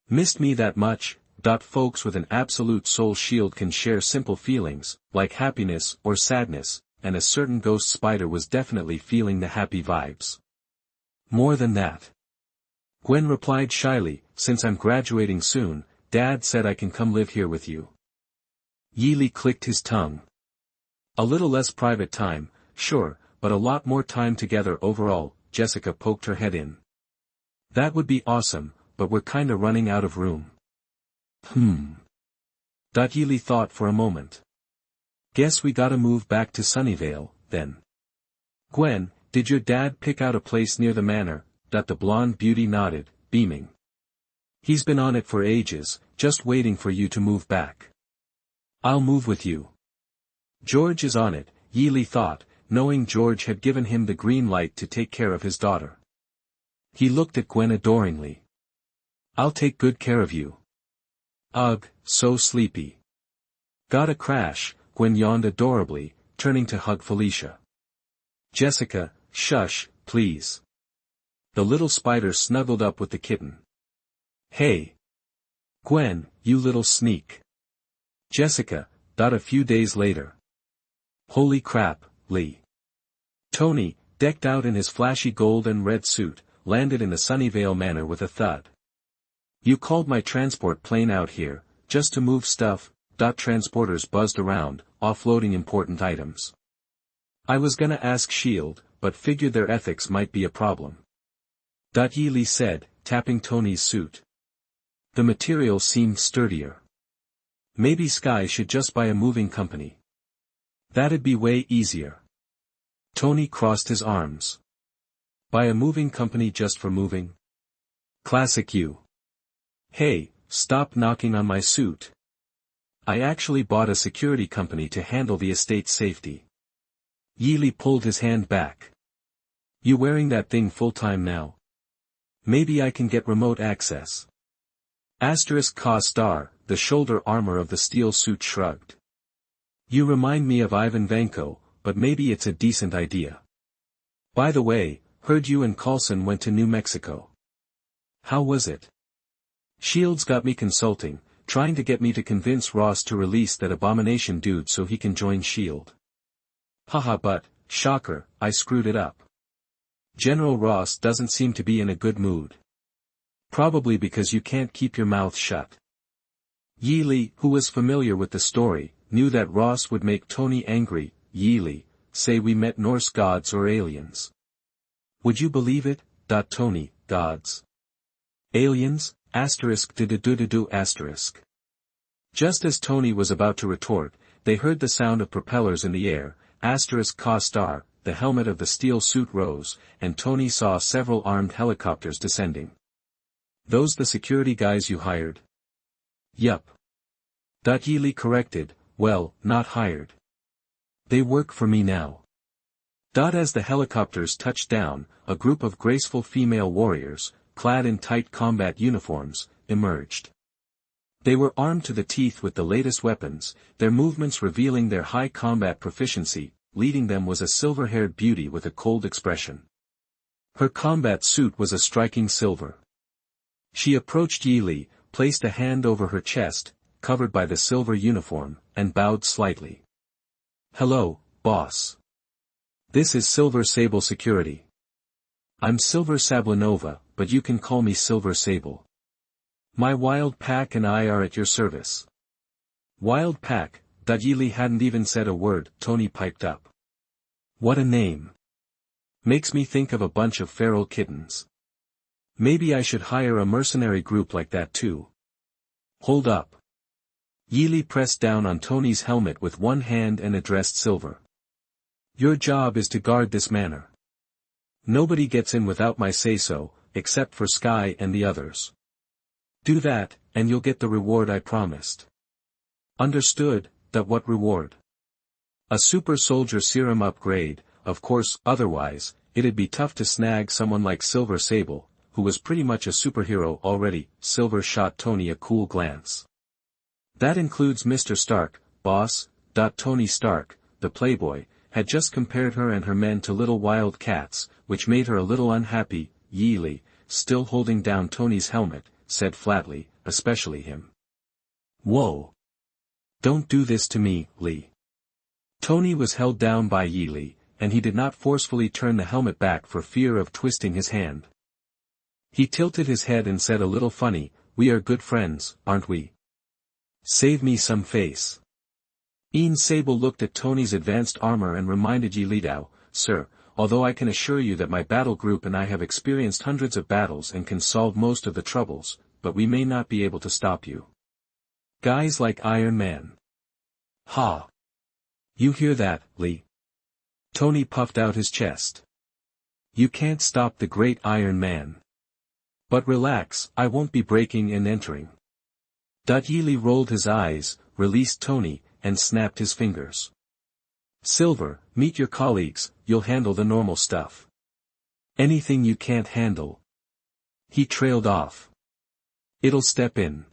Missed me that much?" Folks with an absolute soul shield can share simple feelings, like happiness or sadness, and a certain ghost spider was definitely feeling the happy vibes. More than that. Gwen replied shyly, "Since I'm graduating soon, Dad said I can come live here with you." Ye Li clicked his tongue. A little less private time, sure, but a lot more time together overall. Jessica poked her head in. That would be awesome, but we're kinda running out of room. Ye Li thought for a moment. Guess we gotta move back to Sunnyvale, then. Gwen, did your dad pick out a place near the manor? The blonde beauty nodded, beaming. He's been on it for ages, just waiting for you to move back. I'll move with you. George is on it, Ye Li thought, knowing George had given him the green light to take care of his daughter. He looked at Gwen adoringly. I'll take good care of you. Ugh, so sleepy. Gotta crash, Gwen yawned adorably, turning to hug Felicia. Jessica, shush, please. The little spider snuggled up with the kitten. Hey. Gwen, you little sneak. Jessica, a few days later. Holy crap, Li. Tony, decked out in his flashy gold and red suit, landed in the Sunnyvale Manor with a thud. You called my transport plane out here, just to move stuff. Transporters buzzed around, offloading important items. I was gonna ask S.H.I.E.L.D., but figured their ethics might be a problem. Ye Li said, tapping Tony's suit. The material seemed sturdier. Maybe Skye should just buy a moving company. That'd be way easier. Tony crossed his arms. Buy a moving company just for moving? Classic you. Hey, stop knocking on my suit. I actually bought a security company to handle the estate's safety. Ye Li pulled his hand back. You wearing that thing full-time now? Maybe I can get remote access. ****, the shoulder armor of the steel suit shrugged. You remind me of Ivan Vanko, but maybe it's a decent idea. By the way, heard you and Coulson went to New Mexico. How was it? S.H.I.E.L.D.'s got me consulting, trying to get me to convince Ross to release that abomination dude so he can join S.H.I.E.L.D. Haha, but, shocker, I screwed it up. General Ross doesn't seem to be in a good mood. Probably because you can't keep your mouth shut. Ye Li, who was familiar with the story, knew that Ross would make Tony angry. Ye Li, say we met Norse gods or aliens. Would you believe it? Tony, gods. Aliens? ******. Just as Tony was about to retort, they heard the sound of propellers in the air. ****, the helmet of the steel suit rose, and Tony saw several armed helicopters descending. Those the security guys you hired? Yup. Ye Li corrected, well, not hired. They work for me now. As the helicopters touched down, a group of graceful female warriors, clad in tight combat uniforms, emerged. They were armed to the teeth with the latest weapons, their movements revealing their high combat proficiency. Leading them was a silver-haired beauty with a cold expression. Her combat suit was a striking silver. She approached Ye Li, placed a hand over her chest, covered by the silver uniform, and bowed slightly. Hello, boss. This is Silver Sable Security. I'm Silver Sablinova, but you can call me Silver Sable. My Wild Pack and I are at your service. Wild Pack? Ye Li hadn't even said a word. Tony piped up. What a name. Makes me think of a bunch of feral kittens. Maybe I should hire a mercenary group like that too. Hold up. Ye Li pressed down on Tony's helmet with one hand and addressed Silver. Your job is to guard this manor. Nobody gets in without my say-so, except for Skye and the others. Do that, and you'll get the reward I promised. Understood. What reward? A super soldier serum upgrade, of course, otherwise, it'd be tough to snag someone like Silver Sable, who was pretty much a superhero already. Silver shot Tony a cool glance. That includes Mr. Stark, boss. Tony Stark, the playboy, had just compared her and her men to little wild cats, which made her a little unhappy. Ye Li, still holding down Tony's helmet, said flatly, especially him. Whoa. Don't do this to me, Li. Tony was held down by Ye Li, and he did not forcefully turn the helmet back for fear of twisting his hand. He tilted his head and said a little funny, we are good friends, aren't we? Save me some face. Sable looked at Tony's advanced armor and reminded Ye Li, sir, although I can assure you that my battle group and I have experienced hundreds of battles and can solve most of the troubles, but we may not be able to stop you. Guys like Iron Man. Ha! You hear that, Li? Tony puffed out his chest. You can't stop the great Iron Man. But relax, I won't be breaking and entering. Ye Li rolled his eyes, released Tony, and snapped his fingers. Silver, meet your colleagues, you'll handle the normal stuff. Anything you can't handle. He trailed off. It'll step in.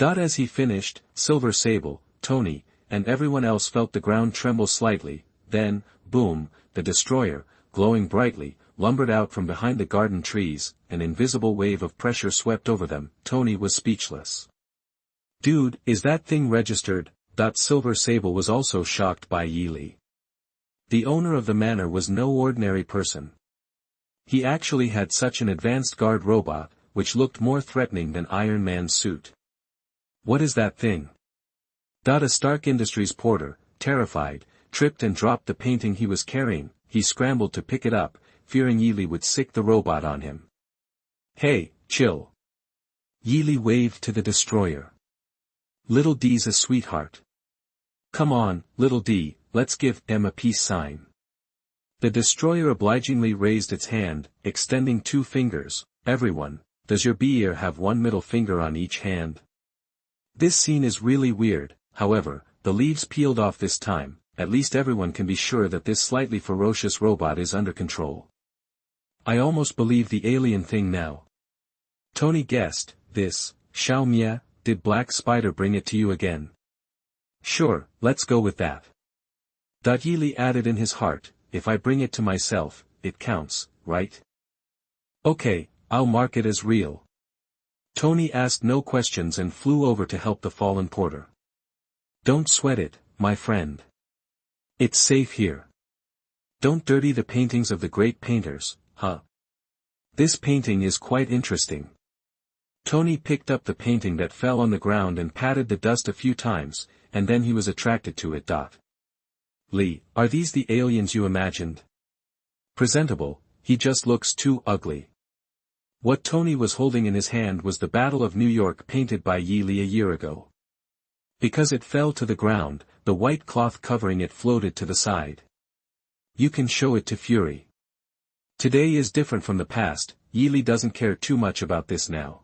As he finished, Silver Sable, Tony, and everyone else felt the ground tremble slightly, then, boom, the destroyer, glowing brightly, lumbered out from behind the garden trees, an invisible wave of pressure swept over them. Tony was speechless. Dude, is that thing registered? Silver Sable was also shocked by Ye Li. The owner of the manor was no ordinary person. He actually had such an advanced guard robot, which looked more threatening than Iron Man's suit. What is that thing? A Stark Industries porter, terrified, tripped and dropped the painting he was carrying. He scrambled to pick it up, fearing Ye Li would sick the robot on him. Hey, chill. Ye Li waved to the destroyer. Little D's a sweetheart. Come on, Little D, let's give them a peace sign. The destroyer obligingly raised its hand, extending 2 fingers. Everyone, does your beer have 1 middle finger on each hand? This scene is really weird, however, the leaves peeled off this time. At least everyone can be sure that this slightly ferocious robot is under control. I almost believe the alien thing now. Tony guessed, this, Xiao Mia, did Black Spider bring it to you again? Sure, let's go with that. Ye Li added in his heart, if I bring it to myself, it counts, right? Okay, I'll mark it as real. Tony asked no questions and flew over to help the fallen porter. Don't sweat it, my friend. It's safe here. Don't dirty the paintings of the great painters, huh? This painting is quite interesting. Tony picked up the painting that fell on the ground and patted the dust a few times, and then he was attracted to it. Li, are these the aliens you imagined? Presentable, he just looks too ugly. What Tony was holding in his hand was the Battle of New York painted by Ye Li a year ago. Because it fell to the ground, the white cloth covering it floated to the side. You can show it to Fury. Today is different from the past. Ye Li doesn't care too much about this now.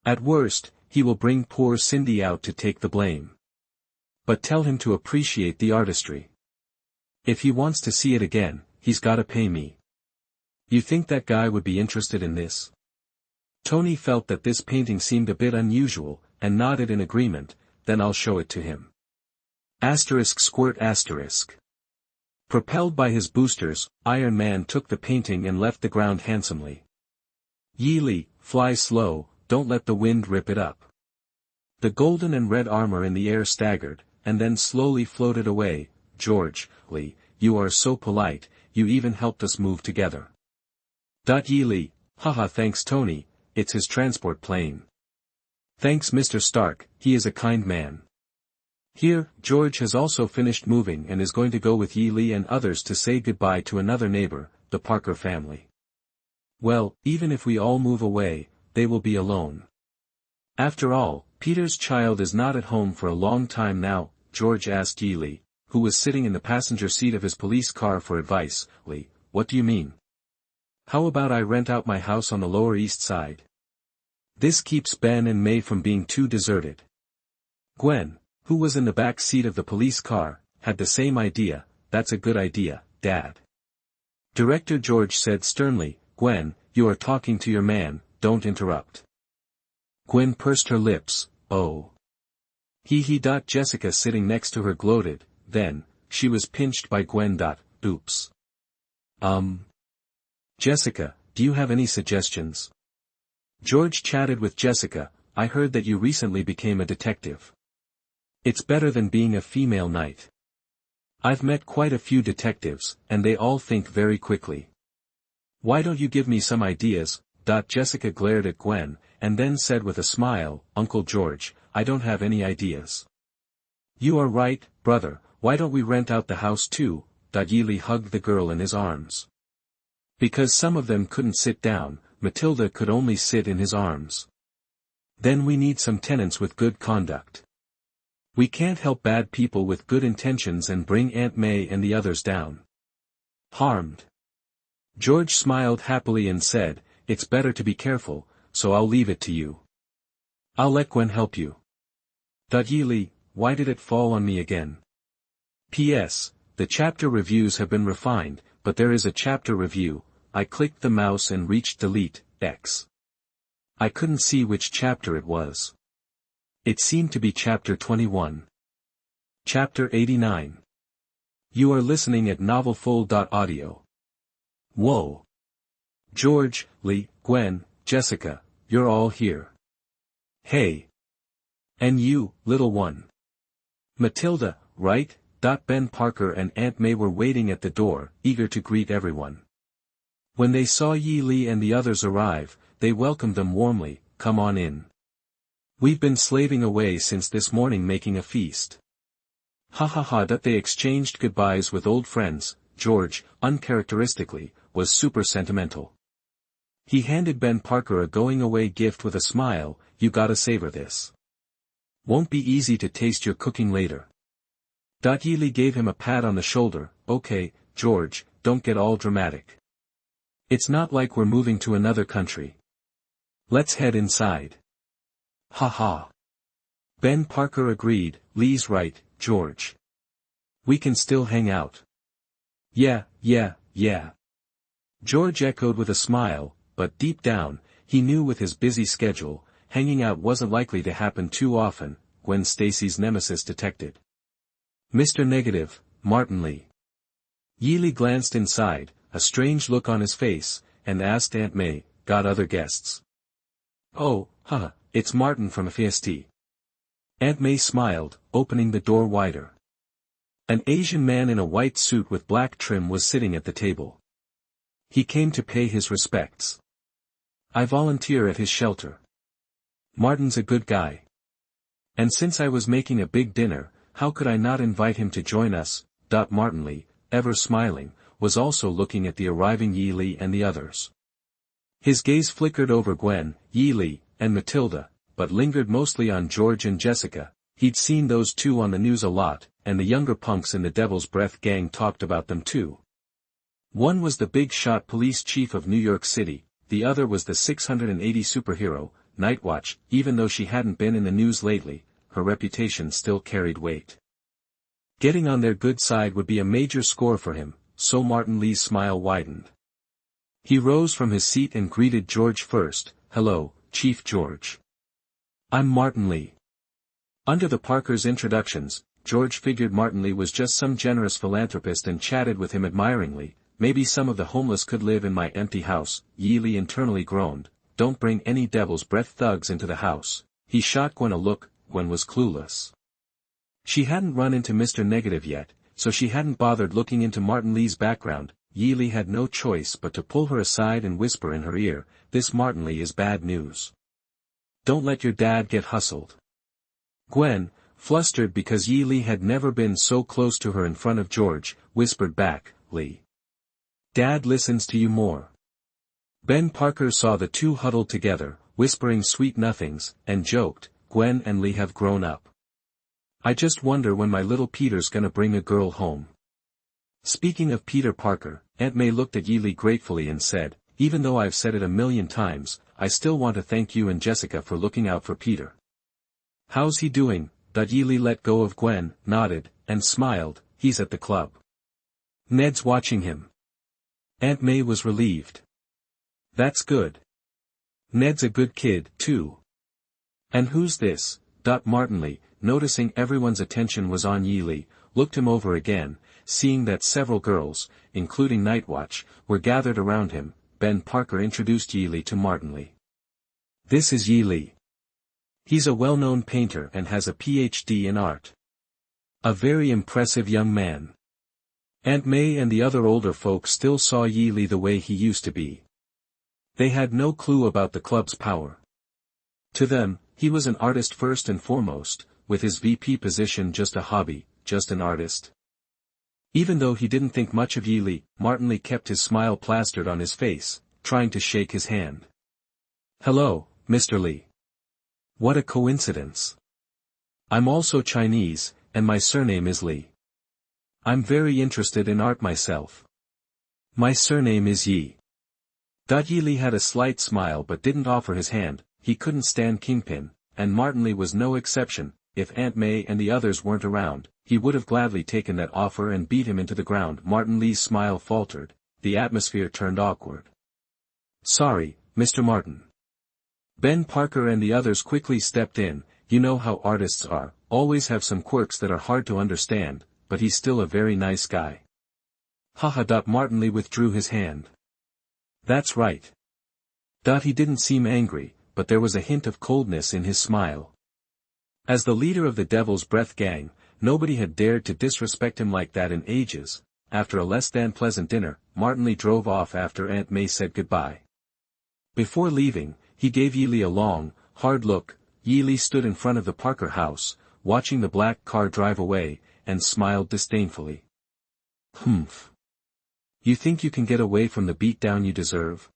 At worst, he will bring poor Cindy out to take the blame. But tell him to appreciate the artistry. If he wants to see it again, he's gotta pay me. You think that guy would be interested in this? Tony felt that this painting seemed a bit unusual, and nodded in agreement. Then I'll show it to him. Squirt. Propelled by his boosters, Iron Man took the painting and left the ground handsomely. Ye Li, fly slow, don't let the wind rip it up. The golden and red armor in the air staggered, and then slowly floated away. George, Li, you are so polite, you even helped us move together. Ye Li, haha, thanks Tony, it's his transport plane. Thanks Mr. Stark, he is a kind man. Here, George has also finished moving and is going to go with Ye Li and others to say goodbye to another neighbor, the Parker family. Well, even if we all move away, they will be alone. After all, Peter's child is not at home for a long time now. George asked Ye Li, who was sitting in the passenger seat of his police car, for advice. Li, what do you mean? How about I rent out my house on the Lower East Side? This keeps Ben and May from being too deserted. Gwen, who was in the back seat of the police car, had the same idea. That's a good idea, Dad. Director George said sternly, Gwen, you are talking to your man, don't interrupt. Gwen pursed her lips, oh. Jessica sitting next to her gloated, then, she was pinched by Gwen. Oops. Jessica, do you have any suggestions? George chatted with Jessica, I heard that you recently became a detective. It's better than being a female knight. I've met quite a few detectives, and they all think very quickly. Why don't you give me some ideas? Jessica glared at Gwen, and then said with a smile, Uncle George, I don't have any ideas. You are right, brother, why don't we rent out the house too? Yi Li hugged the girl in his arms. Because some of them couldn't sit down, Matilda could only sit in his arms. Then we need some tenants with good conduct. We can't help bad people with good intentions and bring Aunt May and the others down. Harmed. George smiled happily and said, "It's better to be careful, so I'll leave it to you. I'll let Gwen help you." Yi Li, why did it fall on me again? P.S. The chapter reviews have been refined, but there is a chapter review. I clicked the mouse and reached delete, X. I couldn't see which chapter it was. It seemed to be chapter 21. Chapter 89. You are listening at novelfull.audio. Whoa. George, Lee, Gwen, Jessica, you're all here. Hey. And you, little one. Matilda, right? Ben Parker and Aunt May were waiting at the door, eager to greet everyone. When they saw Yi Li and the others arrive, they welcomed them warmly. "Come on in. We've been slaving away since this morning making a feast." Ha ha ha. They exchanged goodbyes with old friends. George, uncharacteristically, was super sentimental. He handed Ben Parker a going-away gift with a smile. "You gotta savor this. Won't be easy to taste your cooking later." Yi Li gave him a pat on the shoulder. "Okay, George, don't get all dramatic. It's not like we're moving to another country. Let's head inside." Ha ha. Ben Parker agreed. "Lee's right, George. We can still hang out." Yeah. George echoed with a smile, but deep down, he knew with his busy schedule, hanging out wasn't likely to happen too often. Gwen Stacy's nemesis detected. "Mr. Negative, Martin Li." Yi Li glanced inside, a strange look on his face, and asked Aunt May, "Got other guests?" "Oh, haha, it's Martin from FST." Aunt May smiled, opening the door wider. An Asian man in a white suit with black trim was sitting at the table. He came to pay his respects. "I volunteer at his shelter. Martin's a good guy. And since I was making a big dinner, how could I not invite him to join us?" Martin Li, ever smiling, was also looking at the arriving Yi Li and the others. His gaze flickered over Gwen, Yi Li, and Matilda, but lingered mostly on George and Jessica. He'd seen those two on the news a lot, and the younger punks in the Devil's Breath gang talked about them too. One was the big shot police chief of New York City, the other was the 680 superhero, Nightwatch. Even though she hadn't been in the news lately, her reputation still carried weight. Getting on their good side would be a major score for him, so Martin Li's smile widened. He rose from his seat and greeted George first. "Hello, Chief George. I'm Martin Li." Under the Parkers' introductions, George figured Martin Li was just some generous philanthropist and chatted with him admiringly. "Maybe some of the homeless could live in my empty house." Yi Li internally groaned. "Don't bring any Devil's Breath thugs into the house." He shot Gwen a look. Gwen was clueless. She hadn't run into Mr. Negative yet, so she hadn't bothered looking into Martin Li's background. Yi Li had no choice but to pull her aside and whisper in her ear, "This Martin Li is bad news. Don't let your dad get hustled." Gwen, flustered because Yi Li had never been so close to her in front of George, whispered back, "Li. Dad listens to you more." Ben Parker saw the two huddled together, whispering sweet nothings, and joked, "Gwen and Li have grown up. I just wonder when my little Peter's gonna bring a girl home." Speaking of Peter Parker, Aunt May looked at Yi Li gratefully and said, "Even though I've said it a million times, I still want to thank you and Jessica for looking out for Peter." "How's he doing?" Yi Li let go of Gwen, nodded, and smiled. "He's at the club. Ned's watching him." Aunt May was relieved. "That's good. Ned's a good kid, too." "And who's this?" Martin Li, noticing everyone's attention was on Yi Li, looked him over again, seeing that several girls, including Nightwatch, were gathered around him. Ben Parker introduced Yi Li to Martin Li. "This is Yi Li. He's a well-known painter and has a PhD in art. A very impressive young man." Aunt May and the other older folk still saw Yi Li the way he used to be. They had no clue about the club's power. To them, he was an artist first and foremost, with his VP position just a hobby, just an artist. Even though he didn't think much of Ye Li, Martin Li kept his smile plastered on his face, trying to shake his hand. "Hello, Mr. Li. What a coincidence. I'm also Chinese, and my surname is Li. I'm very interested in art myself. My surname is Yi." Ye Li had a slight smile but didn't offer his hand. He couldn't stand Kingpin, and Martin Li was no exception. If Aunt May and the others weren't around, he would have gladly taken that offer and beat him into the ground. Martin Li's smile faltered, the atmosphere turned awkward. "Sorry, Mr. Martin." Ben Parker and the others quickly stepped in. "You know how artists are, always have some quirks that are hard to understand, but he's still a very nice guy." Haha. Martin Li withdrew his hand. "That's right." He didn't seem angry, but there was a hint of coldness in his smile. As the leader of the Devil's Breath gang, nobody had dared to disrespect him like that in ages. After a less than pleasant dinner, Martin Li drove off after Aunt May said goodbye. Before leaving, he gave Ye Li a long, hard look. Ye Li stood in front of the Parker house, watching the black car drive away, and smiled disdainfully. "Humph. You think you can get away from the beatdown you deserve?"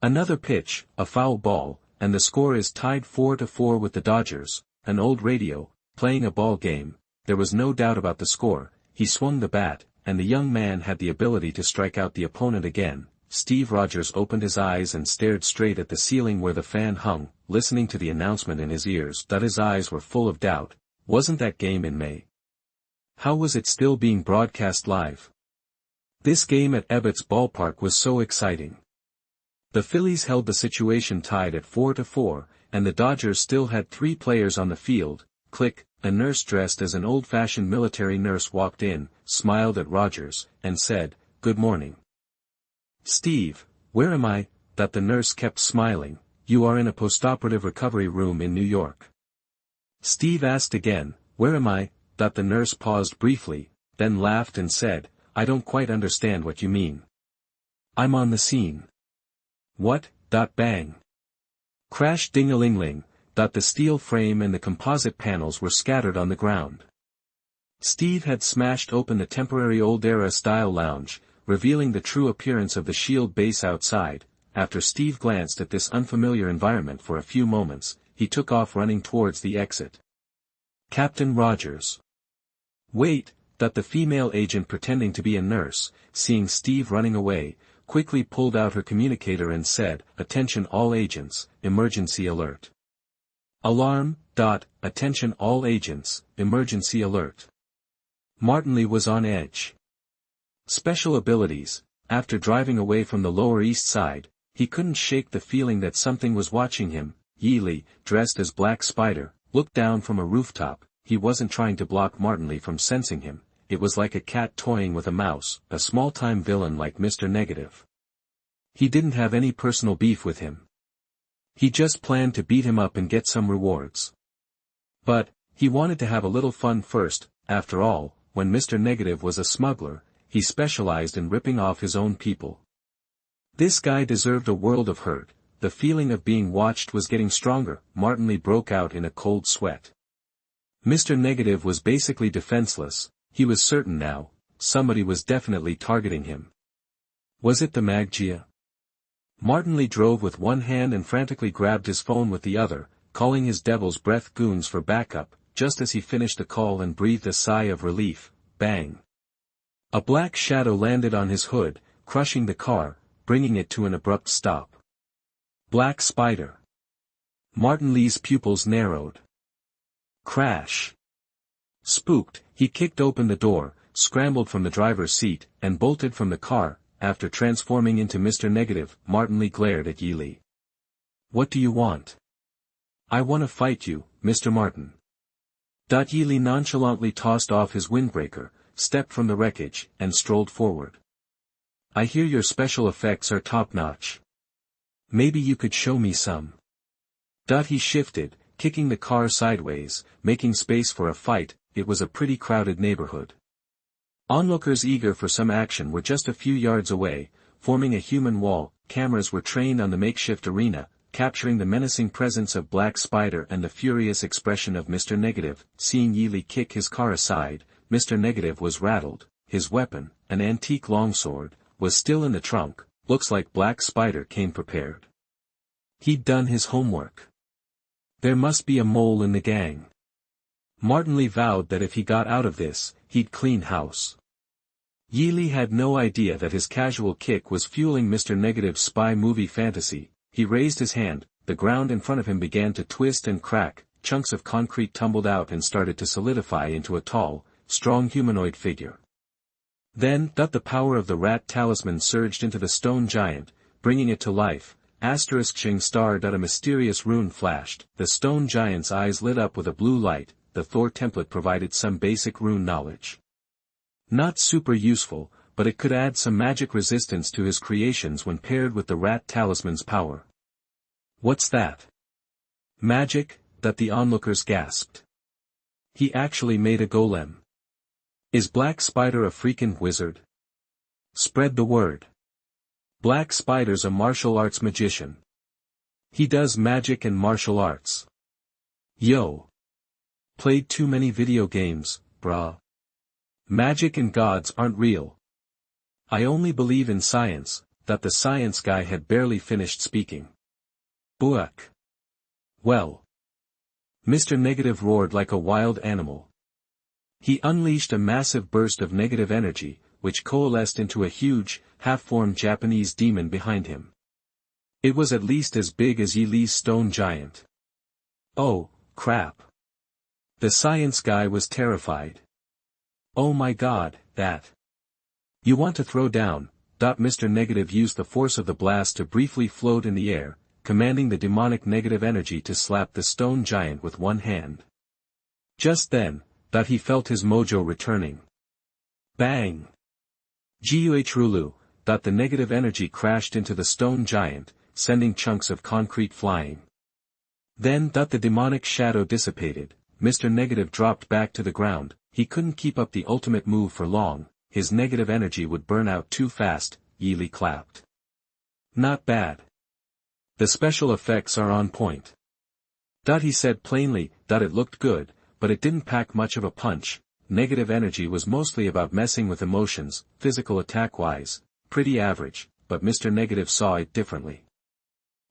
Another pitch, a foul ball, and the score is tied 4-4 with the Dodgers. An old radio, playing a ball game. There was no doubt about the score. He swung the bat, and the young man had the ability to strike out the opponent again. Steve Rogers opened his eyes and stared straight at the ceiling where the fan hung, listening to the announcement in his ears. His eyes were full of doubt. Wasn't that game in May? How was it still being broadcast live? This game at Ebbets Ballpark was so exciting. The Phillies held the situation tied at 4-4, and the Dodgers still had 3 players on the field. Click, a nurse dressed as an old-fashioned military nurse walked in, smiled at Rogers, and said, "Good morning." "Steve, where am I?" The nurse kept smiling. "You are in a postoperative recovery room in New York." Steve asked again, "Where am I?" The nurse paused briefly, then laughed and said, "I don't quite understand what you mean." "I'm on the scene." "What?" Bang. Crash ding-a-ling-ling. The steel frame and the composite panels were scattered on the ground. Steve had smashed open the temporary old-era style lounge, revealing the true appearance of the Shield base outside. After Steve glanced at this unfamiliar environment for a few moments, he took off running towards the exit. "Captain Rogers." "Wait." The female agent pretending to be a nurse, seeing Steve running away, quickly pulled out her communicator and said, "Attention all agents, emergency alert." "Alarm, attention all agents, emergency alert." Martin Li was on edge. Special abilities. After driving away from the Lower East Side, he couldn't shake the feeling that something was watching him. Ye Li, dressed as Black Spider, looked down from a rooftop. He wasn't trying to block Martin Li from sensing him. It was like a cat toying with a mouse, a small-time villain like Mr. Negative. He didn't have any personal beef with him. He just planned to beat him up and get some rewards. But, he wanted to have a little fun first. After all, when Mr. Negative was a smuggler, he specialized in ripping off his own people. This guy deserved a world of hurt. The feeling of being watched was getting stronger. Martin Li broke out in a cold sweat. Mr. Negative was basically defenseless. He was certain now, somebody was definitely targeting him. Was it the Maggia? Martin Li drove with one hand and frantically grabbed his phone with the other, calling his Devil's Breath goons for backup. Just as he finished the call and breathed a sigh of relief, bang. A black shadow landed on his hood, crushing the car, bringing it to an abrupt stop. Black Spider. Martin Li's pupils narrowed. Crash. Spooked, he kicked open the door, scrambled from the driver's seat, and bolted from the car. After transforming into Mr. Negative, Martin Li glared at Ye Li. "What do you want?" "I want to fight you, Mr. Martin." Ye Li nonchalantly tossed off his windbreaker, stepped from the wreckage, and strolled forward. "I hear your special effects are top-notch. Maybe you could show me some." He shifted, kicking the car sideways, making space for a fight. It was a pretty crowded neighborhood. Onlookers eager for some action were just a few yards away, forming a human wall. Cameras were trained on the makeshift arena, capturing the menacing presence of Black Spider and the furious expression of Mr. Negative. Seeing Ye Li kick his car aside, Mr. Negative was rattled. his weapon, an antique longsword, was still in the trunk. Looks like Black Spider came prepared. He'd done his homework. There must be a mole in the gang. Martin vowed that if he got out of this, he'd clean house. Ye Li had no idea that his casual kick was fueling Mr. Negative's spy movie fantasy. He raised his hand, the ground in front of him began to twist and crack, chunks of concrete tumbled out and started to solidify into a tall, strong humanoid figure. Then, the power of the rat talisman surged into the stone giant, bringing it to life. Shing star. A mysterious rune flashed, the stone giant's eyes lit up with a blue light. The Thor template provided some basic rune knowledge. Not super useful, but it could add some magic resistance to his creations when paired with the rat talisman's power. What's that? Magic? The onlookers gasped. He actually made a golem. Is Black Spider a freaking wizard? Spread the word. Black Spider's a martial arts magician. He does magic and martial arts. Yo. Played too many video games, brah. Magic and gods aren't real. I only believe in science. The science guy had barely finished speaking. Buak. Well. Mr. Negative roared like a wild animal. He unleashed a massive burst of negative energy, which coalesced into a huge, half-formed Japanese demon behind him. It was at least as big as Ye Li's stone giant. Oh, crap. The science guy was terrified. Oh my god, that. You want to throw down. Mr. Negative used the force of the blast to briefly float in the air, commanding the demonic negative energy to slap the stone giant with one hand. Just then, he felt his mojo returning. Bang! Guhrulu, the negative energy crashed into the stone giant, sending chunks of concrete flying. Then the demonic shadow dissipated, Mr. Negative dropped back to the ground. He couldn't keep up the ultimate move for long, his negative energy would burn out too fast. Ye Li clapped. Not bad. The special effects are on point. He said plainly, it looked good, but it didn't pack much of a punch. Negative energy was mostly about messing with emotions, physical attack-wise, pretty average, but Mr. Negative saw it differently.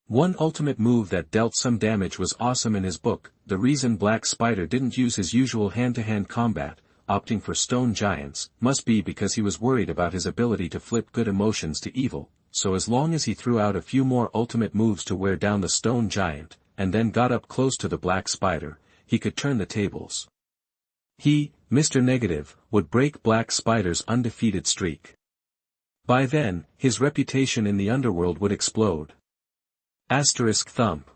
One ultimate move that dealt some damage was awesome in his book. The reason Black Spider didn't use his usual hand-to-hand combat, opting for stone giants, must be because he was worried about his ability to flip good emotions to evil, so as long as he threw out a few more ultimate moves to wear down the stone giant, and then got up close to the Black Spider, he could turn the tables. He, Mr. Negative, would break Black Spider's undefeated streak. By then, his reputation in the underworld would explode. Thump.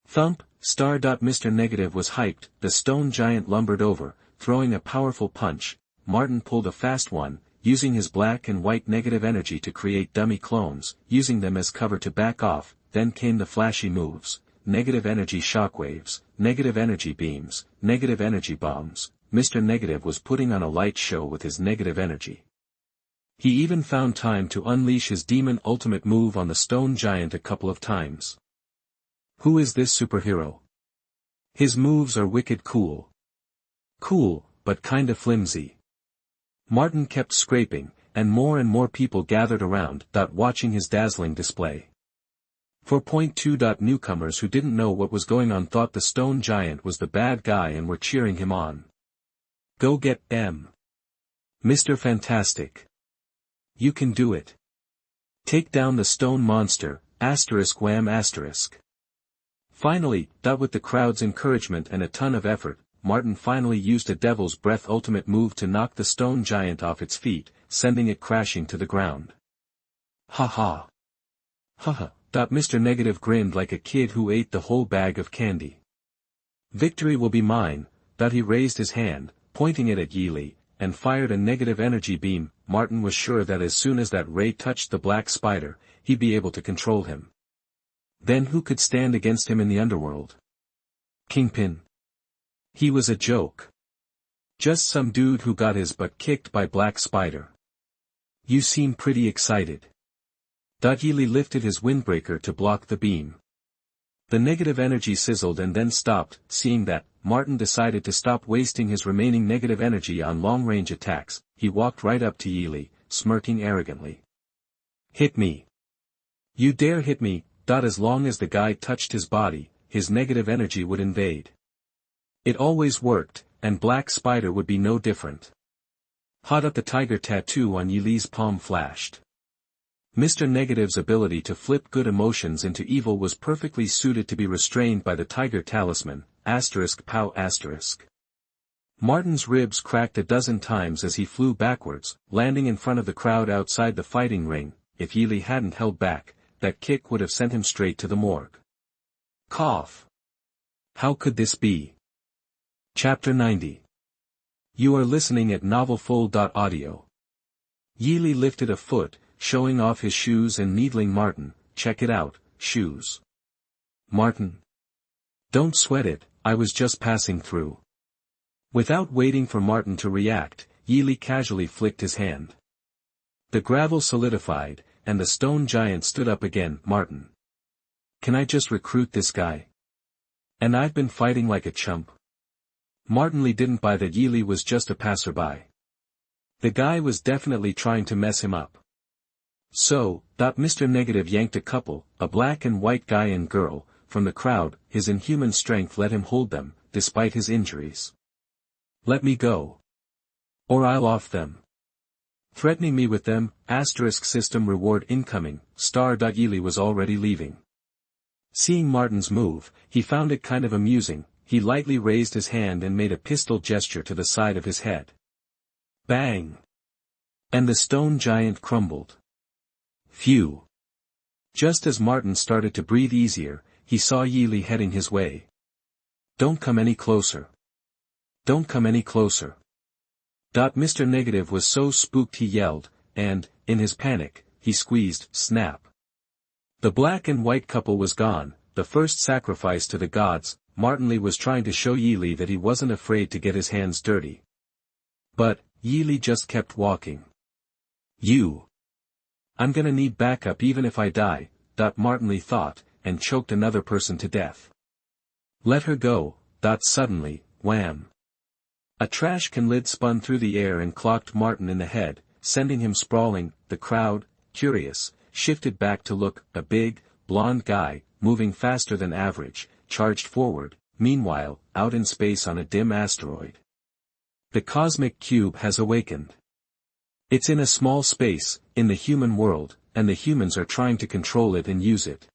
Thump, star. Mr. Negative was hyped, the stone giant lumbered over, throwing a powerful punch. Martin pulled a fast one, using his black and white negative energy to create dummy clones, using them as cover to back off. Then came the flashy moves. Negative energy shockwaves, negative energy beams, negative energy bombs. Mr. Negative was putting on a light show with his negative energy. He even found time to unleash his demon ultimate move on the stone giant a couple of times. Who is this superhero? His moves are wicked cool. Cool, but kinda flimsy. Martin kept scraping, and more people gathered around, watching his dazzling display. 4.2. Newcomers who didn't know what was going on thought the stone giant was the bad guy and were cheering him on. Go get M. Mr. Fantastic. You can do it. Take down the stone monster, *wham**. Finally, with the crowd's encouragement and a ton of effort, Martin finally used a Devil's Breath ultimate move to knock the stone giant off its feet, sending it crashing to the ground. Ha ha. Ha ha. Mr. Negative grinned like a kid who ate the whole bag of candy. Victory will be mine. He raised his hand, pointing it at Ye Li, and fired a negative energy beam. Martin was sure that as soon as that ray touched the Black Spider, he'd be able to control him. Then who could stand against him in the underworld? Kingpin. He was a joke. Just some dude who got his butt kicked by Black Spider. You seem pretty excited. Ye Li lifted his windbreaker to block the beam. The negative energy sizzled and then stopped. Seeing that, Martin decided to stop wasting his remaining negative energy on long-range attacks. He walked right up to Ye Li, smirking arrogantly. "Hit me. You dare hit me." As long as the guy touched his body, his negative energy would invade. It always worked, and Black Spider would be no different. Hot up the tiger tattoo on Ye Li's palm flashed. Mr. Negative's ability to flip good emotions into evil was perfectly suited to be restrained by the tiger talisman, *pow*. Martin's ribs cracked a dozen times as he flew backwards, landing in front of the crowd outside the fighting ring. If Ye Li hadn't held back, that kick would have sent him straight to the morgue. Cough. How could this be? Chapter 90. You are listening at novelfull.audio. Ye Li lifted a foot, showing off his shoes and needling Martin. "Check it out, shoes." "Martin. Don't sweat it, I was just passing through." Without waiting for Martin to react, Ye Li casually flicked his hand. The gravel solidified, and the stone giant stood up again. "Martin. Can I just recruit this guy? And I've been fighting like a chump." Martin Li didn't buy that Ye Li was just a passerby. The guy was definitely trying to mess him up. So, Mr. Negative yanked a couple, a black and white guy and girl, from the crowd. His inhuman strength let him hold them, despite his injuries. "Let me go. Or I'll off them. Threatening me with them, *system reward incoming, *. Ye Li was already leaving. Seeing Martin's move, he found it kind of amusing. He lightly raised his hand and made a pistol gesture to the side of his head. Bang! And the stone giant crumbled. Phew! Just as Martin started to breathe easier, he saw Ye Li heading his way. "Don't come any closer. Don't come any closer." Mr. Negative was so spooked he yelled, and, in his panic, he squeezed, snap. The black and white couple was gone, the first sacrifice to the gods. Martin Li was trying to show Ye Li that he wasn't afraid to get his hands dirty. But, Ye Li just kept walking. I'm gonna need backup even if I die, Martin Li thought, and choked another person to death. Let her go. Suddenly, wham! A trash can lid spun through the air and clocked Martin in the head, sending him sprawling. The crowd, curious, shifted back to look. A big, blonde guy, moving faster than average, charged forward. Meanwhile, out in space on a dim asteroid. The cosmic cube has awakened. It's in a small space, in the human world, and the humans are trying to control it and use it.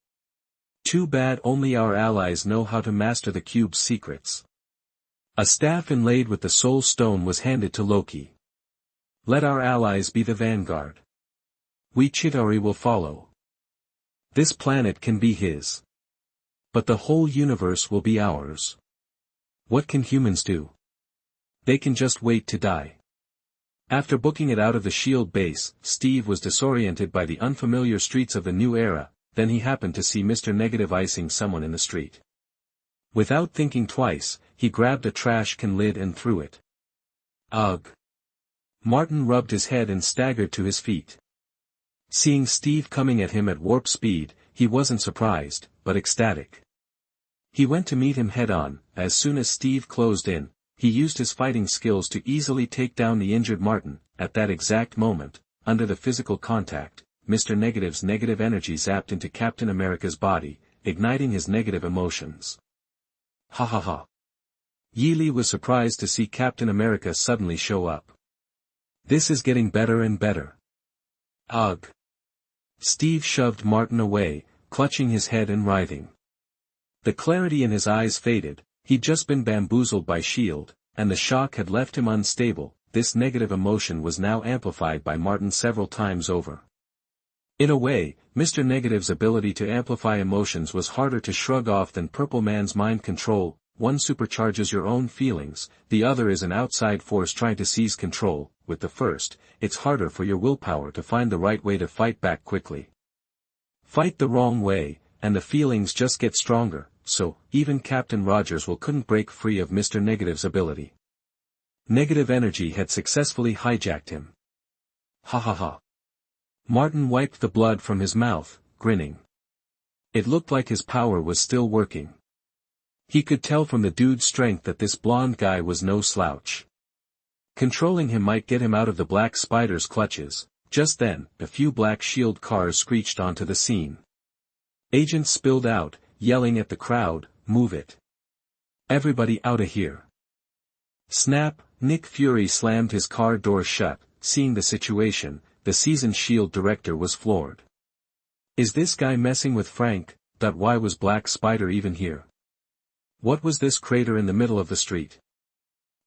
Too bad only our allies know how to master the cube's secrets. A staff inlaid with the soul stone was handed to Loki. Let our allies be the vanguard. We Chitauri will follow. This planet can be his. But the whole universe will be ours. What can humans do? They can just wait to die. After booking it out of the SHIELD base, Steve was disoriented by the unfamiliar streets of the new era. Then he happened to see Mr. Negative icing someone in the street. Without thinking twice, he grabbed a trash can lid and threw it. Ugh! Martin rubbed his head and staggered to his feet. Seeing Steve coming at him at warp speed, he wasn't surprised, but ecstatic. He went to meet him head-on. As soon as Steve closed in, he used his fighting skills to easily take down the injured Martin. At that exact moment, under the physical contact, Mr. Negative's negative energy zapped into Captain America's body, igniting his negative emotions. Ha ha ha. Ye Li was surprised to see Captain America suddenly show up. This is getting better and better. Ugh. Steve shoved Martin away, clutching his head and writhing. The clarity in his eyes faded. He'd just been bamboozled by SHIELD, and the shock had left him unstable. This negative emotion was now amplified by Martin several times over. In a way, Mr. Negative's ability to amplify emotions was harder to shrug off than Purple Man's mind control. One supercharges your own feelings, the other is an outside force trying to seize control. With the first, it's harder for your willpower to find the right way to fight back quickly. Fight the wrong way, and the feelings just get stronger, so, even Captain Rogers couldn't break free of Mr. Negative's ability. Negative energy had successfully hijacked him. Ha ha ha. Martin wiped the blood from his mouth, grinning. It looked like his power was still working. He could tell from the dude's strength that this blonde guy was no slouch. Controlling him might get him out of the Black Spider's clutches. Just then, a few Black Shield cars screeched onto the scene. Agents spilled out, yelling at the crowd, "Move it. Everybody outta here." Snap, Nick Fury slammed his car door shut. Seeing the situation, the seasoned S.H.I.E.L.D. director was floored. Is this guy messing with Frank? Why was Black Spider even here? What was this crater in the middle of the street?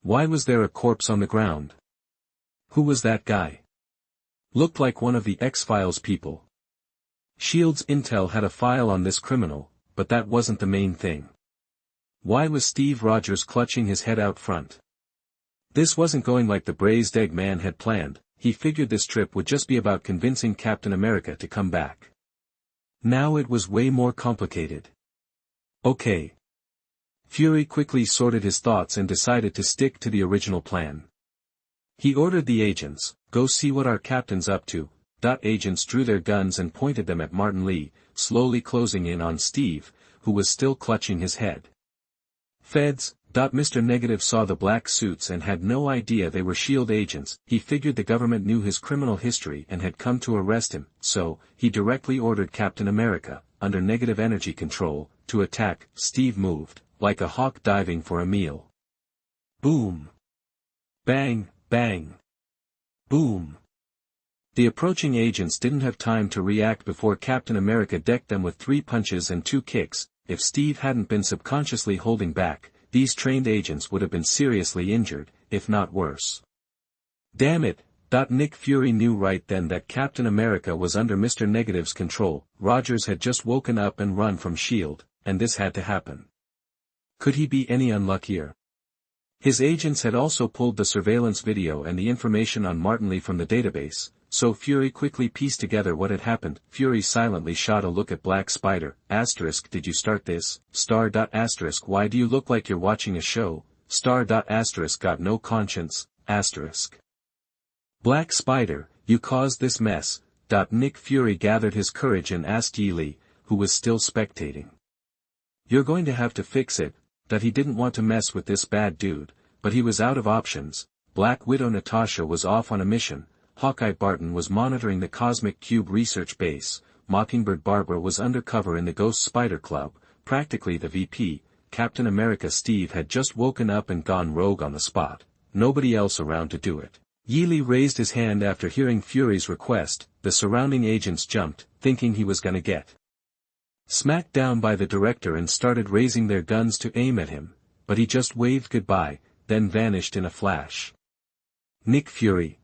Why was there a corpse on the ground? Who was that guy? Looked like one of the X-Files people. S.H.I.E.L.D.'s intel had a file on this criminal, but that wasn't the main thing. Why was Steve Rogers clutching his head out front? This wasn't going like the braised egg man had planned. He figured this trip would just be about convincing Captain America to come back. Now it was way more complicated. Okay. Fury quickly sorted his thoughts and decided to stick to the original plan. He ordered the agents, "Go see what our captain's up to." Agents drew their guns and pointed them at Martin Li, slowly closing in on Steve, who was still clutching his head. Feds. Mr. Negative saw the black suits and had no idea they were S.H.I.E.L.D. agents. He figured the government knew his criminal history and had come to arrest him, so, he directly ordered Captain America, under negative energy control, to attack. Steve moved, like a hawk diving for a meal. Boom! Bang, bang! Boom! The approaching agents didn't have time to react before Captain America decked them with 3 punches and 2 kicks. If Steve hadn't been subconsciously holding back, these trained agents would have been seriously injured, if not worse. Damn it! Nick Fury knew right then that Captain America was under Mr. Negative's control. Rogers had just woken up and run from S.H.I.E.L.D., and this had to happen. Could he be any unluckier? His agents had also pulled the surveillance video and the information on Martin Li from the database, so Fury quickly pieced together what had happened. Fury silently shot a look at Black Spider. *, did you start this? *, why do you look like you're watching a show? *, got no conscience. *. Black Spider, you caused this mess. Nick Fury gathered his courage and asked Ye Li, who was still spectating. You're going to have to fix it. He didn't want to mess with this bad dude, but he was out of options. Black Widow Natasha was off on a mission. Hawkeye Barton was monitoring the Cosmic Cube research base. Mockingbird Barbara was undercover in the Ghost Spider Club, practically the VP. Captain America Steve had just woken up and gone rogue on the spot. Nobody else around to do it. Ye Li raised his hand after hearing Fury's request. The surrounding agents jumped, thinking he was gonna get smacked down by the director and started raising their guns to aim at him, but he just waved goodbye, then vanished in a flash. Nick Fury.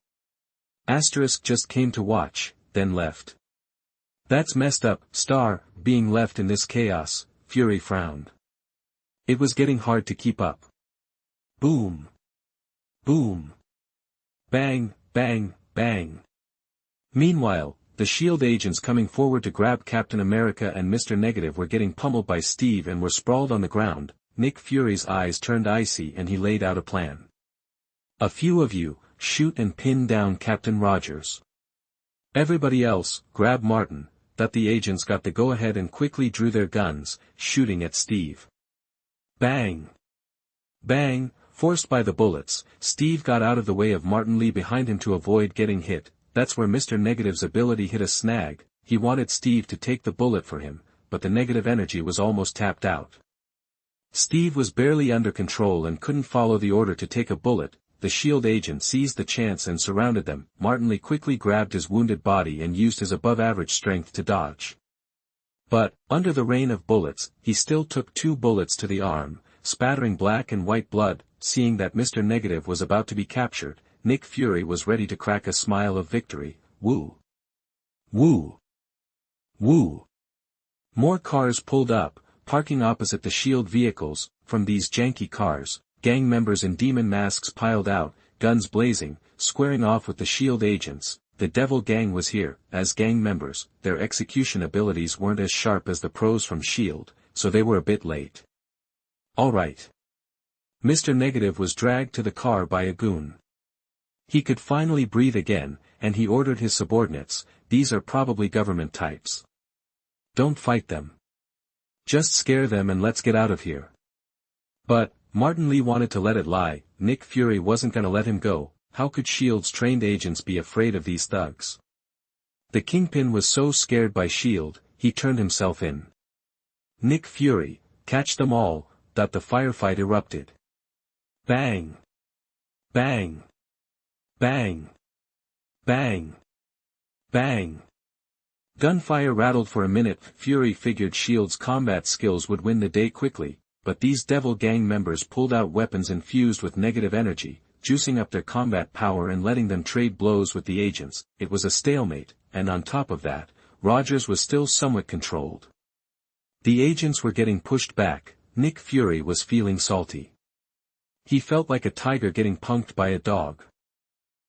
Just came to watch, then left. That's messed up. Being left in this chaos. Fury frowned. It was getting hard to keep up. Boom! Boom! Bang, bang, bang! Meanwhile, the S.H.I.E.L.D. agents coming forward to grab Captain America and Mr. Negative were getting pummeled by Steve and were sprawled on the ground. Nick Fury's eyes turned icy and he laid out a plan. A few of you, shoot and pin down Captain Rogers. Everybody else, grab Martin. The agents got the go-ahead and quickly drew their guns, shooting at Steve. Bang! Bang! Forced by the bullets, Steve got out of the way of Martin Li behind him to avoid getting hit. That's where Mr. Negative's ability hit a snag. He wanted Steve to take the bullet for him, but the negative energy was almost tapped out. Steve was barely under control and couldn't follow the order to take a bullet. The S.H.I.E.L.D. agent seized the chance and surrounded them. Martin Li quickly grabbed his wounded body and used his above-average strength to dodge. But, under the rain of bullets, he still took 2 bullets to the arm, spattering black and white blood. Seeing that Mr. Negative was about to be captured, Nick Fury was ready to crack a smile of victory. Woo! Woo! Woo! More cars pulled up, parking opposite the S.H.I.E.L.D. vehicles. From these janky cars, gang members in demon masks piled out, guns blazing, squaring off with the S.H.I.E.L.D. agents. The Devil Gang was here. As gang members, their execution abilities weren't as sharp as the pros from S.H.I.E.L.D., so they were a bit late. Alright. Mr. Negative was dragged to the car by a goon. He could finally breathe again, and he ordered his subordinates. These are probably government types. Don't fight them. Just scare them and let's get out of here. But, Martin Li wanted to let it lie. Nick Fury wasn't gonna let him go. How could S.H.I.E.L.'s trained agents be afraid of these thugs? The Kingpin was so scared by S.H.I.E.L.D., he turned himself in. Nick Fury, catch them all, the firefight erupted. Bang! Bang! Bang! Bang! Bang! Gunfire rattled for a minute. Fury figured S.H.I.E.L.'s combat skills would win the day quickly, but these Devil Gang members pulled out weapons infused with negative energy, juicing up their combat power and letting them trade blows with the agents. It was a stalemate, and on top of that, Rogers was still somewhat controlled. The agents were getting pushed back. Nick Fury was feeling salty. He felt like a tiger getting punked by a dog.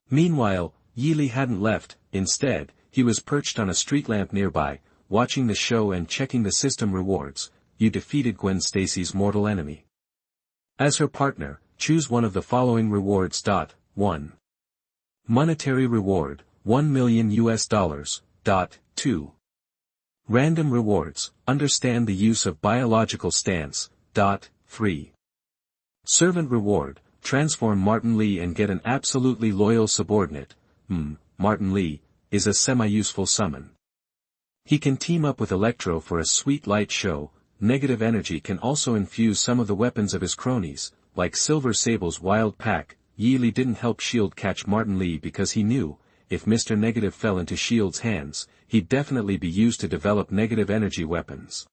Meanwhile, Ye Li hadn't left. Instead, he was perched on a street lamp nearby, watching the show and checking the system rewards. You defeated Gwen Stacy's mortal enemy. As her partner, choose one of the following rewards. 1. Monetary reward, $1 million. 2. Random rewards, understand the use of biological stance. 3. Servant reward, transform Martin Li and get an absolutely loyal subordinate. Martin Li is a semi-useful summon. He can team up with Electro for a sweet light show. Negative energy can also infuse some of the weapons of his cronies, like Silver Sable's wild pack. Ye Li didn't help S.H.I.E.L.D. catch Martin Li because he knew, if Mr. Negative fell into S.H.I.E.L.D.'s hands, he'd definitely be used to develop negative energy weapons.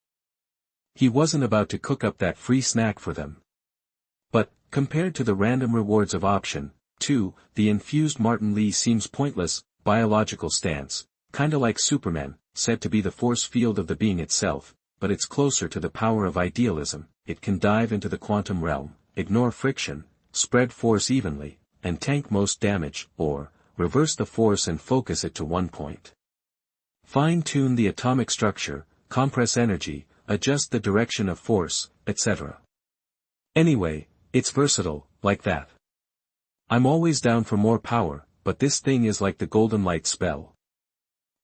He wasn't about to cook up that free snack for them. But, compared to the random rewards of option 2, the infused Martin Li seems pointless. Biological stance, kinda like Superman, said to be the force field of the being itself, but it's closer to the power of idealism. It can dive into the quantum realm, ignore friction, spread force evenly, and tank most damage, or reverse the force and focus it to one point. Fine-tune the atomic structure, compress energy, adjust the direction of force, etc. Anyway, it's versatile, like that. I'm always down for more power, but this thing is like the golden light spell.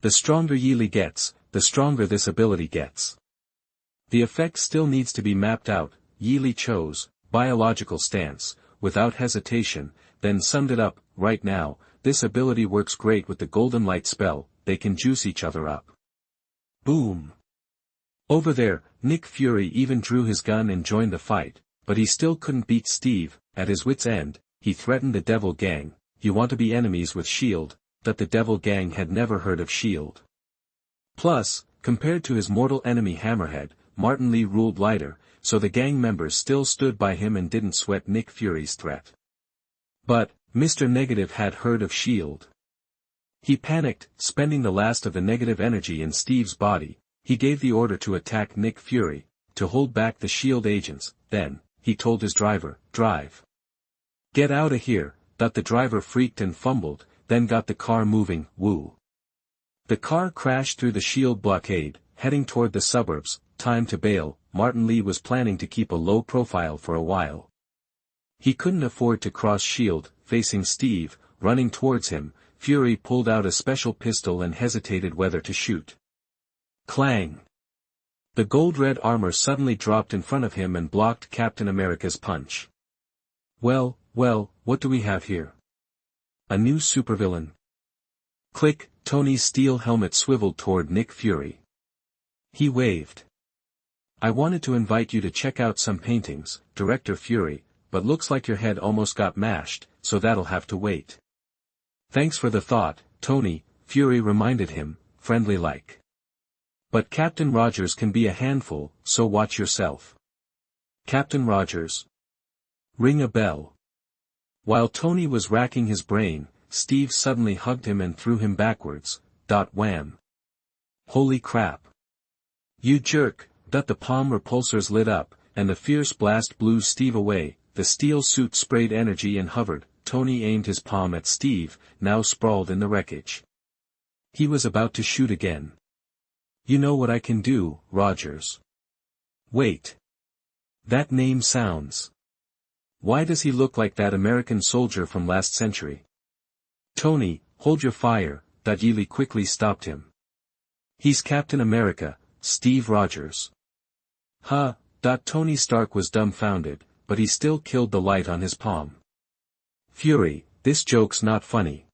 The stronger Ye Li gets, the stronger this ability gets. The effect still needs to be mapped out. Ye Li chose biological stance, without hesitation, then summed it up. Right now, this ability works great with the golden light spell. They can juice each other up. Boom! Over there, Nick Fury even drew his gun and joined the fight, but he still couldn't beat Steve. At his wit's end, he threatened the Devil Gang. You want to be enemies with S.H.I.E.L.D., that the Devil Gang had never heard of S.H.I.E.L.D. Plus, compared to his mortal enemy Hammerhead, Martin Li ruled lighter, so the gang members still stood by him and didn't sweat Nick Fury's threat. But, Mr. Negative had heard of S.H.I.E.L.D. He panicked, spending the last of the negative energy in Steve's body. He gave the order to attack Nick Fury, to hold back the S.H.I.E.L.D. agents. Then, he told his driver, drive. Get out of here. The driver freaked and fumbled, then got the car moving. Woo. The car crashed through the S.H.I.E.L.D. blockade, heading toward the suburbs. Time to bail. Martin Li was planning to keep a low profile for a while. He couldn't afford to cross S.H.I.E.L.D. Facing Steve, running towards him, Fury pulled out a special pistol and hesitated whether to shoot. Clang! The gold-red armor suddenly dropped in front of him and blocked Captain America's punch. Well, what do we have here? A new supervillain? Click. Tony's steel helmet swiveled toward Nick Fury. He waved. I wanted to invite you to check out some paintings, Director Fury, but looks like your head almost got mashed, so that'll have to wait. Thanks for the thought, Tony, Fury reminded him, friendly-like. But Captain Rogers can be a handful, so watch yourself. Captain Rogers. Ring a bell. While Tony was racking his brain, Steve suddenly hugged him and threw him backwards. Wham. Holy crap. You jerk. The palm repulsors lit up, and the fierce blast blew Steve away. The steel suit sprayed energy and hovered. Tony aimed his palm at Steve, now sprawled in the wreckage. He was about to shoot again. You know what I can do, Rogers. Wait. That name sounds. Why does he look like that American soldier from last century? Tony, hold your fire. Ye Li quickly stopped him. He's Captain America, Steve Rogers. Huh. Tony Stark was dumbfounded, but he still killed the light on his palm. Fury, this joke's not funny,